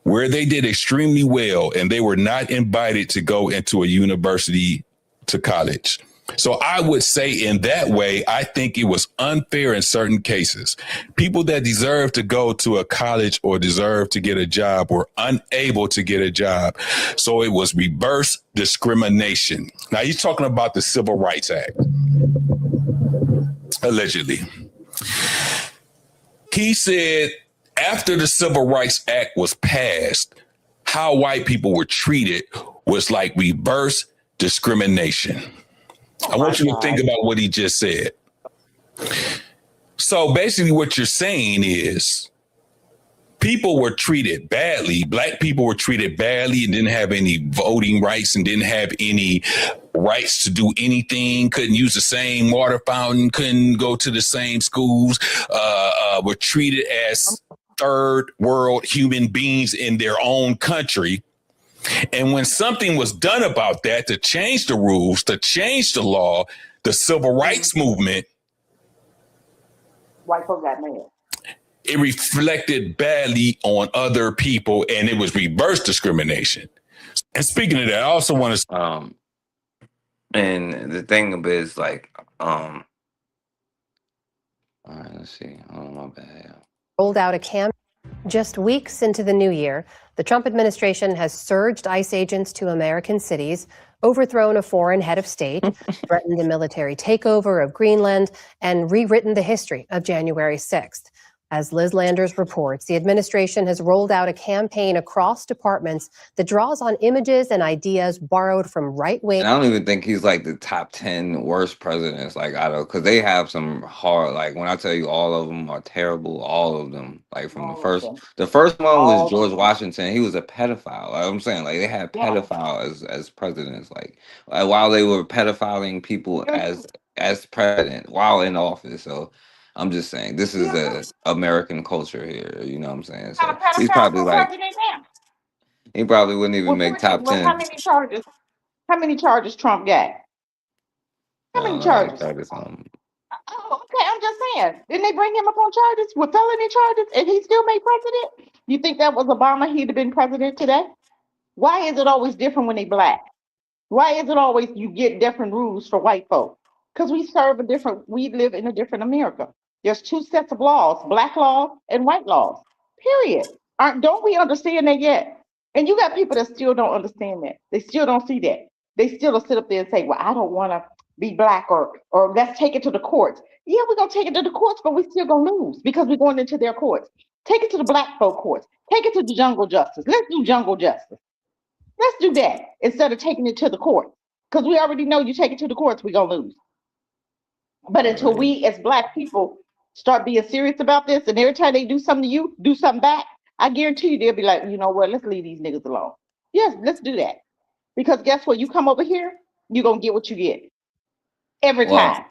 where they did extremely well, and they were not invited to go into a university to college." So I would say in that way, I think it was unfair in certain cases. People that deserve to go to a college or deserve to get a job were unable to get a job. So it was reverse discrimination. Now he's talking about the Civil Rights Act, allegedly. He said after the Civil Rights Act was passed, how white people were treated was like reverse discrimination. I want you to think about what he just said. So basically what you're saying is people were treated badly. Black people were treated badly and didn't have any voting rights and didn't have any rights to do anything, couldn't use the same water fountain, couldn't go to the same schools, were treated as third world human beings in their own country. And when something was done about that to change the rules, to change the law, the civil rights movement, white folks got mad. It reflected badly on other people, and it was reverse discrimination. And speaking of that, I also want to and the thing of it is like all right, let's see. Oh, my bad. Rolled out a campaign. Just weeks into the new year, the Trump administration has surged ICE agents to American cities, overthrown a foreign head of state, threatened a military takeover of Greenland, and rewritten the history of January 6th. As Liz Landers reports, the administration has rolled out a campaign across departments that draws on images and ideas borrowed from right-wing. And I don't even think he's like the top 10 worst presidents, like because they have some hard, like when I tell you all of them are terrible, all of them, like from the first one was George Washington. He was a pedophile. Like I'm saying, like they had pedophile as presidents, like while they were pedophiling people as president while in office. So I'm just saying this is the American culture here. You know what I'm saying? Got a So he's pedophile probably for like president now. he probably wouldn't even make top Well, how 10. many charges? How many charges Trump got? I How many don't know, like charges? 30 something. Oh, okay. I'm just saying. Didn't they bring him up on charges with felony charges, and he still made president? You think that was Obama? He'd have been president today. Why is it always different when they black? Why is it always you get different rules for white folk? Because we live in a different America. There's two sets of laws, black law and white laws. Period. Don't we understand that yet? And you got people that still don't understand that. They still don't see that. They still will sit up there and say, well, I don't want to be black or let's take it to the courts. Yeah, we're gonna take it to the courts, but we still gonna lose because we're going into their courts. Take it to the black folk courts. Take it to the jungle justice. Let's do jungle justice. Let's do that instead of taking it to the court. Because we already know you take it to the courts, we're going to lose. But until we as black people start being serious about this, and every time they do something to you, do something back, I guarantee you they'll be like, you know what, let's leave these niggas alone. Yes, let's do that. Because guess what? You come over here, you're going to get what you get. Every Well, time.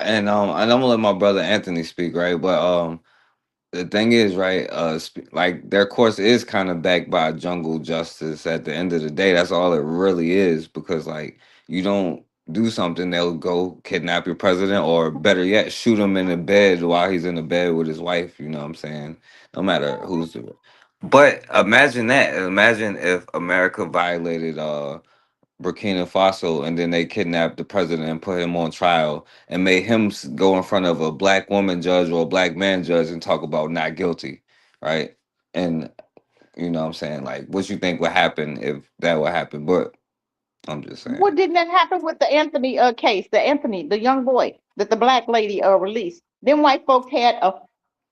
and I'm gonna let my brother Anthony speak, right? But the thing is, right, like their course is kind of backed by jungle justice at the end of the day. That's all it really is, because like you don't do something, they'll go kidnap your president, or better yet, shoot him in the bed while he's in the bed with his wife. You know what I'm saying? No matter who's the. But imagine that. Imagine if America violated Burkina Faso, and then they kidnapped the president and put him on trial and made him go in front of a black woman judge or a black man judge and talk about not guilty, right? And you know what I'm saying, like, what you think would happen if that would happen? But I'm just saying. What didn't that happen with the Anthony case? The young boy that the black lady released. Them white folks had a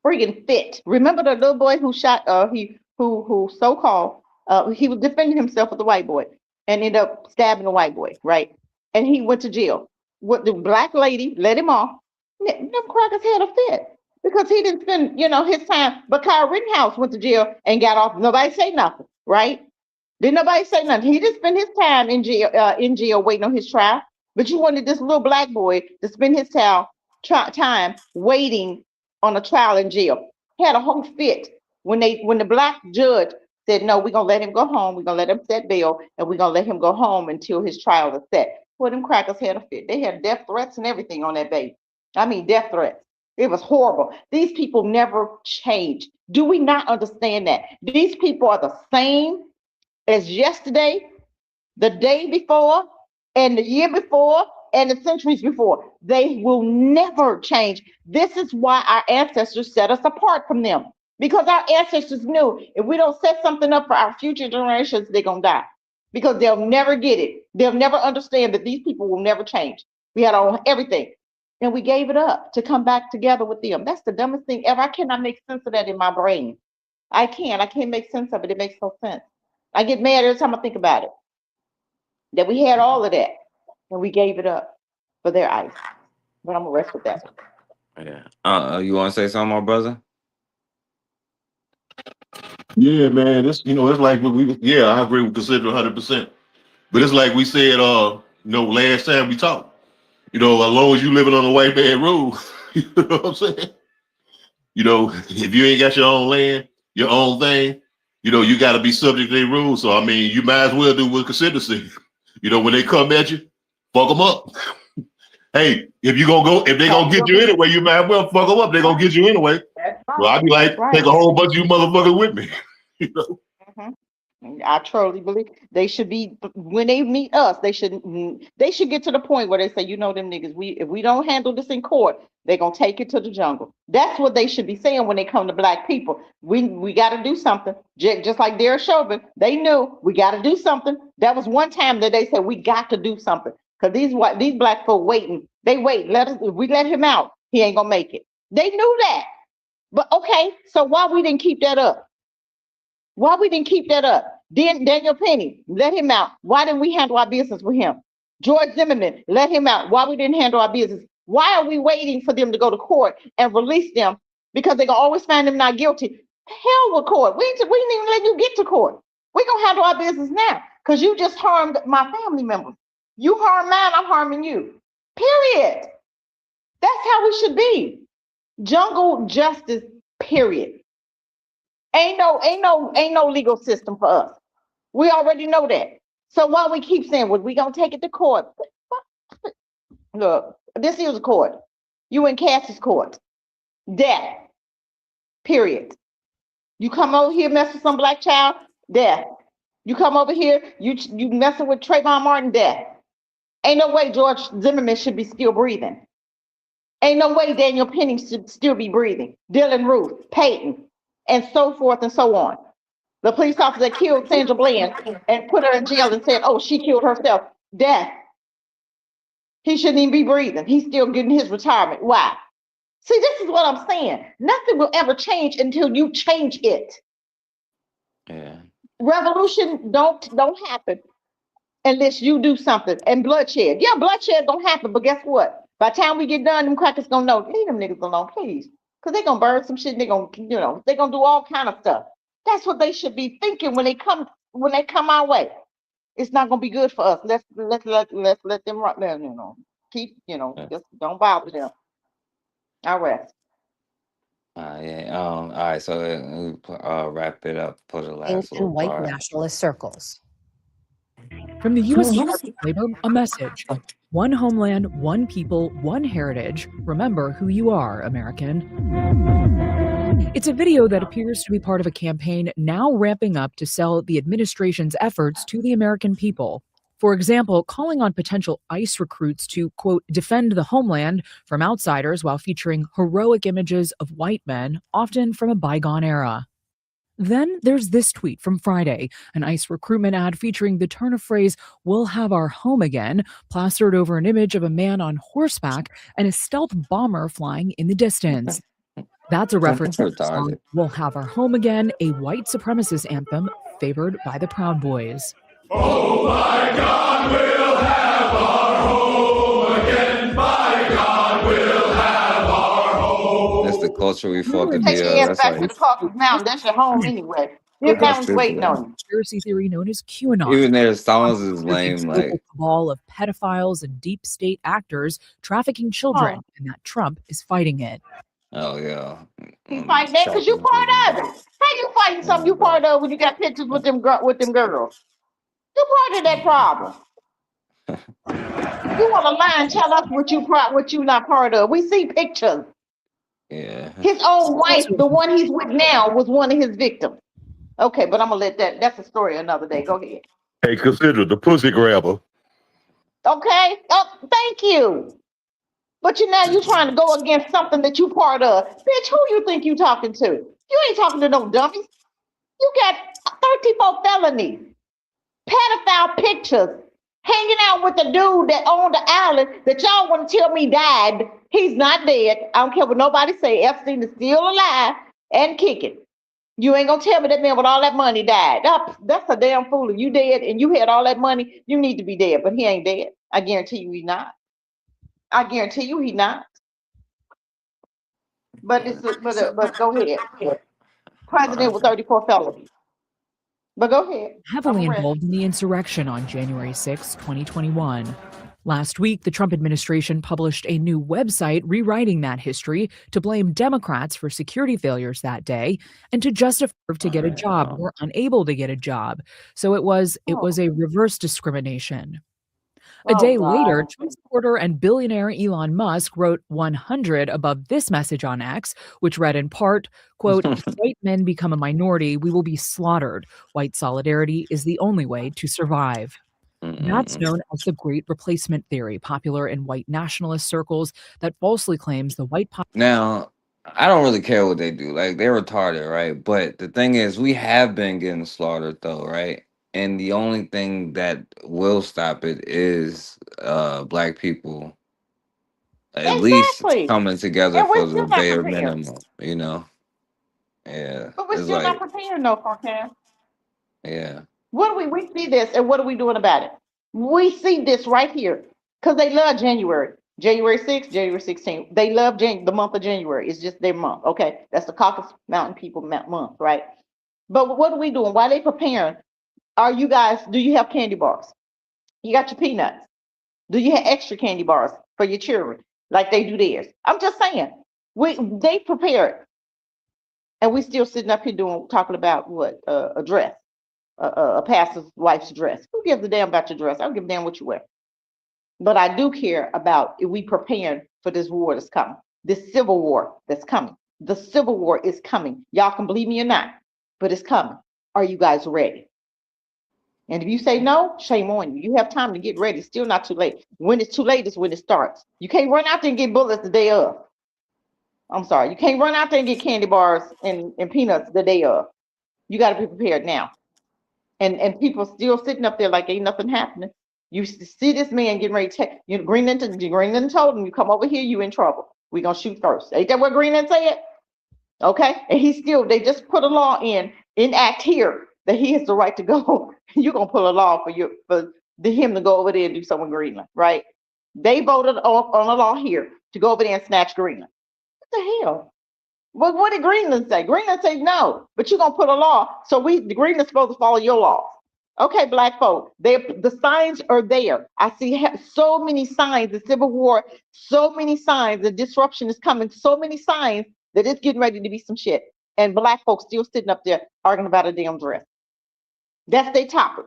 friggin' fit. Remember the little boy who shot who so-called he was defending himself with the white boy and ended up stabbing the white boy, right? And he went to jail. What the black lady let him off. Them crackers had a fit because he didn't spend, his time. But Kyle Rittenhouse went to jail and got off. Nobody say nothing, right? Didn't nobody say nothing. He didn't spend his time in jail waiting on his trial. But you wanted this little black boy to spend his time waiting on a trial in jail. He had a whole fit when the black judge said, no, we're gonna let him go home, we're gonna let him set bail, and we're gonna let him go home until his trial is set. Well, them crackers had a fit. They had death threats and everything on that baby. I mean, death threats. It was horrible. These people never change. Do we not understand that? These people are the same as yesterday, the day before, and the year before, and the centuries before. They will never change. This is why our ancestors set us apart from them. Because our ancestors knew if we don't set something up for our future generations, they're going to die. Because they'll never get it. They'll never understand that these people will never change. We had our own everything. And we gave it up to come back together with them. That's the dumbest thing ever. I cannot make sense of that in my brain. I can't make sense of it. It makes no sense. I get mad every time I think about it. That we had all of that and we gave it up for their ice. But I'm gonna rest with that. Yeah. You want to say something, my brother? Yeah, man. It's like yeah, I agree with Cassidra 100%. But it's like we said, last time we talked. As long as you living on the white man rule, you know what I'm saying? If you ain't got your own land, your own thing, you got to be subject to their rules. So I mean, you might as well do what Cassidra said. When they come at you, fuck them up. Hey, if they gonna get you anyway, you might as well fuck them up. They gonna get you anyway. Well, I'd be like, take a whole bunch of you motherfuckers with me. I truly believe they should be when they meet us. They should get to the point where they say, them niggas. If we don't handle this in court, they're gonna take it to the jungle. That's what they should be saying when they come to black people. We got to do something. Just like Derek Chauvin, they knew we got to do something. That was one time that they said we got to do something because these black folk waiting. They wait. If we let him out, he ain't gonna make it. They knew that. But okay, so why we didn't keep that up? Why we didn't keep that up? Then Daniel Penny, let him out. Why didn't we handle our business with him? George Zimmerman, let him out. Why we didn't handle our business? Why are we waiting for them to go to court and release them? Because they're gonna always find them not guilty. Hell with court. We didn't even let you get to court. We're gonna handle our business now because you just harmed my family members. You harmed mine, I'm harming you. Period. That's how we should be. Jungle justice, period. Ain't no legal system for us. We already know that. So why we keep saying, well, we gonna take it to court? Look, this is a court. You in Cass's court. Death. Period. You come over here mess with some black child, death. You come over here, you messing with Trayvon Martin, death. Ain't no way George Zimmerman should be still breathing. Ain't no way Daniel Penny should still be breathing. Dylan Ruth, Peyton, and so forth and so on. The police officer that killed Sandra Bland and put her in jail and said, oh, she killed herself. Death. He shouldn't even be breathing. He's still getting his retirement. Why? See, this is what I'm saying. Nothing will ever change until you change it. Yeah. Revolution don't happen unless you do something. And bloodshed. Yeah, bloodshed gonna happen, but guess what? By the time we get done, them crackers gonna know, leave them niggas alone, please. Because they're gonna burn some shit, they're gonna, they're gonna do all kind of stuff. That's what they should be thinking when they come our way. It's not gonna be good for us. Let's let them run there, keep, just don't bother them. I rest. Yeah. All right. So wrap it up for the Pink last little and white part. nationalist circles. From the U.S. Department of Labor, a message. One homeland, one people, one heritage. Remember who you are, American. It's a video that appears to be part of a campaign now ramping up to sell the administration's efforts to the American people. For example, calling on potential ICE recruits to, quote, defend the homeland from outsiders while featuring heroic images of white men, often from a bygone era. Then there's this tweet from Friday, an ICE recruitment ad featuring the turn of phrase, we'll have our home again, plastered over an image of a man on horseback and a stealth bomber flying in the distance. That's a reference to the song, We'll Have Our Home Again, a white supremacist anthem favored by the Proud Boys. Oh my God, we'll have our home again. By God, we'll have our home. That's the culture we fought to Take be. your ass That's back to like the Caucasus Mountain. That's your home anyway. Your family's waiting on you. Conspiracy theory known as QAnon. even their songs is lame. Global Like cabal of pedophiles and deep state actors trafficking children, and that Trump is fighting it. oh yeah. You fight that because you part of it. How you fighting something you part of when you got pictures with them girls? You part of that problem. You want to lie and tell us what you not part of. We see pictures. Yeah. His own wife, the one he's with now, was one of his victims. Okay, but I'm gonna let that's a story another day. Go ahead. Hey, consider the pussy grabber. Okay. Oh, thank you. But you trying to go against something that you part of. Bitch, who you think you talking to? You ain't talking to no dummies. You got 34 felonies, pedophile pictures, hanging out with the dude that owned the island that y'all want to tell me died. He's not dead. I don't care what nobody say. Epstein is still alive and kicking. You ain't gonna tell me that man with all that money died. That's a damn fool. If you dead and you had all that money, you need to be dead, but he ain't dead. I guarantee you he's not. I guarantee you he's not. But go ahead. President with 34 felonies. But go ahead. Heavily involved in the insurrection on January 6, 2021. Last week, the Trump administration published a new website rewriting that history to blame Democrats for security failures that day and to justify to get a job or unable to get a job. So it was a reverse discrimination. A day later, Trump supporter and billionaire Elon Musk wrote 100 above this message on X, which read in part, quote, white men become a minority, we will be slaughtered. White solidarity is the only way to survive. That's known as the Great Replacement Theory, popular in white nationalist circles that falsely claims the white now, I don't really care what they do. Like they're retarded, right? But the thing is, we have been getting slaughtered though, right? And the only thing that will stop it is black people at least coming together And for we're the still not bare prepared. minimum, you know? Yeah. But we're It's still not like, prepared, though, Farcan. yeah. We see this, and what are we doing about it? We see this right here because they love January. January 6th, January 16th. They love the month of January. It's just their month. Okay, that's the Caucasus Mountain people month, right? But what are we doing? Why are they preparing? Do you have candy bars? You got your peanuts. Do you have extra candy bars? for your children, like they do theirs. I'm just saying, they prepared, and we still sitting up here talking about what a dress, a pastor's wife's dress. Who gives a damn about your dress? I don't give a damn what you wear. But I do care about if we preparing for this war that's coming, this civil war that's coming. The civil war is coming. Y'all can believe me or not, but it's coming. Are you guys ready? And if you say no, shame on you. You have time to get ready. Still not too late. When it's too late is when it starts. You can't run out there and get bullets the day of. I'm sorry. You can't run out there and get candy bars and peanuts the day of. You got to be prepared now. And people still sitting up there like ain't nothing happening. You see this man getting ready to take, Greenland told him, you come over here, you in trouble. We're going to shoot first. Ain't that what Greenland said? Okay. And they just put a law in act here that he has the right to go. You're going to put a law for him to go over there and do something with Greenland, right? They voted on a law here to go over there and snatch Greenland. What the hell? Well, what did Greenland say? Greenland said no, but you're going to put a law. So the Greenland's supposed to follow your laws. Okay, black folk, the signs are there. I see so many signs, the Civil War, so many signs, the disruption is coming, so many signs that it's getting ready to be some shit. And black folks still sitting up there arguing about a damn dress. That's their topic,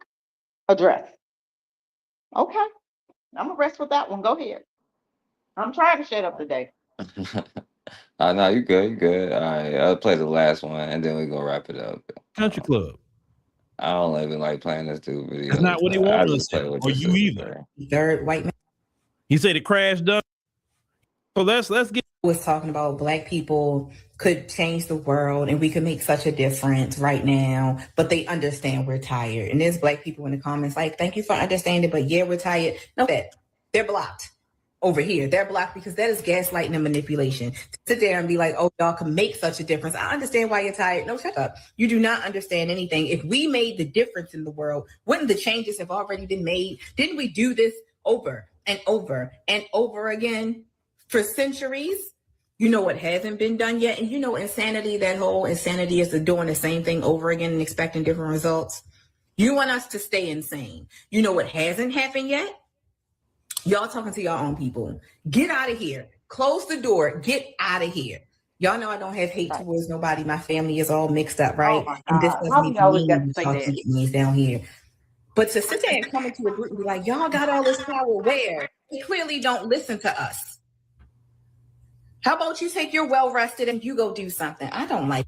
a dress. Okay, I'm gonna rest with that one. Go ahead. I'm trying to shut up today. No, you good, you good. All right, I'll play the last one and then we're gonna wrap it up. Country Club. I don't even like playing this dude video. That's not what he I wanted just to play say, with or your you sister, either. man. Third white man. He said it crashed up. So let's get was talking about black people could change the world and we could make such a difference right now, but they understand we're tired. And there's black people in the comments like, thank you for understanding, but yeah, we're tired. No, that they're blocked over here. They're blocked because that is gaslighting and manipulation. Sit there and be like, oh, y'all can make such a difference. I understand why you're tired. No, shut up. You do not understand anything. If we made the difference in the world, wouldn't the changes have already been made? Didn't we do this over and over and over again for centuries? You know what hasn't been done yet? And you know insanity, that whole insanity is doing the same thing over again and expecting different results. You want us to stay insane. You know what hasn't happened yet? Y'all talking to your own people. Get out of here. Close the door. Get out of here. Y'all know I don't have hate towards nobody. My family is all mixed up, right? Oh And this How doesn't we always got mean to say talking that? me down here. But to sit there and come into a group and be like, y'all got all this power where? They clearly don't listen to us. How about you take your well rested and you go do something? I don't like.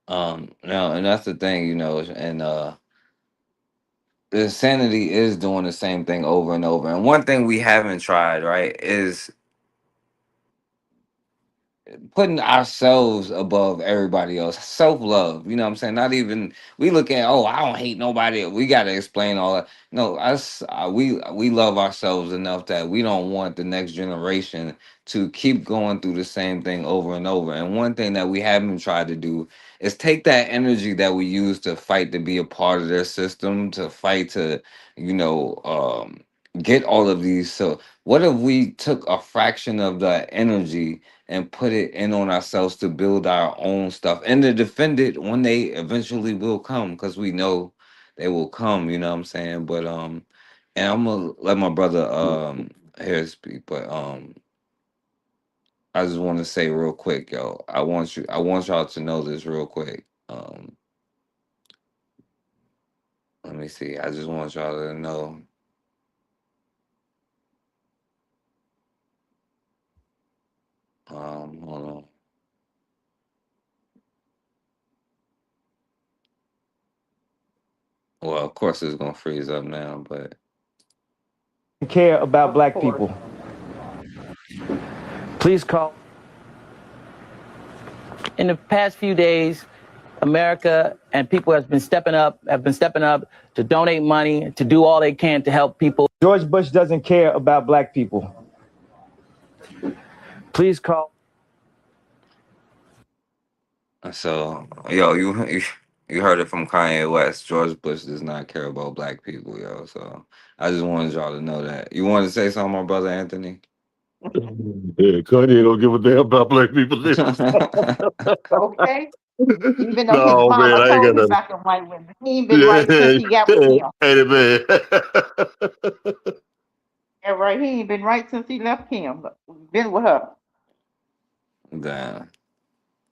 No, and that's the thing, and the insanity is doing the same thing over and over. And one thing we haven't tried, right, is putting ourselves above everybody else. Self-love, you know what I'm saying? Not even we look at, oh, I don't hate nobody. We got to explain all that. No, we love ourselves enough that we don't want the next generation to keep going through the same thing over and over. And one thing that we haven't tried to do is take that energy that we use to fight to be a part of their system, to fight to, get all of these. So what if we took a fraction of that energy and put it in on ourselves to build our own stuff and to defend it when they eventually will come, because we know they will come, you know what I'm saying? But and I'm gonna let my brother here speak, but I just want to say real quick, yo, I want y'all to know this real quick. Let me see. I just want y'all to know. Hold on. Well, of course it's gonna freeze up now, but care about black people. Please call. In the past few days, America and people have been stepping up to donate money, to do all they can to help people. George Bush doesn't care about black people. Please call. so yo, you heard it from Kanye West. George Bush does not care about black people, yo. So I just wanted y'all to know that. You want to say something, my brother Anthony? Yeah, Kanye don't give a damn about black people. Okay. Even though his No, man, mama I ain't told got him nothing. about the white women. He ain't been right since he got with him. Hey, man. And right. He ain't been right since he left Kim. Been with her. Damn.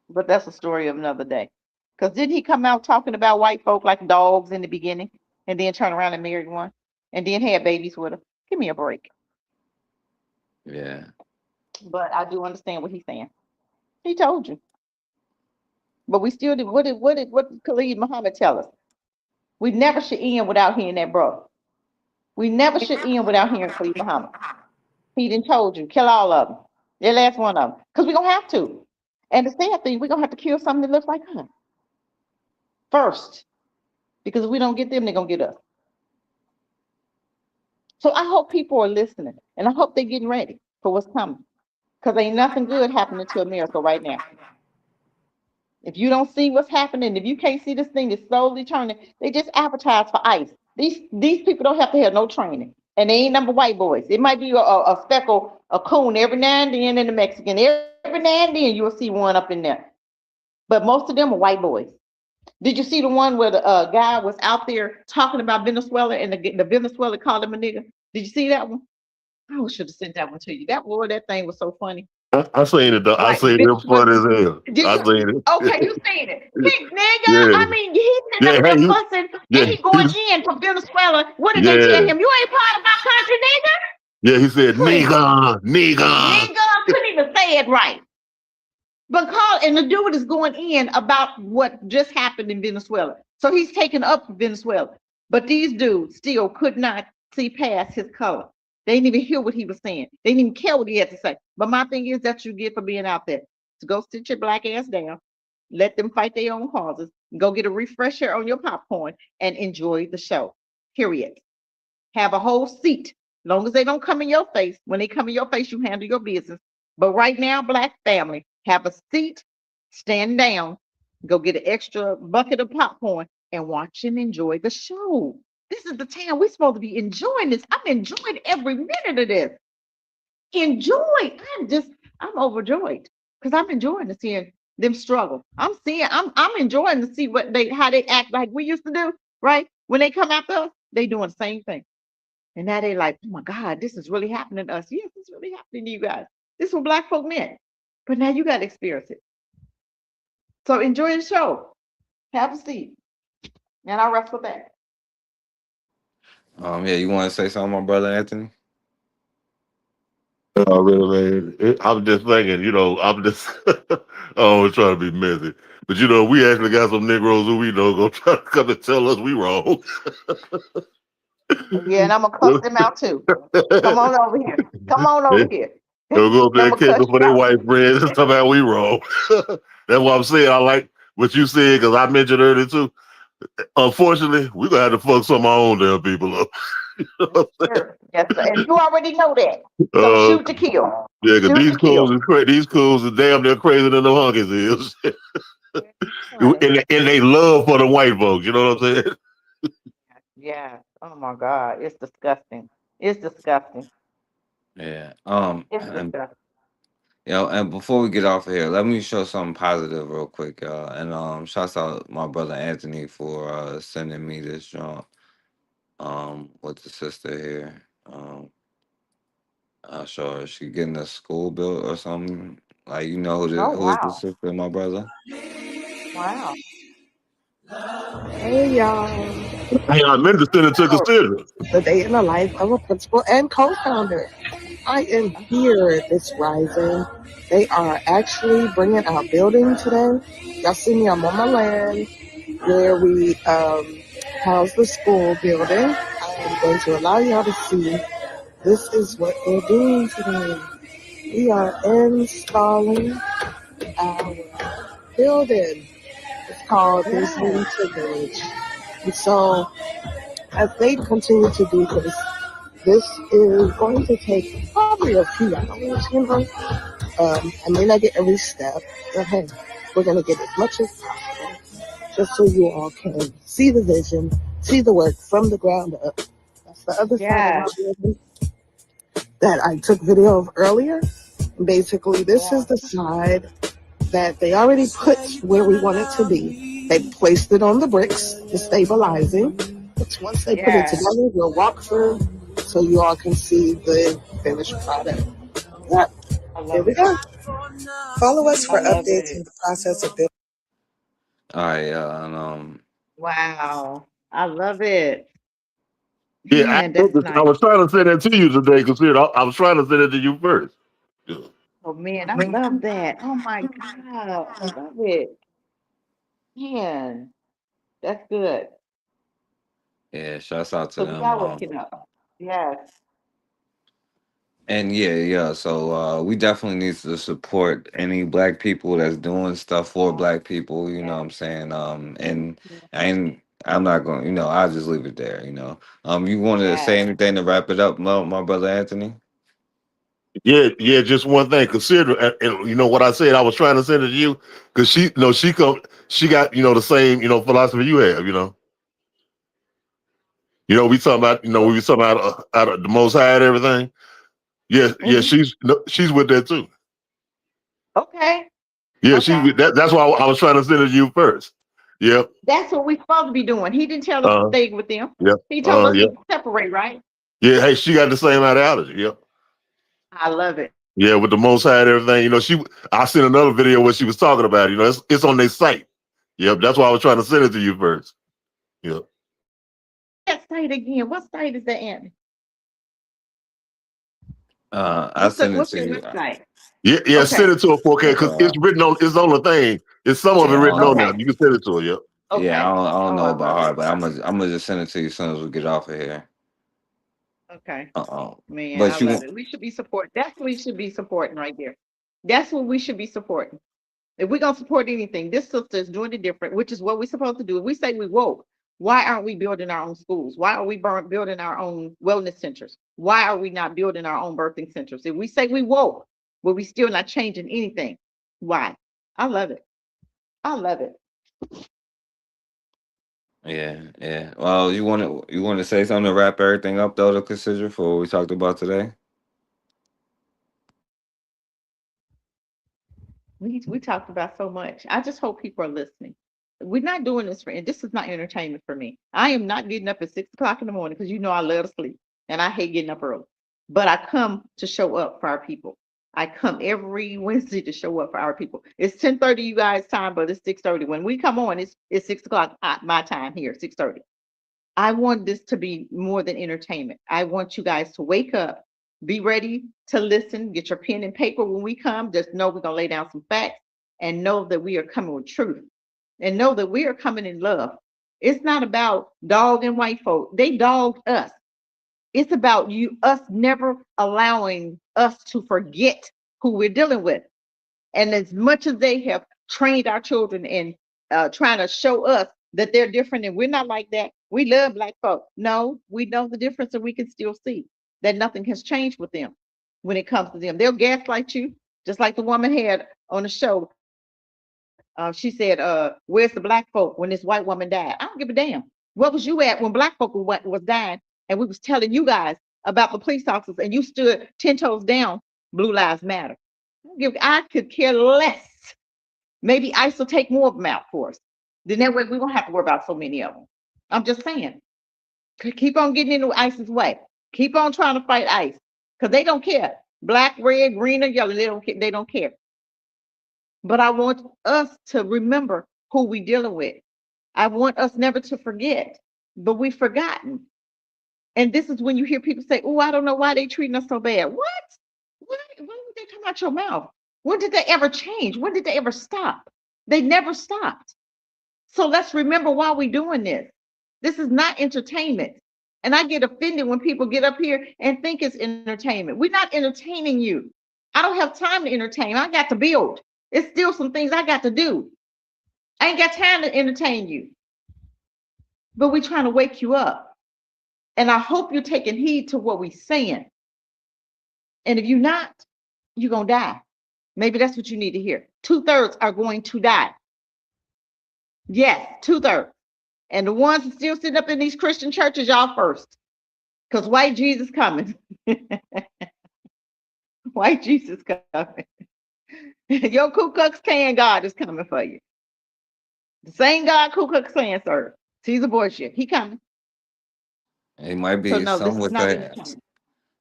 But that's a story of another day. Because didn't he come out talking about white folk like dogs in the beginning and then turn around and married one and then had babies with her? Give me a break. Yeah. But I do understand what he's saying. He told you. But we still did. What did Khalid Muhammad tell us? We never should end without hearing that brother. We never should end without hearing Khalid Muhammad. He done told you, kill all of them. The last one of them. Because we're going to have to. And the sad thing, we're going to have to kill something that looks like us first. Because if we don't get them, they're going to get us. So I hope people are listening. And I hope they're getting ready for what's coming. Because ain't nothing good happening to America right now. If you don't see what's happening, if you can't see this thing is slowly turning, they just advertise for ICE. These people don't have to have no training. And they ain't number white boys. It might be a speckle, a coon every now and then in the Mexican. Every now and then you'll see one up in there. But most of them are white boys. Did you see the one where the guy was out there talking about Venezuela and the Venezuela called him a nigga? Did you see that one? I should have sent that one to you. That thing was so funny. I seen it. I Right. seen it funny as hell. Did I you? seen it. Okay, you seen it. Big nigga. Yeah. I mean, he's sitting Yeah, up there hey, fussing yeah, and he going in for Venezuela. What did yeah. they tell him? You ain't part of my country, nigga. Yeah, he said, Please. nigga. Nigga couldn't even say it right. And the dude is going in about what just happened in Venezuela. So he's taken up for Venezuela. But these dudes still could not see past his color. They didn't even hear what he was saying. They didn't even care what he had to say. But my thing is that you get for being out there. So go sit your black ass down. Let them fight their own causes. Go get a refresher on your popcorn and enjoy the show. Period. Have a whole seat. As long as they don't come in your face. When they come in your face, you handle your business. But right now, black family, have a seat, stand down, go get an extra bucket of popcorn and watch and enjoy the show. This is the time we're supposed to be enjoying this. I'm enjoying every minute of this. Enjoy. I'm overjoyed because I'm enjoying to seeing them struggle. I'm enjoying to see how they act like we used to do, right? When they come after us, they doing the same thing. And now they like, oh my God, this is really happening to us. Yes, it's really happening to you guys. This is what black folk meant. But now you got to experience it. So enjoy the show. Have a seat. And I'll rest with that. Yeah, you want to say something, my brother Anthony? Really, man. I'm just thinking, I'm just, I always trying to be messy. But, we actually got some Negroes who we know going to try to come and tell us we wrong. Yeah, and I'm going to cuss them out too. Come on over here. Come on over here. They'll go up there and catch them for their out. white friends and talk about we wrong. That's what I'm saying. I like what you said because I mentioned earlier too. Unfortunately, we're going to have to fuck some of our own damn people up. Sure. Yes, and you already know that. So shoot to kill. Yeah, because Shoot these cools are damn near crazier than the hunkies is. and they love for the white folks, you know what I'm saying? Yeah. Oh my God. It's disgusting. It's disgusting. Yeah. It's disgusting. And before we get off of here, let me show something positive real quick, y'all. And shouts out my brother Anthony for sending me this joint. With the sister here. I'll show her. She getting a school built or something. Like, who is the sister, my brother? Wow. Hey y'all. Hey, I meant to send it to Cassidra. The day in the life of a principal and co-founder. I am here this rising. They are actually bringing our building today. Y'all see me, I'm on my land where we house the school building. I'm going to allow y'all to see. This is what they're doing today. We are installing our building. It's called His Winter Village. And so, as they continue to do this is going to take probably a few hours, I may not get every step, but hey, we're going to get as much as possible just so you all can see the vision, see the work from the ground up. That's the other side of our building that I took video of earlier. Basically, this is the side that they already put where we want it to be. They placed it on the bricks, the stabilizing. But once they put it together, we'll walk through so you all can see the finished product. Yep. I Here love we it. go. Follow us I for love updates it. in the process of building. All right, Wow. I love it. Yeah, Man, that's I nice. was trying to send that to you today because I was trying to send it to you first. Yeah. Oh man, I love that. Oh my God. I love it. Man, that's good. yeah, shouts out to So we them. are waking up. Yes. And yeah. So we definitely need to support any black people that's doing stuff for black people. You know what I'm saying? And I'm not going. I'll just leave it there. You want to say Yes. anything to wrap it up, my brother Anthony? Yeah. Just one thing. Consider, and you know what I said. I was trying to send it to you because she got the same philosophy you have. We talking about we were talking about out of the Most High and everything. Yeah. Mhm. She's with that too. Okay. Yeah, Okay. that's why I was trying to send it to you first. Yep. That's what we're supposed to be doing. He didn't tell us to Uh. stay with them. Yep. He told us Yep. to separate, right? Yeah. Hey, she got the same ideology. Yep. I love it. Yeah, with the Most High and everything. I sent another video where she was talking about it. It's on their site. Yep. That's why I was trying to send it to you first. Yep. That site again. What site is that, Anthony? I sent it What's to your you. website? Yeah. Send Okay. it to her 4K because it's written on. It's on the thing. It's some of it Yeah, written on there. Okay. You can send it to her. Yep. yeah. Okay. I don't Oh, know I about love her, it. but I'm gonna just send it to you as soon as we get off of here. Okay. Uh-oh. Man, I But you love want it. We should be supporting. That's what we should be supporting right there. That's what we should be supporting. If we're gonna support anything, this sister is doing it different, which is what we're supposed to do. If we say we woke, why aren't we building our own schools? Why are we building our own wellness centers? Why are we not building our own birthing centers? If we say we woke, but we still not changing anything, why? I love it. I love it. Yeah. Well, you want to say something to wrap everything up though to consider for what we talked about today? We talked about so much. I just hope people are listening. We're not doing this for, and this is not entertainment for me. I am not getting up at 6 o'clock in the morning because I love to sleep and I hate getting up early. But I come to show up for our people. I come every Wednesday to show up for our people. It's 10:30 you guys' time, but it's 6:30. When we come on, it's 6 o'clock my time here, 6:30. I want this to be more than entertainment. I want you guys to wake up, be ready to listen, get your pen and paper when we come. Just know we're going to lay down some facts and know that we are coming with truth and know that we are coming in love. It's not about dog and white folk. They dogged us. It's about us never allowing us to forget who we're dealing with. And as much as they have trained our children in trying to show us that they're different and we're not like that, we love black folk. No, we know the difference and we can still see that nothing has changed with them when it comes to them. They'll gaslight you, just like the woman had on the show. She said, where's the black folk when this white woman died? I don't give a damn. Where was you at when black folk was dying and we was telling you guys about the police officers and you stood 10 toes down, Blue Lives Matter. I could care less. Maybe ICE will take more of them out for us. Then that way we won't have to worry about so many of them. I'm just saying. Keep on getting into ICE's way. Keep on trying to fight ICE because they don't care. Black, red, green, or yellow, they don't care. They don't care. But I want us to remember who we dealing with. I want us never to forget, but we've forgotten. And this is when you hear people say, "Oh, I don't know why they treating us so bad." What? When did they come out your mouth? When did they ever change? When did they ever stop? They never stopped. So let's remember why we're doing this. This is not entertainment. And I get offended when people get up here and think it's entertainment. We're not entertaining you. I don't have time to entertain. I got to build. It's still some things I got to do. I ain't got time to entertain you. But we're trying to wake you up. And I hope you're taking heed to what we're saying. And if you're not, you're going to die. Maybe that's what you need to hear. 2/3 are going to die. Yes, 2/3. And the ones that still sitting up in these Christian churches, y'all first. Because white Jesus coming. White Jesus coming. Your Ku Klux Klan God is coming for you. The same God Ku Klux Klan serve. Caesar Borgia. He coming. He might So be. no, this Some is would not say. the time.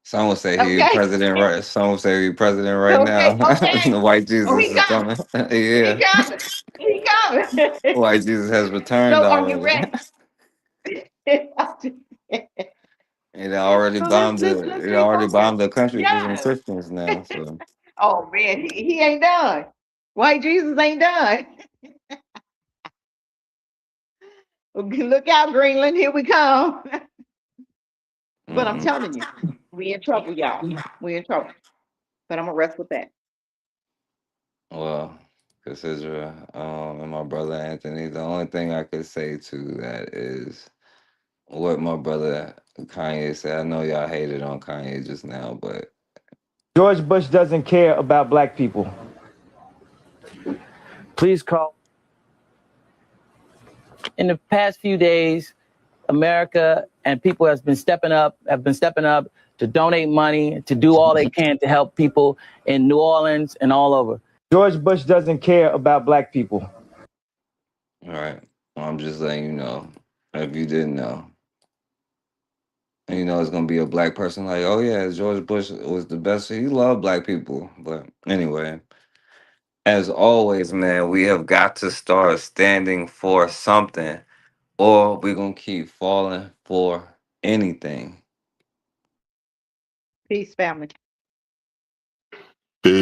Some would say he Okay. president right. Some would say he president right Okay. now. Okay. The white Oh, Jesus he is coming. coming. He Yeah, coming. He coming. white Jesus has returned So are you already. ready? It already So bombed the. let's It stay already focused. bombed the country for some Yes. Christians now. So Oh man, he ain't done. White Jesus ain't done. Look out, Greenland. Here we come. But I'm telling you, we in trouble, y'all. We in trouble. But I'm gonna rest with that. well, Cassidra, and my brother Anthony. The only thing I could say to that is what my brother Kanye said. I know y'all hated on Kanye just now, but George Bush doesn't care about black people. Please call. In the past few days, America and people have been stepping up to donate money, to do all they can to help people in New Orleans and all over. George Bush doesn't care about black people. all right. I'm just letting you know if you didn't know. And you know it's gonna be a black person like, oh yeah, George Bush was the best. He loved black people. But anyway, as always, man, we have got to start standing for something, or we're gonna keep falling for anything. Peace, family.